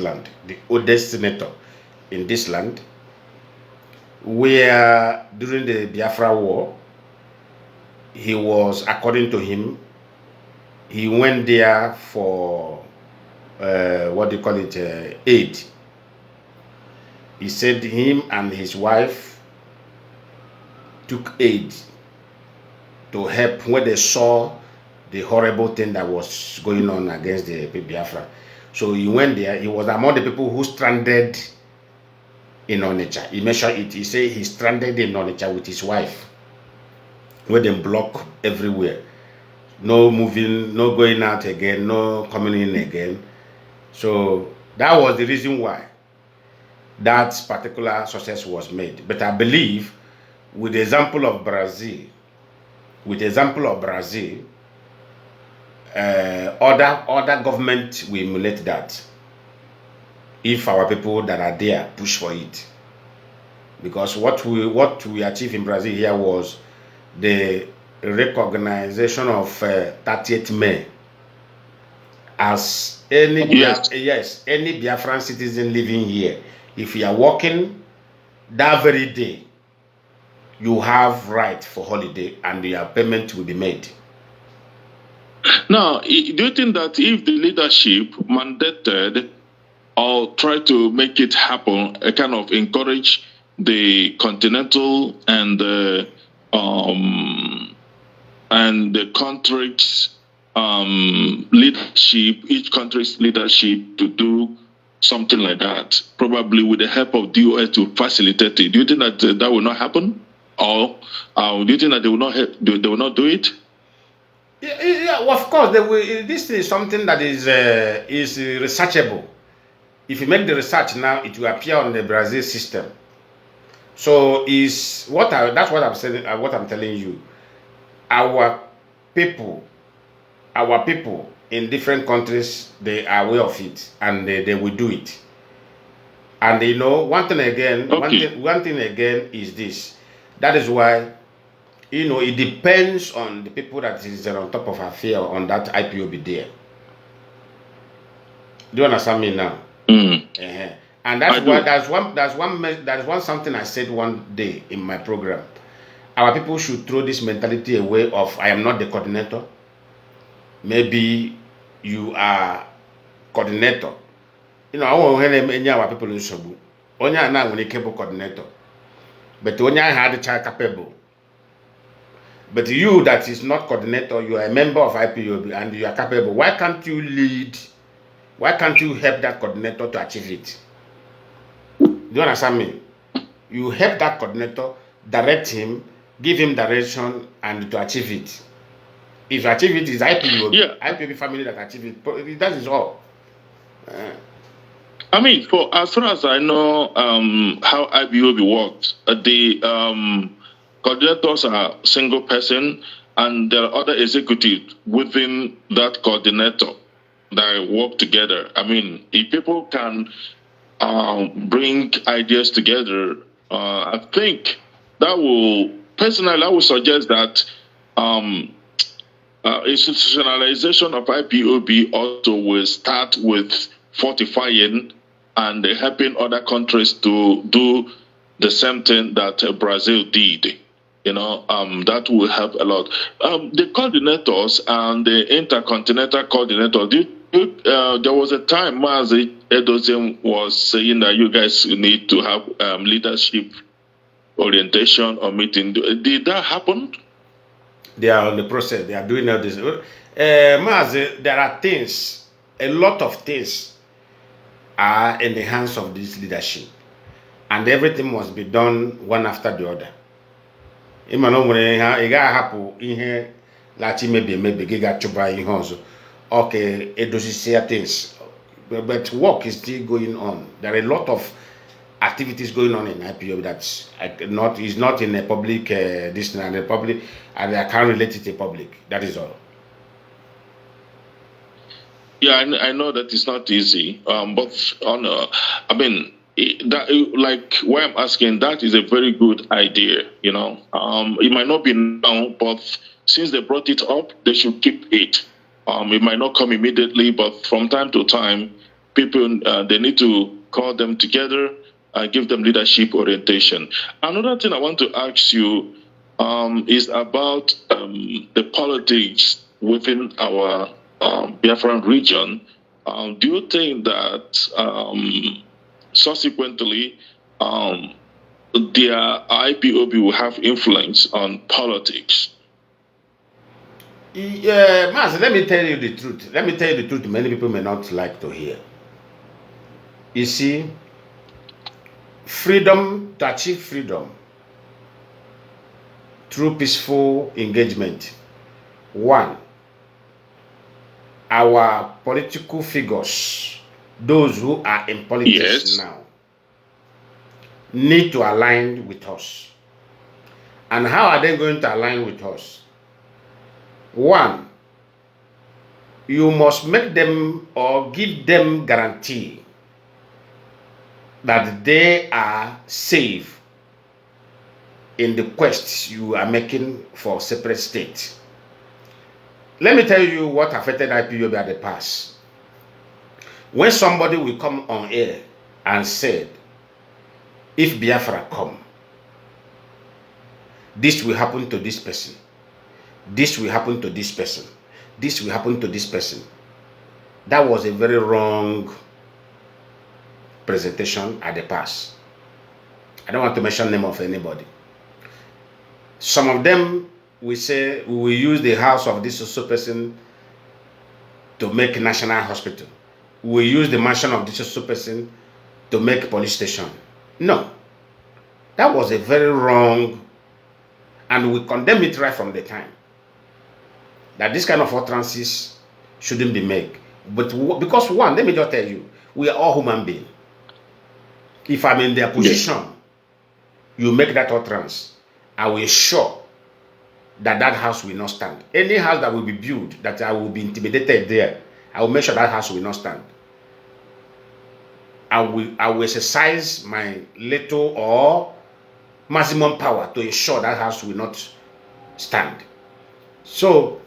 land, where during the Biafra war, he was, according to him, he went there for aid. He said him and his wife took aid to help when they saw the horrible thing that was going on against the Biafra. So he went there. He was among the people who stranded in Onitsha. He mentioned it. He said he stranded in Onitsha with his wife, where they block everywhere. No moving, no going out again, no coming in again. So that was the reason why that particular success was made. But I believe with the example of Brazil, other government will emulate that if our people that are there push for it. Because what we achieved in Brazil here was the recognition of 30th May as any any Biafran citizen living here. If you are working that very day, you have right for holiday and your payment will be made. Now, do you think that if the leadership mandated or try to make it happen, kind of encourage the continental and the country's leadership, each country's leadership, to do something like that, probably with the help of DOS to facilitate it? Do you think that that will not happen, or do you think that they will not do it? Yeah, well, of course they will. This is something that is researchable. If you make the research now, it will appear on the Brazil system. So that's what I'm saying. What I'm telling you, our people in different countries, they are aware of it and they will do it. And one thing again is this. That is why it depends on the people that is on top of affair on that IPOB there. Do you understand me now? And that's one something I said one day in my program. Our people should throw this mentality away of I am not the coordinator. Maybe you are coordinator. I want our people in Shobu. Onya na when capable coordinator. But Onya had a child capable. But you that is not coordinator, you are a member of IPOB and you are capable. Why can't you lead? Why can't you help that coordinator to achieve it? Do you understand me? You help that coordinator, direct him, give him direction, and to achieve it. If you achieve it, it's IPOB, IPOB family that achieve it. That is all. I mean, for as far as I know, how IPOB works, the coordinators are single person, and there are other executives within that coordinator. that work together. I mean, if people can bring ideas together, I think that will, personally, I would suggest that institutionalization of IPOB also will start with fortifying and helping other countries to do the same thing that Brazil did. You know, that will help a lot. The coordinators and the intercontinental coordinators, there was a time Mazi Edozim was saying that you guys need to have leadership orientation or meeting. Did that happen? They are on the process. They are doing all this. Mazi, there are things, a lot of things are in the hands of this leadership. And everything must be done one after the other. Okay, things, but work is still going on. There are a lot of activities going on in IPO that's not in a public this and the public, and I can't relate it to the public. That is all. Yeah, I know that it's not easy, but I mean, like why I'm asking, that is a very good idea. You know, it might not be now, but since they brought it up, they should keep it. It might not come immediately, but from time to time, people they need to call them together and give them leadership orientation. Another thing I want to ask you is about the politics within our Biafran region. Do you think that subsequently their IPOB will have influence on politics? Yeah, Mas, let me tell you the truth. Let me tell you the truth. Many people may not like to hear. You see, freedom, to achieve freedom through peaceful engagement. One, our political figures, those who are in politics now, need to align with us. And how are they going to align with us? One, you must make them or give them guarantee that they are safe in the quest you are making for separate state. Let me tell you what affected IPOB at the past. When somebody will come on air and said, if Biafra come, this will happen to this person. This will happen to this person. This will happen to this person. That was a very wrong presentation at the past. I don't want to mention the name of anybody. Some of them will say we will use the house of this social person to make a national hospital. We will use the mansion of this social person to make a police station. No. That was a very wrong, and we condemn it right from the time. That this kind of utterances shouldn't be made. But because one, let me just tell you, we are all human beings. If I'm in their position, you make that utterance, I will ensure that that house will not stand. Any house that will be built, that I will be intimidated there, I will make sure that house will not stand. I will exercise my little or maximum power to ensure that house will not stand. So,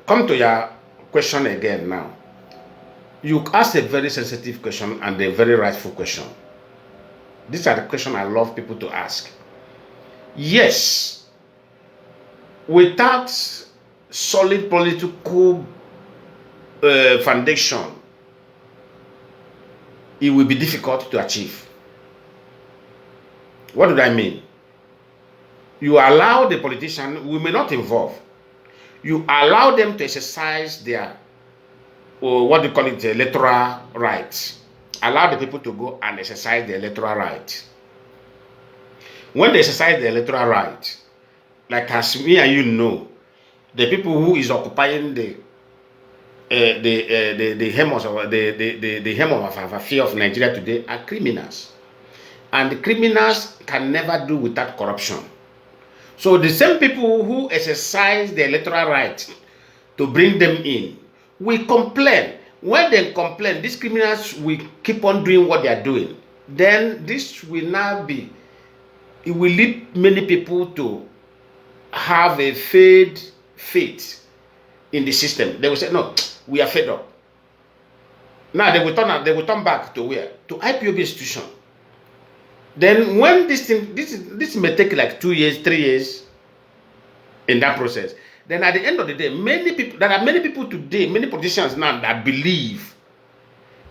come to your question again now. You asked a very sensitive question and a very rightful question. These are the questions I love people to ask. Yes, without solid political foundation, it will be difficult to achieve. What do I mean? You allow the politician, we may not involve, you allow them to exercise their, what do you call it, electoral rights. Allow the people to go and exercise the electoral right. When they exercise the electoral right, like as me and you know, the people who is occupying the hem of affair of Nigeria today are criminals, and the criminals can never do without corruption. So the same people who exercise the electoral right to bring them in, we complain. When they complain, these criminals will keep on doing what they are doing. Then this will now be, it will lead many people to have a fade faith in the system. They will say, no, we are fed up. Now they will turn back to where? To IPOB institution. Then when this may take like 2 years, 3 years in that process. Then at the end of the day, there are many people today, many politicians now that believe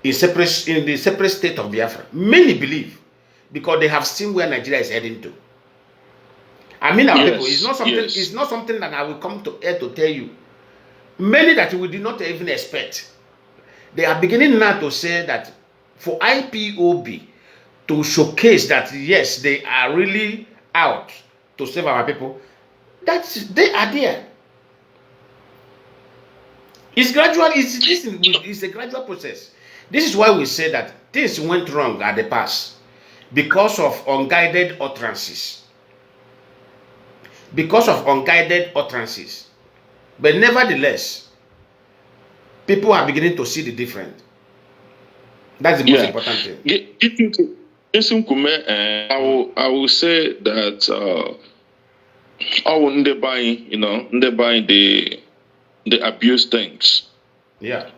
in the separate state of Biafra. Many believe because they have seen where Nigeria is heading to. I mean, our people, it's not something that I will come to air to tell you. Many that we did not even expect. They are beginning now to say that for IPOB to showcase that yes, they are really out to save our people. They are there. It's gradual. It's a gradual process. This is why we say that things went wrong at the past because of unguided utterances. Because of unguided utterances. But nevertheless, people are beginning to see the difference. That's the most important thing. I will say that they buying the abuse things. Yeah.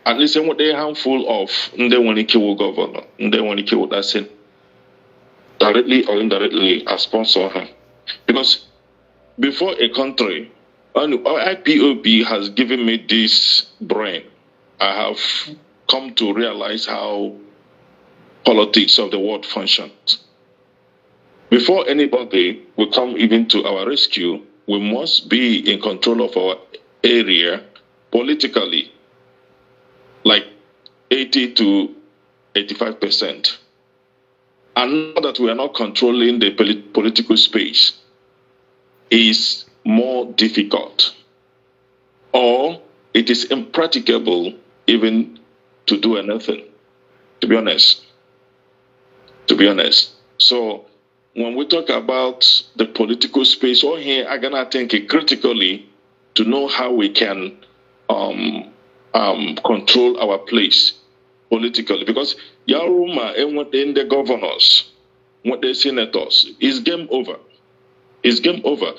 At least what they handful of they want to kill governor, they want to kill that sin directly or indirectly as sponsor her. Because before a country, IPOB has given me this brain. I have come to realize how politics of the world functions. Before anybody will come even to our rescue, we must be in control of our area politically, like 80 to 85%. And now that we are not controlling the political space, is more difficult, or it is impracticable even to do anything, to be honest. So when we talk about the political space, or here I'm gonna think critically to know how we can control our place politically, because Yaruma and what in the governors, what the senators, is game over. It's game over.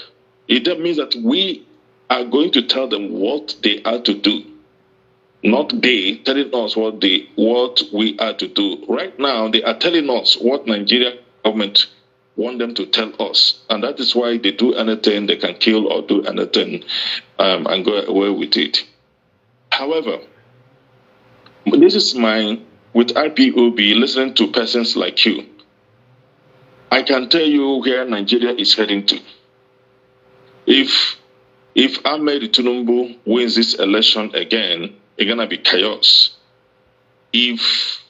It means that we are going to tell them what they are to do, not they telling us what we are to do. Right now, they are telling us what Nigeria government want them to tell us, and that is why they do anything they can kill or do anything and go away with it. However, this is with IPOB, listening to persons like you, I can tell you where Nigeria is heading to. If Ahmed Tinubu wins this election again, it's gonna be chaos. If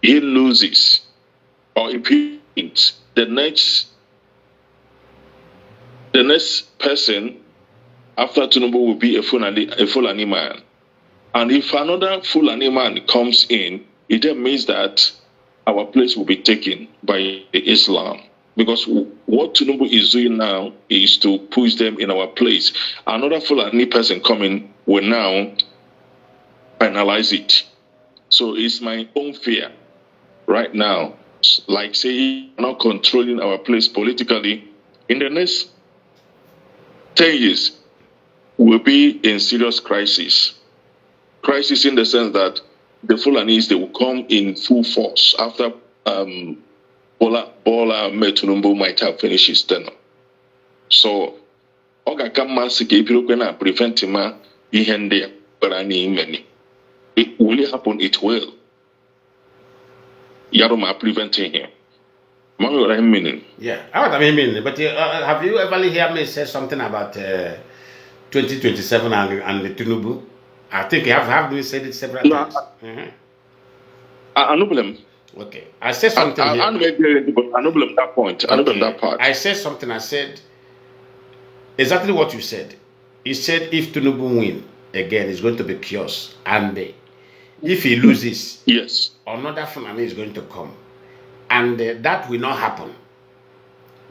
he loses, or if he wins, the next person after Tinubu will be a Fulani man. And if another Fulani man comes in, it then means that our place will be taken by Islam. Because what Tinubu is doing now is to push them in our place. Another Fulani person coming will now finalize it. So it's my own fear right now. Like say, not controlling our place politically. In the next 10 years, we'll be in serious crisis. Crisis in the sense that the Fulanis, they will come in full force after Bola Tinubu might have finished his tenure. So, Oga Kamasi Gepirokena prevent him ihende barani many. It will happen, it will. Yaroma preventing him. Yeah, I what I mean, but have you ever heard me say something about 2027 and the Tinubu? I think you have said it several times. I don't blame. Okay, I said something here. I don't blame that point. I don't blame that part. I said something. I said exactly what you said. He said if Tinubu win again, it's going to be chaos. And if he loses, yes, another Fulani is going to come, and that will not happen.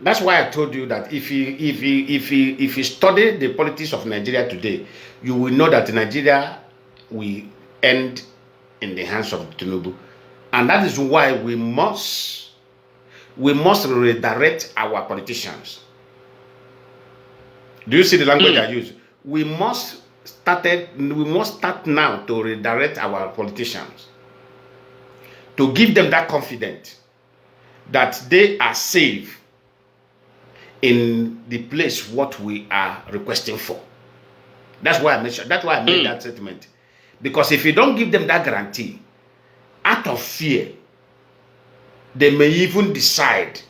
That's why I told you that if you study the politics of Nigeria today, you will know that Nigeria will end in the hands of Tinubu. And that is why we must redirect our politicians. Do you see the language I use? We must start now to redirect our politicians, to give them that confidence that they are safe in the place what we are requesting for. That's why I mentioned. That's why I made that statement. Because if you don't give them that guarantee, out of fear, they may even decide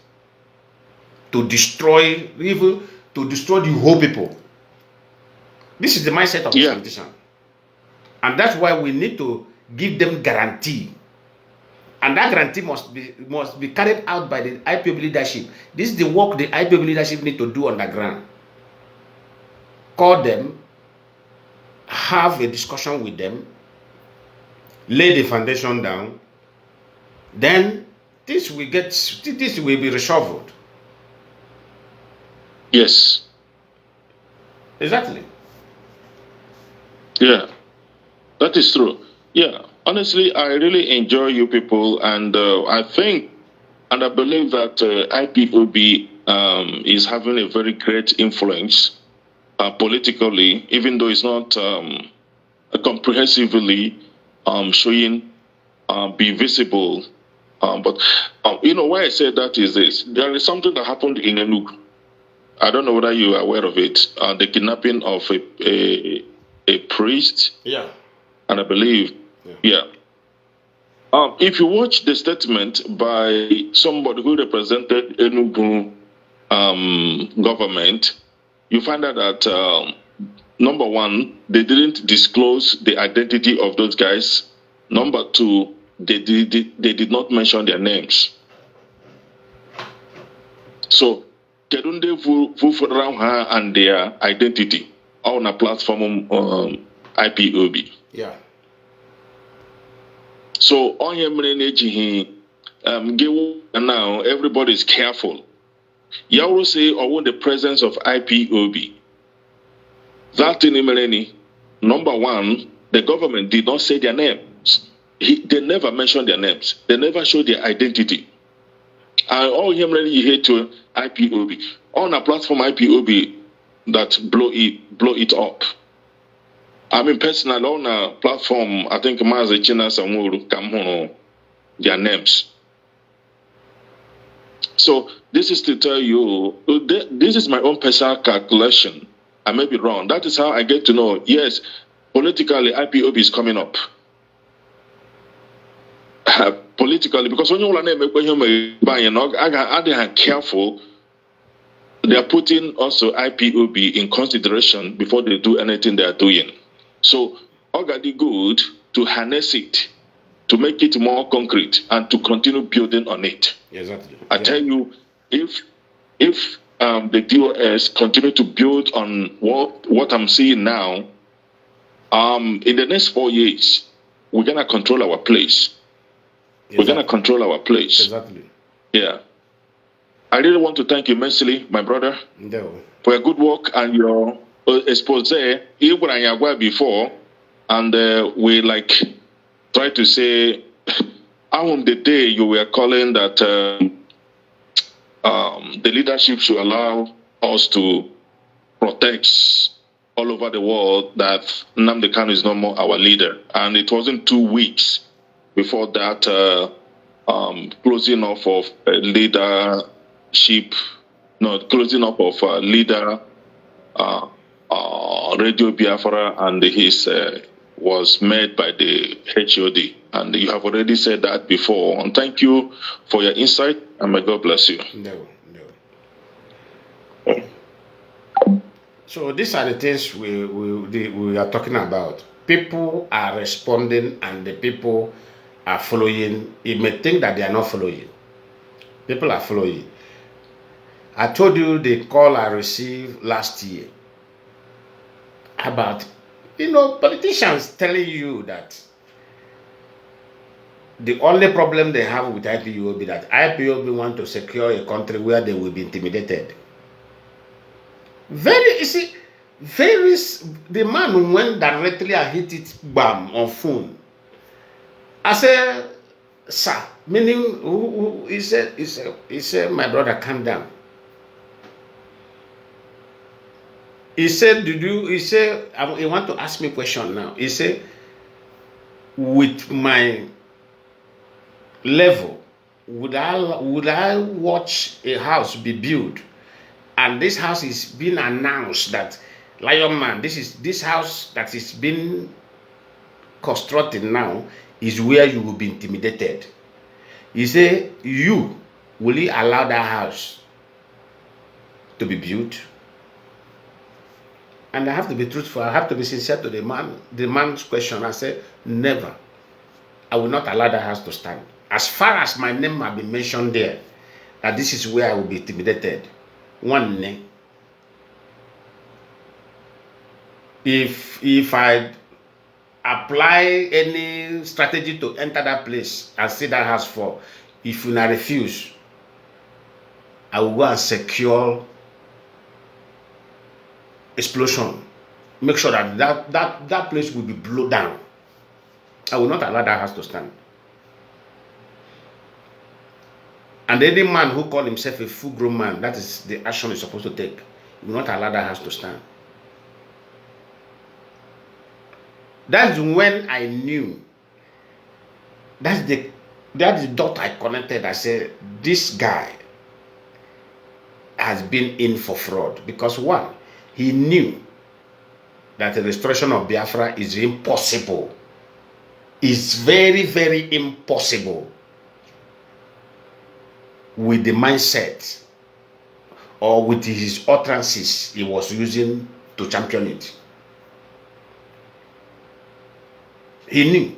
to destroy the whole people. This is the mindset of this politician. And that's why we need to give them guarantee. And that guarantee must be carried out by the IPOB leadership. This is the work the IPOB leadership need to do on the ground. Call them, have a discussion with them, lay the foundation down, then this will be reshuffled. Yes. Exactly. Yeah, that is true. Yeah, honestly, I really enjoy you people, and I think and I believe that IPOB is having a very great influence politically, even though it's not comprehensively showing, be visible. But why I say that is this: there is something that happened in Enugu. I don't know whether you are aware of it. The kidnapping of a priest. Yeah. And I believe, if you watch the statement by somebody who represented Enugu government, you find out that number one, they didn't disclose the identity of those guys. Number two, they did not mention their names. So, Kedunde Fufuranha and their identity on a platform IPOB. Yeah. So on here now everybody is careful. You will say the presence of IPOB. That in number one, the government did not say their names. They never mentioned their names. They never showed their identity. And all him you hate to IPOB on a platform IPOB that blow it up. I mean, personally, on a platform, I think Mazi China Samuru come their names. So this is to tell you, this is my own personal calculation. I may be wrong. That is how I get to know. Yes, politically, IPOB is coming up. Politically, because when you want to careful, they are putting also IPOB in consideration before they do anything they are doing. So, already good to harness it, to make it more concrete, and to continue building on it. Exactly. I tell you, if the DOS continue to build on what I'm seeing now, in the next 4 years, we're gonna control our place. Exactly. We're gonna control our place. Exactly. Yeah. I really want to thank you immensely, my brother, for your good work and your expose. Before, and we try to say, on the day you were calling that the leadership should allow us to protect all over the world that Nnamdi Kanu is no more our leader, and it wasn't 2 weeks before that closing off of closing up of leader Radio Biafra, and his was made by the HOD. And you have already said that before. And thank you for your insight, and may God bless you. No. So these are the things we are talking about. People are responding, and the people are following. You may think that they are not following. People are following. I told you the call I received last year about, politicians telling you that the only problem they have with IPOB that IPOB want to secure a country where they will be intimidated. The man went directly and hit it bam on phone. I said, sir, meaning he said, my brother, calm down. He said, he want to ask me a question now. He said, with my level, would I watch a house be built, and this house is being announced that Lion Man, this house that is being constructed now is where you will be intimidated. He said, will you allow that house to be built? And I have to be truthful. I have to be sincere to the man's question. I said, never. I will not allow that house to stand. As far as my name might be mentioned there, that this is where I will be intimidated. One day, if I apply any strategy to enter that place and see that house fall, if you not refuse, I will go and secure explosion. Make sure that place will be blown down. I will not allow that house to stand. And any man who calls himself a full-grown man, that is the action he's supposed to take. He will not allow that house to stand. That's when I knew. That's the dot I connected. I said, this guy has been in for fraud. Because one, he knew that the restoration of Biafra is impossible. It's very, very impossible with the mindset or with his utterances he was using to champion it. He knew.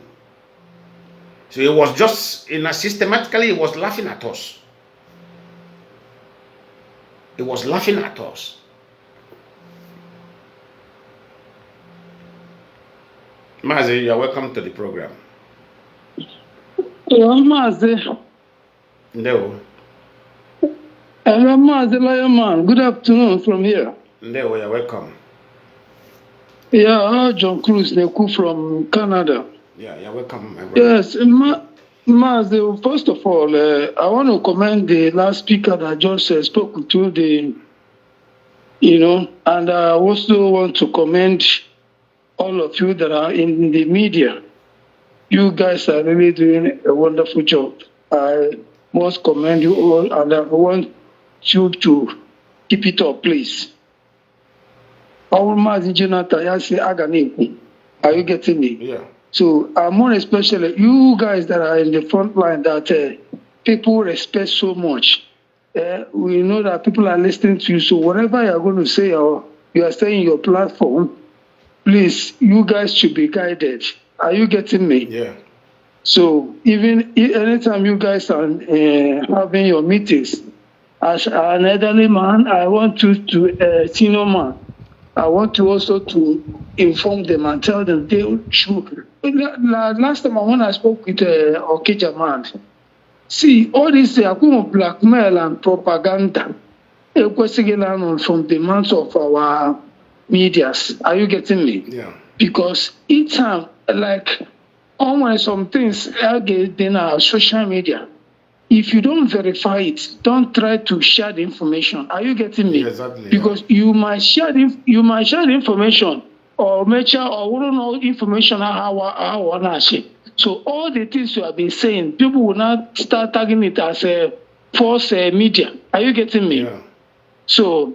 So he was just, systematically, he was laughing at us. He was laughing at us. Mazi, you are welcome to the program. Hello, Mazi. No. Hello, Mazi, Lion Man. Good afternoon from here. No, you are welcome. Yeah, John Cruz Neku from Canada. Yeah, you're welcome, my brother. Yes, Mazi, first of all, I want to commend the last speaker that just spoke to and I also want to commend all of you that are in the media. You guys are really doing a wonderful job. I must commend you all, and I want you to keep it up, please. Are you getting me? Yeah. So, more especially you guys that are in the front line that people respect so much. We know that people are listening to you. So, whatever you're going to say or you are saying your platform, please, you guys should be guided. Are you getting me? Yeah. So, even anytime you guys are having your meetings, as an elderly man, I want you to, senior man, I want you also to inform them and tell them they should. Last time when I spoke with Okija man, see, all this blackmail and propaganda from the mouths of our medias. Are you getting me? Yeah. Because each time, like, almost some things are getting in our social media. If you don't verify it, don't try to share the information. Are you getting me? Yeah, exactly. Because you might share the information or make sure or wouldn't know information how so all the things you have been saying, people will not start tagging it as a false media. Are you getting me? Yeah. So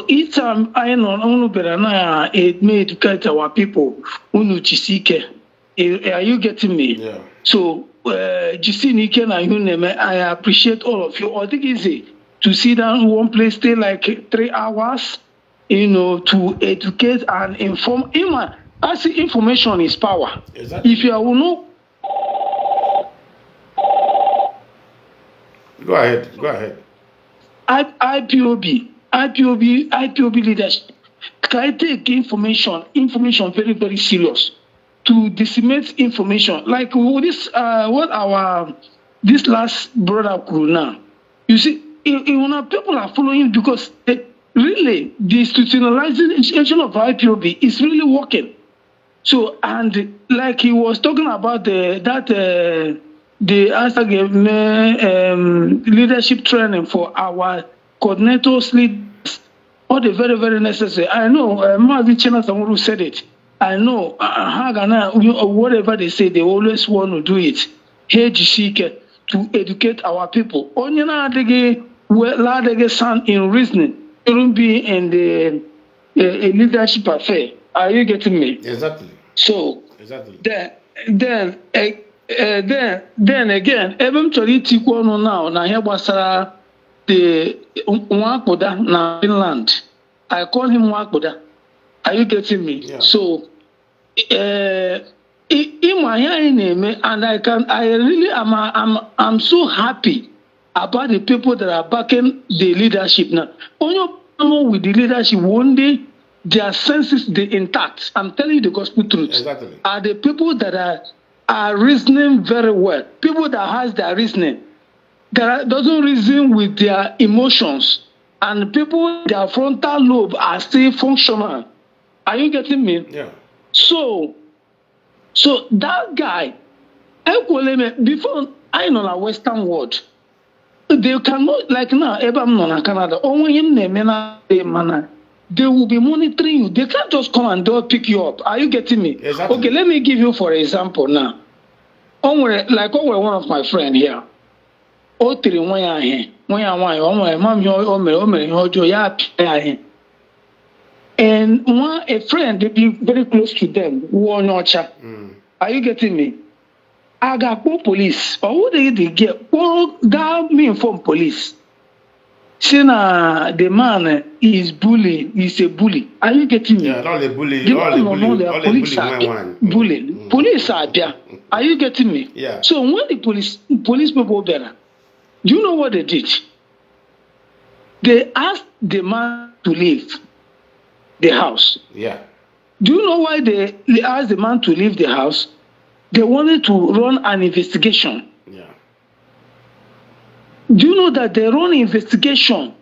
each time I know it may educate our people. Are you getting me? Yeah. So I appreciate all of you. I think it's easy to sit down in one place, stay like 3 hours, to educate and inform. I see information is power. Exactly. If you are Go ahead. IPOB leadership can take information very, very serious to disseminate information. Like this, this last brother could now. You see, people are following because really, the institutionalization of IPOB is really working. So, and like he was talking about the leadership training for our coordinators, leaders, all the very, very necessary. I know, Mazi Chena Samuru said it. I know, whatever they say, they always want to do it. To educate our people. Onyana Ladege sound in reasoning. It won't be in the leadership affair. Are you getting me? Exactly. So exactly. Then again, eventually Tikono now na here wasara the Nwakoda na Finland. I call him Nwakoda. Are you getting me? Yeah. So in my name, and I'm so happy about the people that are backing the leadership now. Only with the leadership, one day their senses they intact. I'm telling you the gospel truth. Exactly. Are the people that are reasoning very well. People that has their reasoning, that doesn't reason with their emotions, and people their frontal lobe are still functional. Are you getting me? Yeah. So that guy, before I know the Western world, they cannot, like now, in Canada, they will be monitoring you. They can't just come and they'll pick you up. Are you getting me? Exactly. Okay, let me give you for example now. Like one of my friend here. And a friend, they be very close to them. Are you getting me? I got police. Or what they get? That me inform police. The man is bully. He's a bully. Are you getting me? Yeah, all the bully. Police are there. Are you getting me? Yeah. So when the police people there, do you know what they did? They asked the man to leave the house. Yeah. Do you know why they asked the man to leave the house? They wanted to run an investigation. Yeah. Do you know that they run investigation?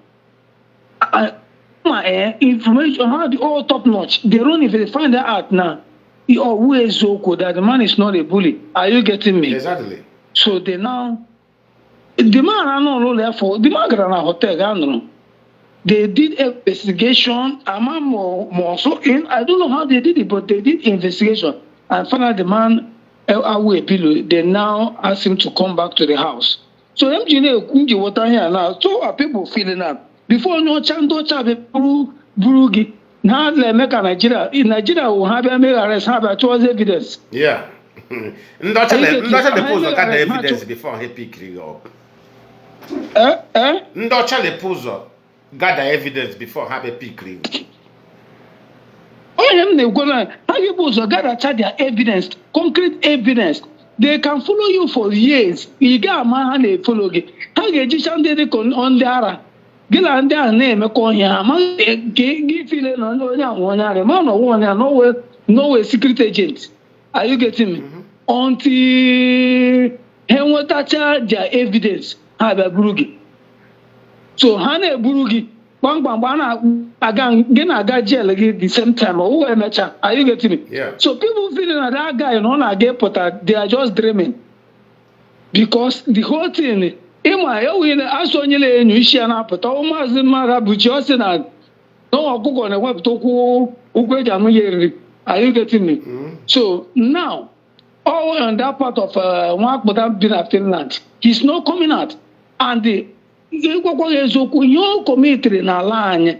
Information, all top notch. They run if they find out now. Who is Zoko? That the man is not a bully. Are you getting me? Exactly. So they now, the man I know therefore the man got a hotel. They did investigation. I'm more so in. I don't know how they did it, but they did investigation and found out the man away below. They now ask him to come back to the house. So engineer kunji water here now. So are people feeling up? Before no chando chabe burugi. Now let make a Nigeria. In Nigeria will have a make arrest have a towards evidence. Yeah. Not the post got the evidence before he pick you up. Not the post got the evidence before have a pick you. Oh, they're gonna have you both got their evidence, concrete evidence. They can follow you for years. You got a man they follow you. How you just on the ara? Get on their name, a call here. Man, give feeling on one area. Man, no secret agent. Are you getting me? Until he touch their evidence, have a burugi. So, Hane burugi. Bang again jail again the same time. Are you getting me? Yeah. So people feeling that guy they are just dreaming. Because the whole thing are you getting me? So now all on that part of Finland, he's not coming out. And the committed na line.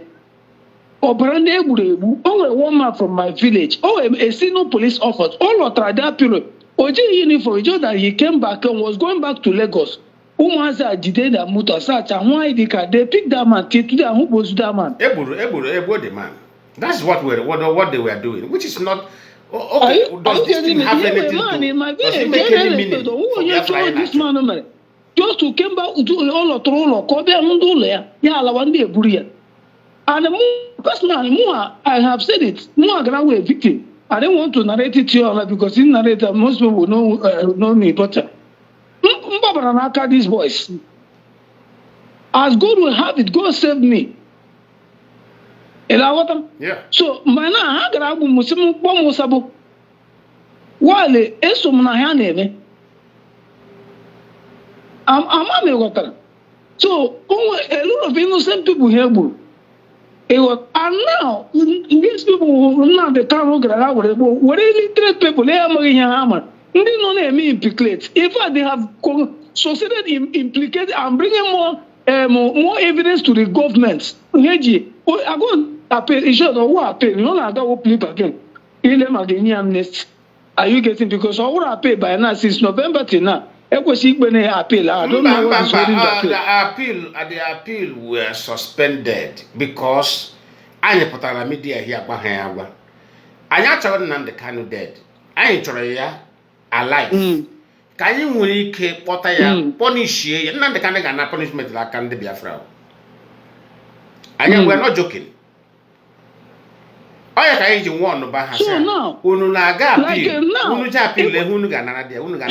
One man from my village. A senior police officer. All of that period. Uniform. Just that he came back and was going back to Lagos. They picked that man. Who was that man? The man. That's what they were doing, which is not. Okay, does this thing have anything to do? Does it make any meaning? Just to came back to all of and personally, I have said it. I a victim. I don't want to narrate it to you because in narrator most people know me better. These boys. As God will have it, God save me. Yeah. So mana ha gara agbu musim kpọ musabo. Wale eso m na ha na-eme. Ama me ghọtara. So a lot of innocent people here gburu. And now these people now the town gara were illiterate people they amaghị ihe ha ma. Ndị nọ na-eme implicate. In fact, they have succeeded in implicating and bringing more evidence to the government. I go appeal. In short, who appeal? You don't go plead again. Amnesty. Are you getting? Because who appeal by now since November till now. Appeal. I don't know what is holding the appeal were suspended because I put on media here behind. I actually know the kind of dead. I enjoy alive. Can you keep what I am punish you? Not the kind of punishment like can the Biafra. We're not joking. I can't even want about her. So now,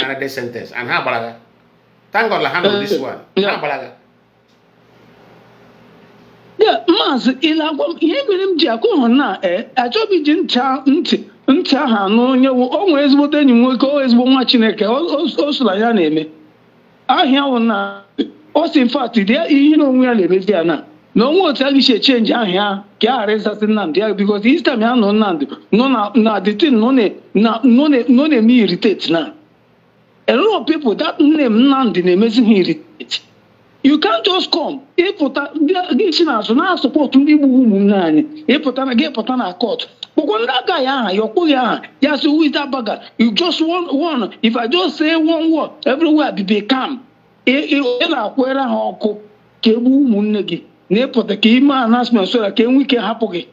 another sentence and how balaga. Thank God I handle this one. How balaga. Yeah, Mas, I told you, always what then you will always watching a also like your name. I hear one now. Also, in fact, there you know we are living there now. No more tell you change here. Because this time I know none. No, the thing no me irritate now. A lot of people that name none the name isn't irritate. You can't just come. If you now support to people who none, if you get put on a court. But when that guy, yes, who is that bagger? You just want one. If I just say one word, everywhere be calm. Announcement so that we can happen.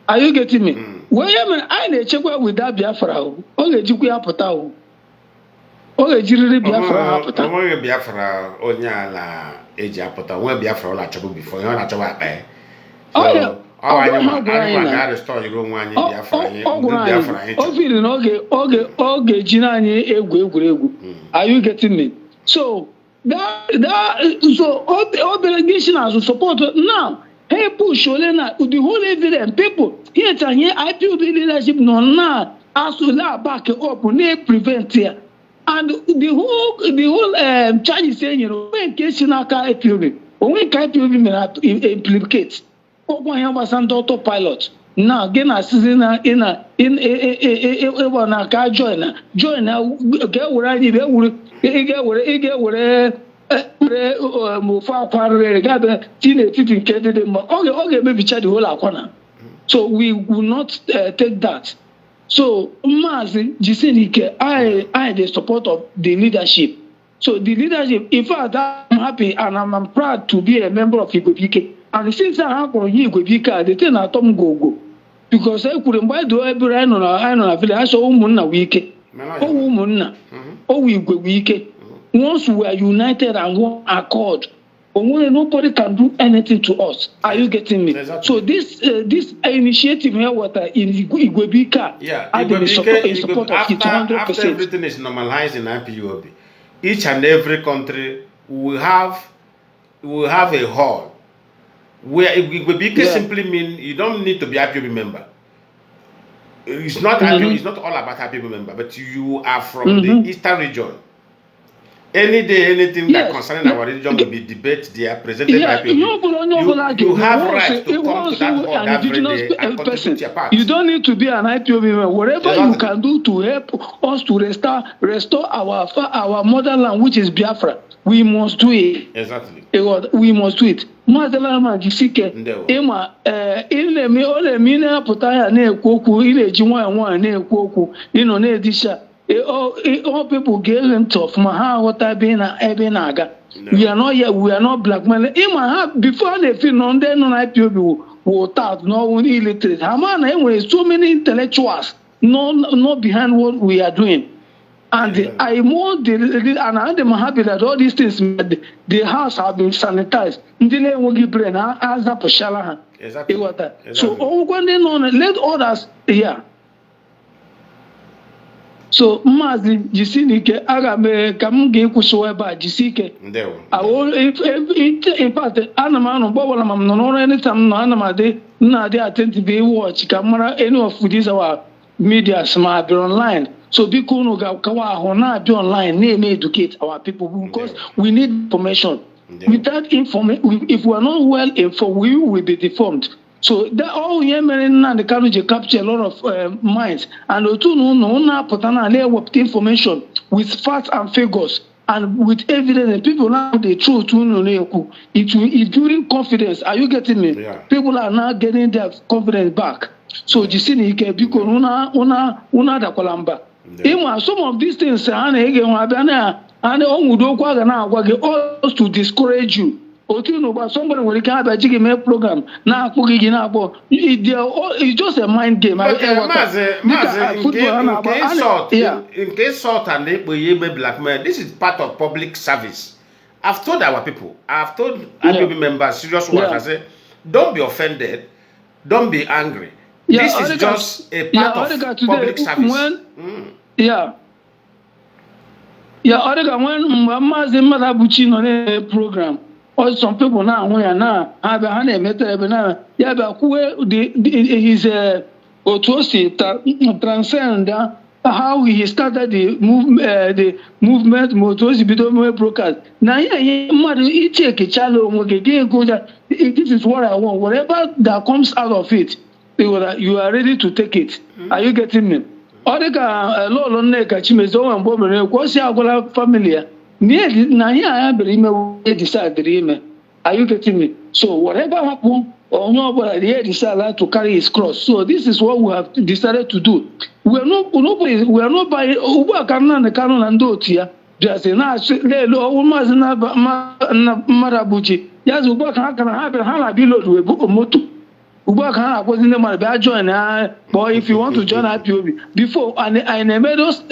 Are you getting me? Well, I check with that Biafra. Okay, you can put okay, Jiri Biafra. Biafra, Onyala, Ejapota, where Biafra la trouble before you're not about there. Oh, yeah. I got a story room one in Biafra. Okay, Jinani, are you getting me? So, so all the delegation has support now. Hey, push Olena, the whole evidence, people here and here, IPOB leadership no now as to that back up, ne prevent here. And the whole charge is saying, you know, when case in our IPOB, when IPOB implicates, Open Yamba Santo pilot. Now, again, I see in a join now, get where I get so we will not take that. So, I the support of the leadership. So, the leadership, in fact, I'm happy and I'm proud to be a member of Ipob. And since I have on Ipob, the thing I told go. Because I couldn't buy the every I know, I saw Muna week. Oh, Muna. Oh, we go week. Once we are united and one accord, nobody can do anything to us. Are you getting me? Exactly. So this initiative here, what in Ipob, in support of it 100%. After everything is normalized in IPOB, each and every country will have a hall where Ipob simply mean you don't need to be a IPOB member. It's not it's not all about IPOB member, but you are from the eastern region. Any day, anything that concerning our religion will be debate there, presented by people. You have rights to come to that hall every day and contribute your part. You don't need to be an IPOB member. Whatever you can do to help us to restore our motherland, which is Biafra, we must do it. Exactly. We must do it. Motherland, Jisike, Emma, in me, all mina potaya ne koku, ile jimwa ne koku, ne disha. All people get them tough. Maha, what I been a Ebenaga. We are not yet, we are not blackmailing. Before they feel on then on IPOB will start, no illiterate. Hamana, anyway, so many intellectuals, not behind what we are doing. And I more and I'm happy that all these things, the house have been sanitized. Exactly. So, let others here. So Mazi Jisinike Agabe Kamugi Kusueba Jisike. I will in fact Anaman Bobola no anytime no Anamade na they attend to be watch camera any of these our media smart be online. So Bikuno Kawa Hona be online, name educate our people because we need information. Without information, if we are not well informed, we will be deformed. So that all Yemen and the country capture a lot of minds, and the two no potana with information with facts and figures and with evidence. And people now the truth it during confidence. Are you getting me? Yeah. People are now getting their confidence back. So you see, because una da kolamba. Some of these things and all to discourage you. Somebody will come back to make program. Now, it's just a mind game. But in case salt and they blackmail, this is part of public service. I've told our people, I've told IPOB members, serious words, I say, don't be offended, don't be angry. This is just a part of public service. When Mazi Madabuchin on a program. Or some people now have a honey method now. Yeah, but his Otosi transcend how he started the movement Motosi Bidomo broadcast. Now, yeah, take a channel, this is what I want. Whatever that comes out of it, you are ready to take it. Are you getting me? Odeka Lolo Neka Chimezo and Bobo, what's your family? Are you getting me? So whatever happened, or nobody decided to carry his cross. So this is what we have decided to do. We are not by Uba Canon and Canon and Dotia. Just in us, Marabuchi. Yes, Uba can happen. Hala below to a book of moto. Uba can was in the Marabia join. Boy, if you want to join IPOB before, and I made those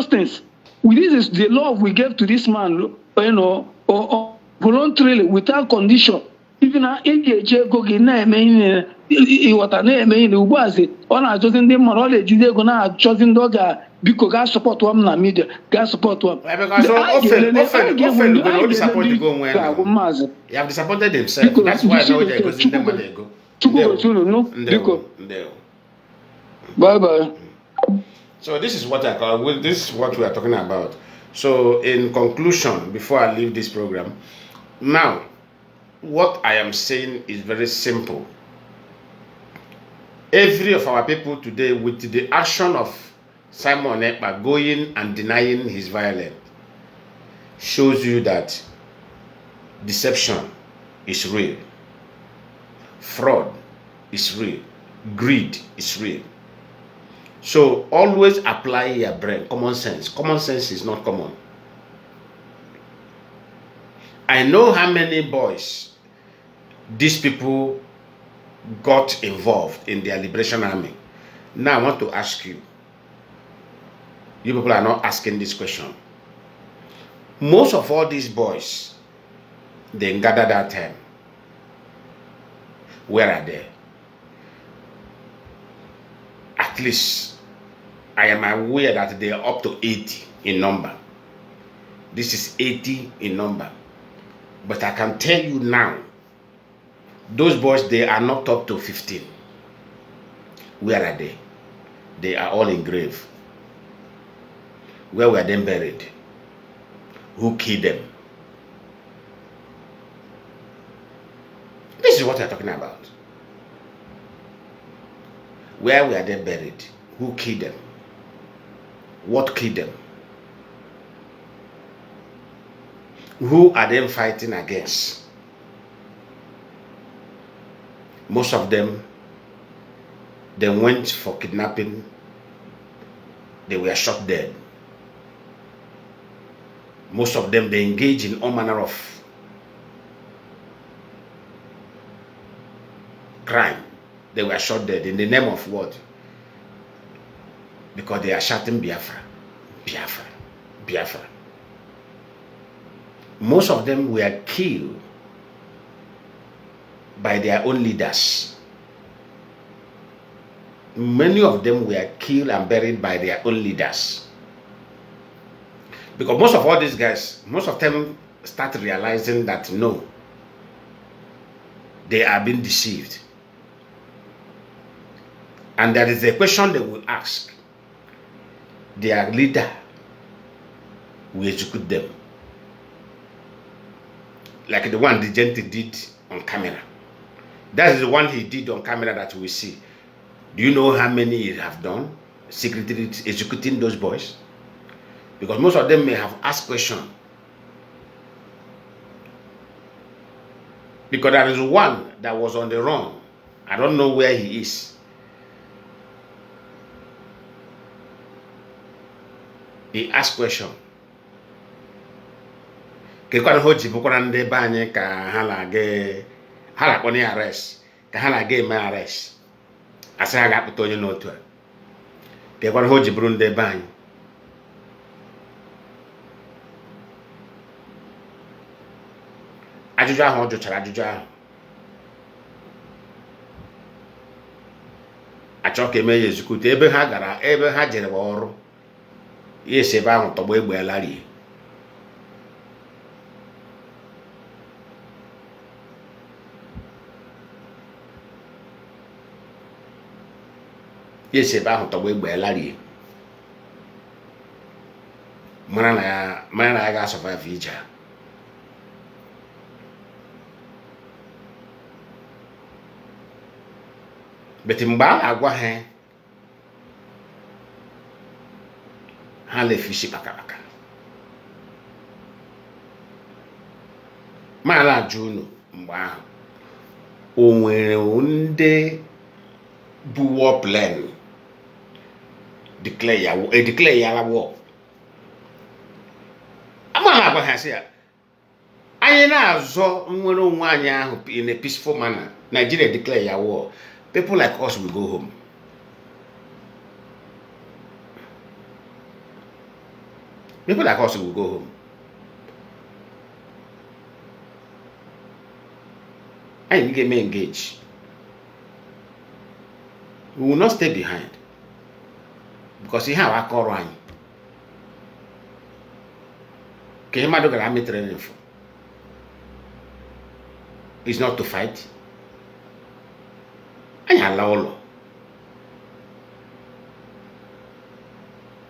things. This is the love we gave to this man, or voluntarily, without condition. Even if go what a name was it, on our chosen them, or all the gonna chosen dog because God support one na media, God support one. Because often when disappointed go when you have disappointed themselves. That's why now they go in them when they go. Bye bye. So this is what I call. This is what we are talking about. So in conclusion, before I leave this program, now what I am saying is very simple. Every of our people today, with the action of Simon Ekpa going and denying his violence, shows you that deception is real, fraud is real, greed is real. So always apply your brain, common sense. Common sense is not common. I know how many boys these people got involved in their liberation army. Now I want to ask you. You people are not asking this question. Most of all these boys, they gathered that time. Where are they? At least I am aware that they are up to 80 in number. This is 80 in number. But I can tell you now, those boys, they are not up to 15. Where are they? They are all in grave. Where were they buried? Who killed them? This is what we are talking about. Where were they buried? Who killed them? What killed them? Who are they fighting against? Most of them, they went for kidnapping. They were shot dead. Most of them, they engage in all manner of crime. They were shot dead in the name of what? Because they are shouting Biafra, Biafra, Biafra. Most of them were killed by their own leaders. Many of them were killed and buried by their own leaders. Because most of all these guys, most of them start realizing that no, they are being deceived. And there is a question they will ask. Their leader will execute them. Like the one the gente did on camera. That is the one he did on camera that we see. Do you know how many he have done? Secretly executing those boys? Because most of them may have asked questions. Because there is one that was on the run. I don't know where he is. He asked question. Kekwana hoji bukwana nde banye ka hala koni arrest. Ka hala ge me arrest. Asa ga kputo onye n'otu a. Kekwana hoji buru nde banye. Ajụjụ ahụ ọ jụchara ajụjụ ahụ. Achọ ka eme ya ezukute ebe ha gara ebe ha jere ọrụ. Yes, ebe ahụ tọgbọ egbe alarie. Yes, ebe ahụ tọgbọ egbe alarie. Mara na ya ga-survive ije. But mgbe a na-agwa ha lefishi pakapaka. Mala ajụ unu mgbe ahụ o nwere ndị bu war plan declare ya la war. Amala agwa ha sị ya anyị na-azọ nwere onwe anyị ahụ in a peaceful manner. Nigeria declare ya war. People like us will go home. People like us will go home. And you get engaged. We will not stay behind. Because you have a core line. Can you imagine training for? It's not to fight. Anyị ala ụlọ.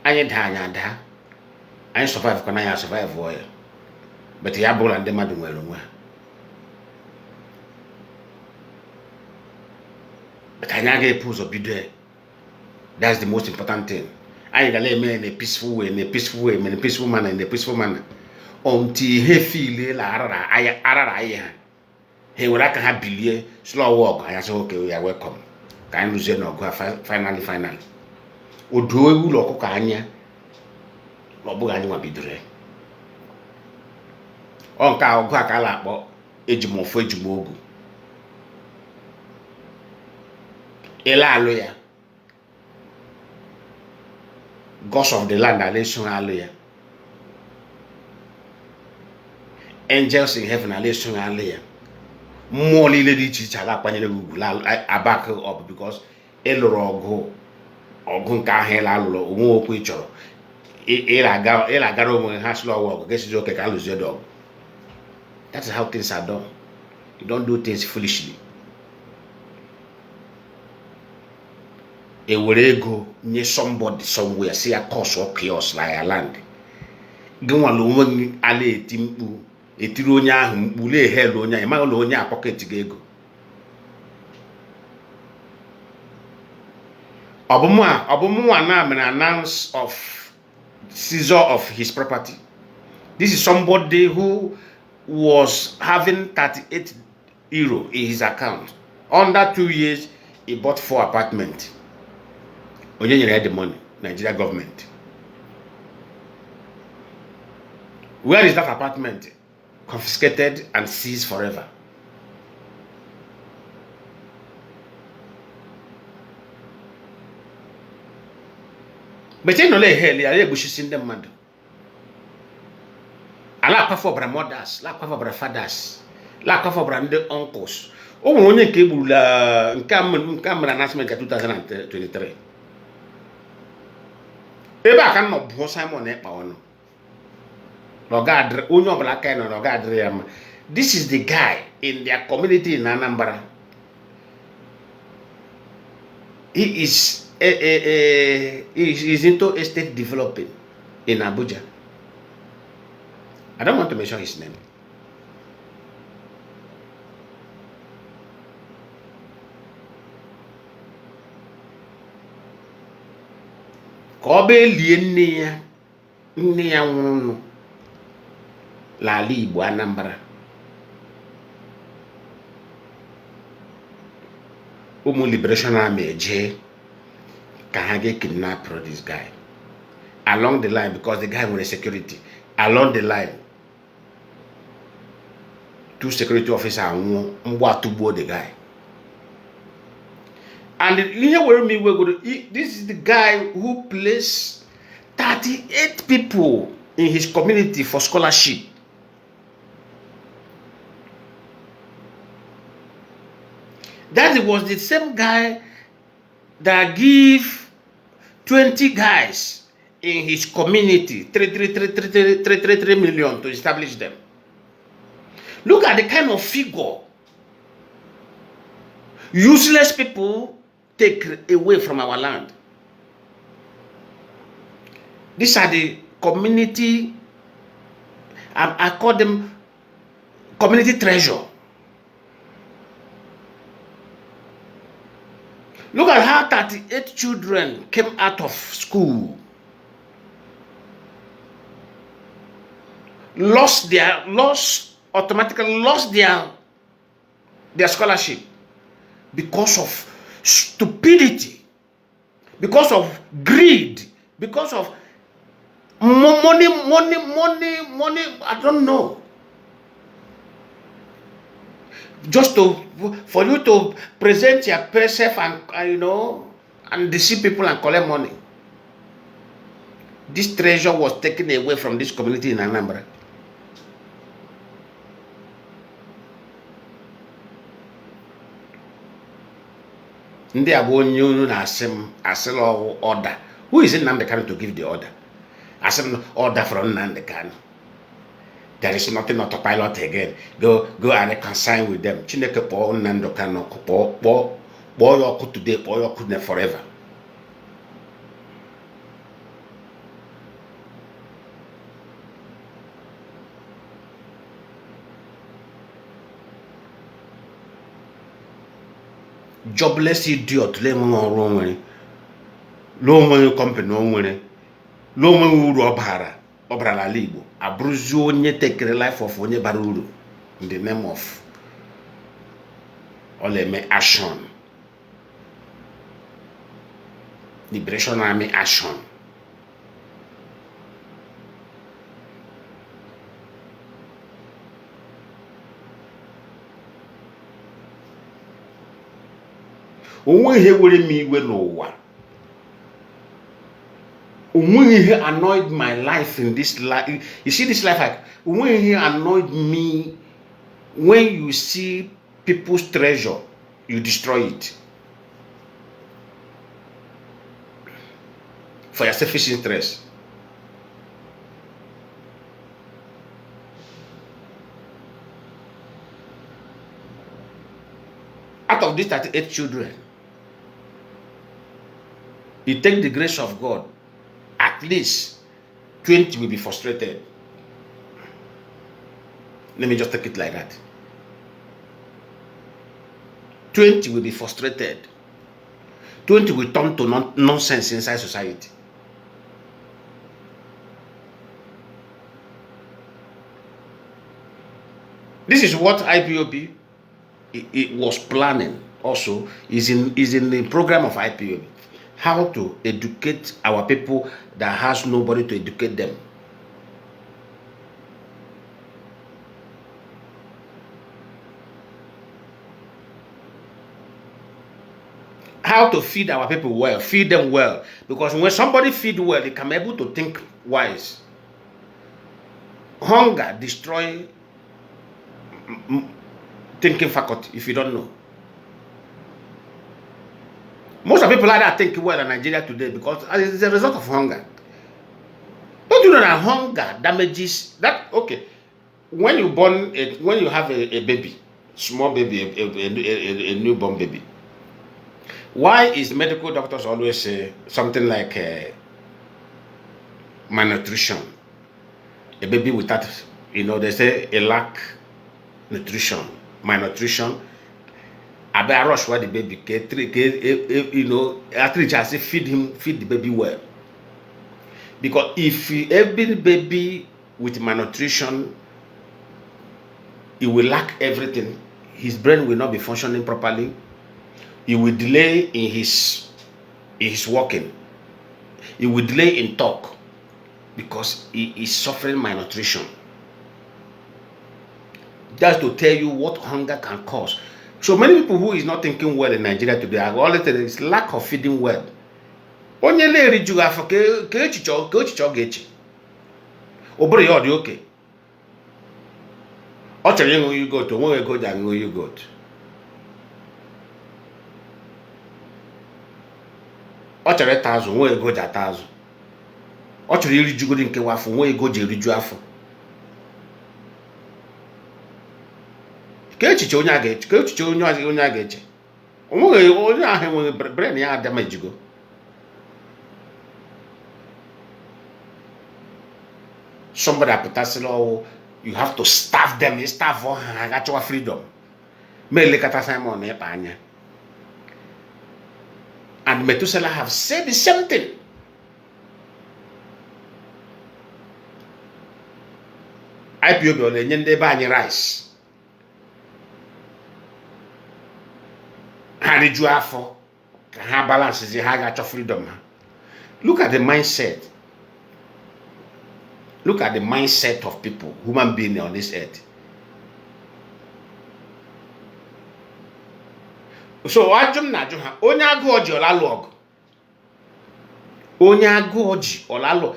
Anyị daa. Anyị survive ka na ya survive oil. But ya bụla ndị mmadụ nwere onwe ha. But anyị agaghị ụzọ bido. That's the most important thing. Anyị ga eme in a peaceful way, in a peaceful manner. Until he feel la arara anyị ha. He will like have bilie slow walk. I say okay, we are welcome. Can lose no go finally. Odo ewu lo ko anya. Lo bu anya wa bidure. On ka ogu akala akpo ejumofo ejumogu. Ela alo ya. Gods of the land ale sun alo ya. Angels in heaven ale sun alo ya. More lady chichala panyele gugula I back up because eloro ogun ka hela lo ogun okwu ichoro ela gara onwe ha slow work gesi okay ka lose dog. That's how things are done. You don't do things foolishly. E were ego nye somebody somewhere see a cause or chaos like a land. Gwa lo onwe ala eti mkpu etiri onye ahụ mkpule hell onye ahụ ma ụlọ onye a pocket ga ego. Obumwa na an announce of seizure of his property. This is somebody who was having 38 euro in his account. Under 2 years, he bought 4 apartments. Onye nyere the money, Nigeria government. Where is that apartment? Confiscated and seized forever. But you know, I bushing them mad. I like for our mothers, like for our fathers, like for our uncles. Oh, only cable camera announcement in 2023. Eba can not boss Simon Epaon. This is the guy in their community in Anambra. He is into estate developing in Abuja. I don't want to mention his name. Kobe liye nne ya nwụrụ n'ala Igbo Anambra. Umu Liberation Army eje ka ha ga kidnap this guy along the line, because the guy was security along the line. 2 security officers mgba the guy. And this is the guy who placed 38 people in his community for scholarship. That was the same guy that gave 20 guys in his community 3 million to establish them. Look at the kind of figure useless people take away from our land. These are the community, I call them community treasure. Look at how 38 children came out of school, automatically lost their scholarship because of stupidity, because of greed, because of money, I don't know. Just for you to present yourself and and deceive people and collect money. This treasure was taken away from this community in Anambra. Ndị abụọ onye unu na-asị order. Who is in Nnamdi Kanu to give the order? Asị order from Nnamdi Kanu. There is nothing autopilot again. Go and reconcile with them. Chineke kpọọ Nnamdi Kanu kpọọ ya ọkụ today, kpọọ ya ọkụ forever. Jobless idiot, le mo ọrụ onwere. Lo nwere company onwere. Lo nwere uru ọbara n'ala Igbo. Abụrụzi onye tekere life of onye bara uru in the name of Oleme action. Liberation Army action. Onwe ihe were m iwe n'ụwa. Onwe ihe annoyed my life in this life. You see this life, like onwe ihe annoyed me. When you see people's treasure, you destroy it for your selfish interest. Out of these 38 children, you take the grace of God, at least 20 will be frustrated. Let me just take it like that. 20 will be frustrated. 20 will turn to nonsense inside society. This is what IPOB it was planning. Also, is in the program of IPOB. How to educate our people that has nobody to educate them. How to feed our people well, feed them well. Because when somebody feed well, they can be able to think wise. Hunger destroy thinking faculty, if you don't know. Most of the people like that think well in Nigeria today because it's a result of hunger. Don't you know hunger damages that. Okay, when you when you have a baby, small baby, a newborn baby, why is medical doctors always say something like malnutrition? A baby without, they say a lack nutrition, malnutrition. I better rush where the baby get, at least I say feed the baby well. Because if every baby with malnutrition, he will lack everything. His brain will not be functioning properly. He will delay in his walking. He will delay in talk because he is suffering malnutrition. That's to tell you what hunger can cause. So many people who is not thinking well in Nigeria today are always telling it's lack of feeding well. Onye le riju afọ ka echicho ga-echi. Obere ya ọ dị oke. Ọ chọrọ ịṅụ yogurt, onwe ego ji aṅụ yogurt. Ọ chọrọ ịta azụ, onwe ego ji ata azụ. Ọ chọrọ irijugodi nke afọ, onwe ego ji eriju afọ. Ka echiche onye a ga-eche. Onwe onye ahụ enweghị brain ya adamajigo. Somebody apụtasịla ọwụ, you have to starve them, starve ha agachọwa freedom. Melekata Simon na-ekpa anya. And Methuselah have said the same thing. Ipob ole-enye ndị ebe anyị rice. Ha riju afọ ka ha balance ha ga-achọ freedom ha. Look at the mindset. Look at the mindset of people, human beings on this earth. So ajụm na ajụ ha, onye agụ oji ọlalụ ọgụ. Onye agụ oji ọlalụ.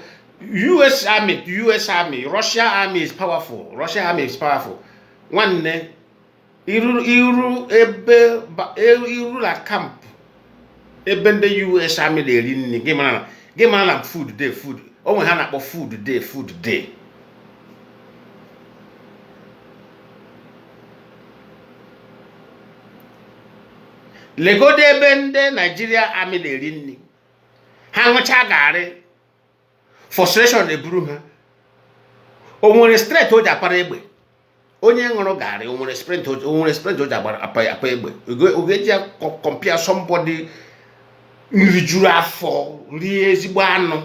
US Army, Russia Army is powerful. Nwanne iru la camp. Ebe ndị US Army na-eri nri, gị mara na food day. Onwe ha na-akpọ food day. Legode ebe ndị Nigeria Army na-eri nri. Ha nwụcha garị. Frustration eburu ha. O nwere strength o ji apara egbe. Onye ṅụrụ garị, o nwere strength o ji apa egbe. Ogeji compare somebody nrijuru afọ, rie ezigbo anụ,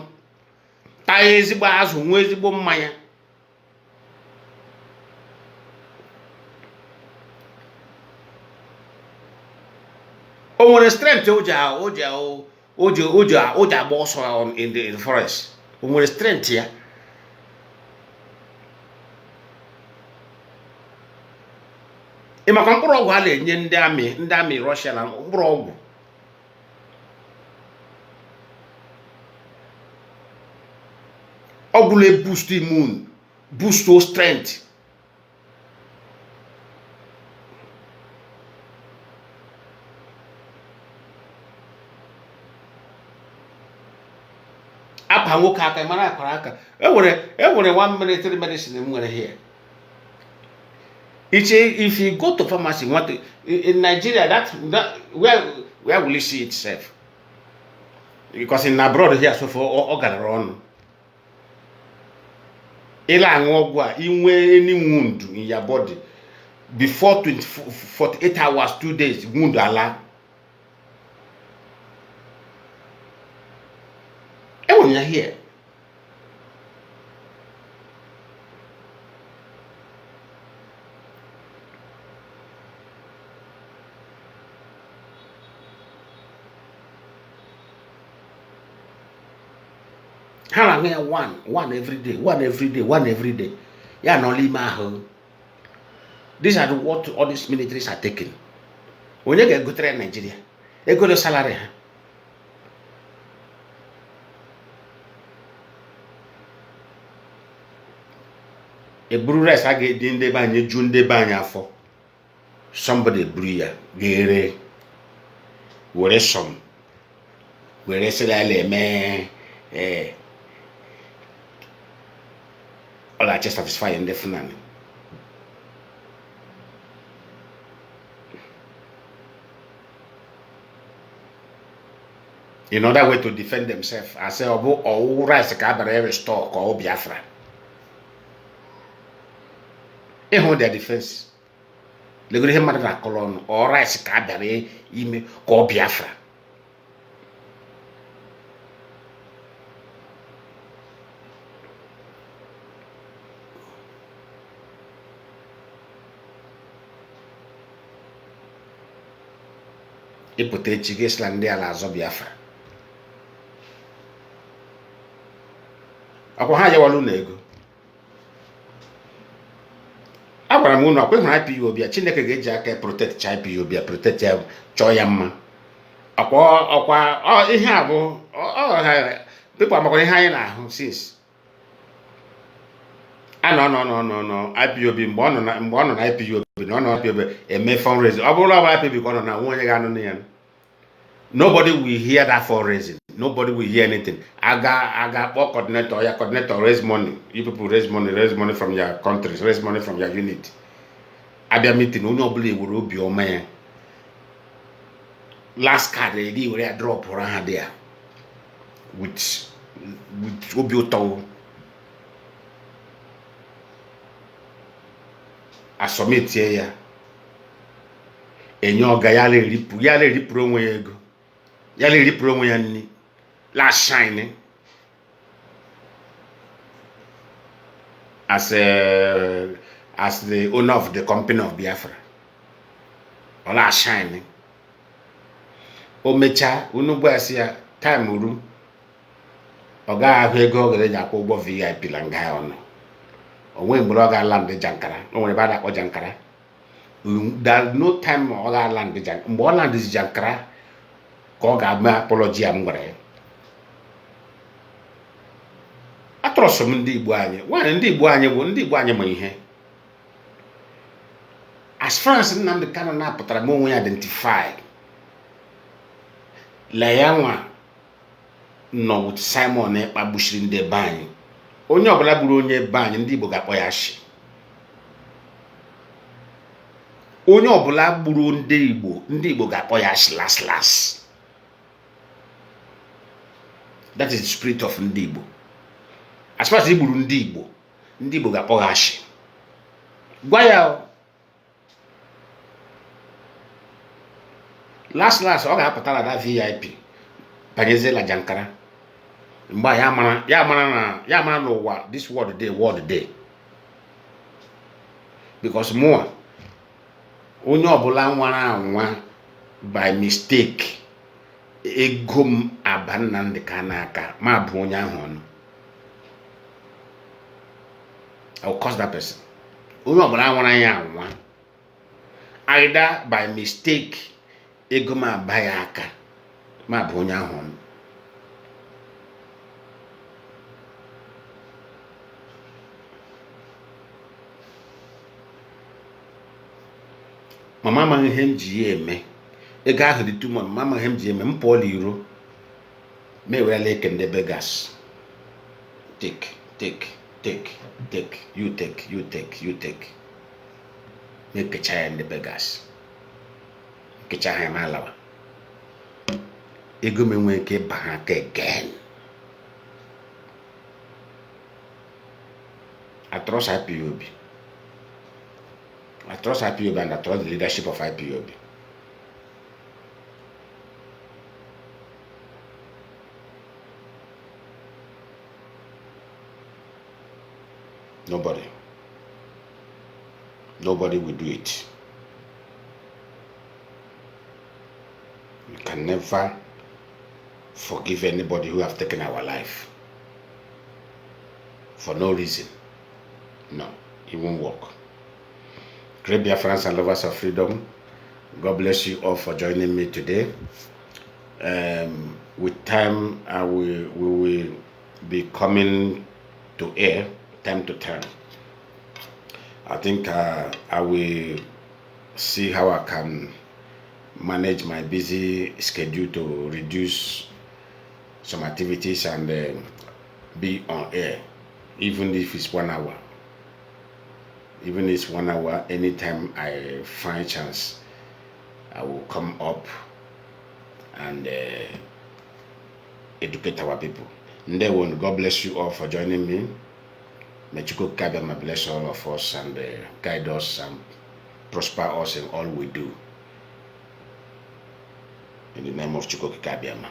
taa ezigbo azụ, nwee ezigbo mmanya. O nwere strength o ji agba ọsọ in the forest. O nwere strength ya. Ị maka mkpụrụ ọgwụ a na-enye ndị amị Russia na mkpụrụ ọgwụ. Ọgwụ boost immune, boost your strength. Apa nwoke aka mara akwara aka. Enwere one military medicine nwere here. If you go to pharmacy, in Nigeria, that where will you see itself? Because in abroad here, so for organ run. Inwe any wound in your body before 48 hours, 2 days, wound ala. And when you're here, how long one every day. Yeah, no lima. These are what all these militaries are taking. When you get good train in Nigeria, they go to salary. A brew rice I get in the banya June de banya for somebody brewer, gere, where some, where is it? All I just satisfy indefinitely. In other way to defend themselves, I say, oh, rice cabare restore or Biafra. They hold their defense. They go to him at colon or rice cabare ime or Biafra. Ipute chigesland dia la zo Biafra. Akwa ha ya walu na ego. Agwara m unu akwa hụrụ IPOB a Chineke ga-eji aka protect IPOB a protect ya chọọ ya mma. Akwa ihe a bụ people amakwara ihe anyị na-ahụ since. No IPOB mgbe ọ nọ na IPOB na ọ nọ IPOB eme fundraising. Ọ bụrụ ọba IPOB ka ọ nọ na nwa onye ga-anụ na ya. Nobody will hear that fundraising. Nobody will hear anything. I got coordinator. Your coordinator raise money. You people raise money from your countries, raise money from your unit. At their meeting, nobody will be your man. Last card, they will drop around there with Obioto. I submit here. And your guy, yale ripro ego. Yale ripro yani. Last shining as the owner of the company of Biafra. Or last shining. Omecha unubasia time uru. Oga ego gere jako bo VIP langa ono. Onwe mbloga land jankara. Onwe bada ko jankara. There's no time oga land jankara. Mbo land is jankara. Ko ga ma apology am ngore. Atrọsọ m ndị Igbo anyị. Nwaanyị ndị Igbo anyị bụ ndị Igbo anyị ma ihe. As far as Nnamdi Kanu na-apụtara m onwe ya identify. La ya nwa nọ with Simon Ekpa gbuchiri ndị be anyị. Onye ọbụla gburu onye be anyị ndị Igbo ga-akpọ ya ashị. Onye ọbụla gburu ndị Igbo ga-akpọ ya ashị last. That is the spirit of ndị Igbo. As far as the Igbo ndị Igbo ga-akpọ ha ashị. Gwa ya last ọ ga-apụtara na VIP banyezela jankara. Mgbe ya mara n'ụwa this world day. Because more onye ọbụla nwara anwa by mistake ego m abanna ndị ka n'aka ma bụ onye ahụ ọnụ. I will curse that person. Onye ọbụla nwara ya anwa either by mistake ego m aba ya aka ma bụ onye ahụ ọnụ. Mama ma ihe m ji ya eme ego ahụ dị too much. Mama ihe m ji eme m pụọ n'iro ma ewerela eke ndị beggars. Take. You take. Make a child in the beggars. Kecha ha ma lawa. Ego me nwe ke ba ha again. I trust IPOB. And I trust the leadership of IPOB. Nobody will do it. We can never forgive anybody who have taken our life for no reason. No, it won't work. Great Biafrans and lovers of freedom, God bless you all for joining me today. With time, we will be coming to air time to time. I think I will see how I can manage my busy schedule to reduce some activities and be on air, even if it's 1 hour. Even it's 1 hour, anytime I find chance, I will come up and educate our people. And then God bless you all for joining me. May Chukwu Kabiyama bless all of us and guide us and prosper us in all we do. In the name of Chukwu Kabiyama.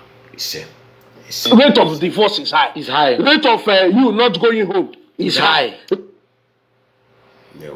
Rate of divorce is high. Rate of you not going home is high. Yeah,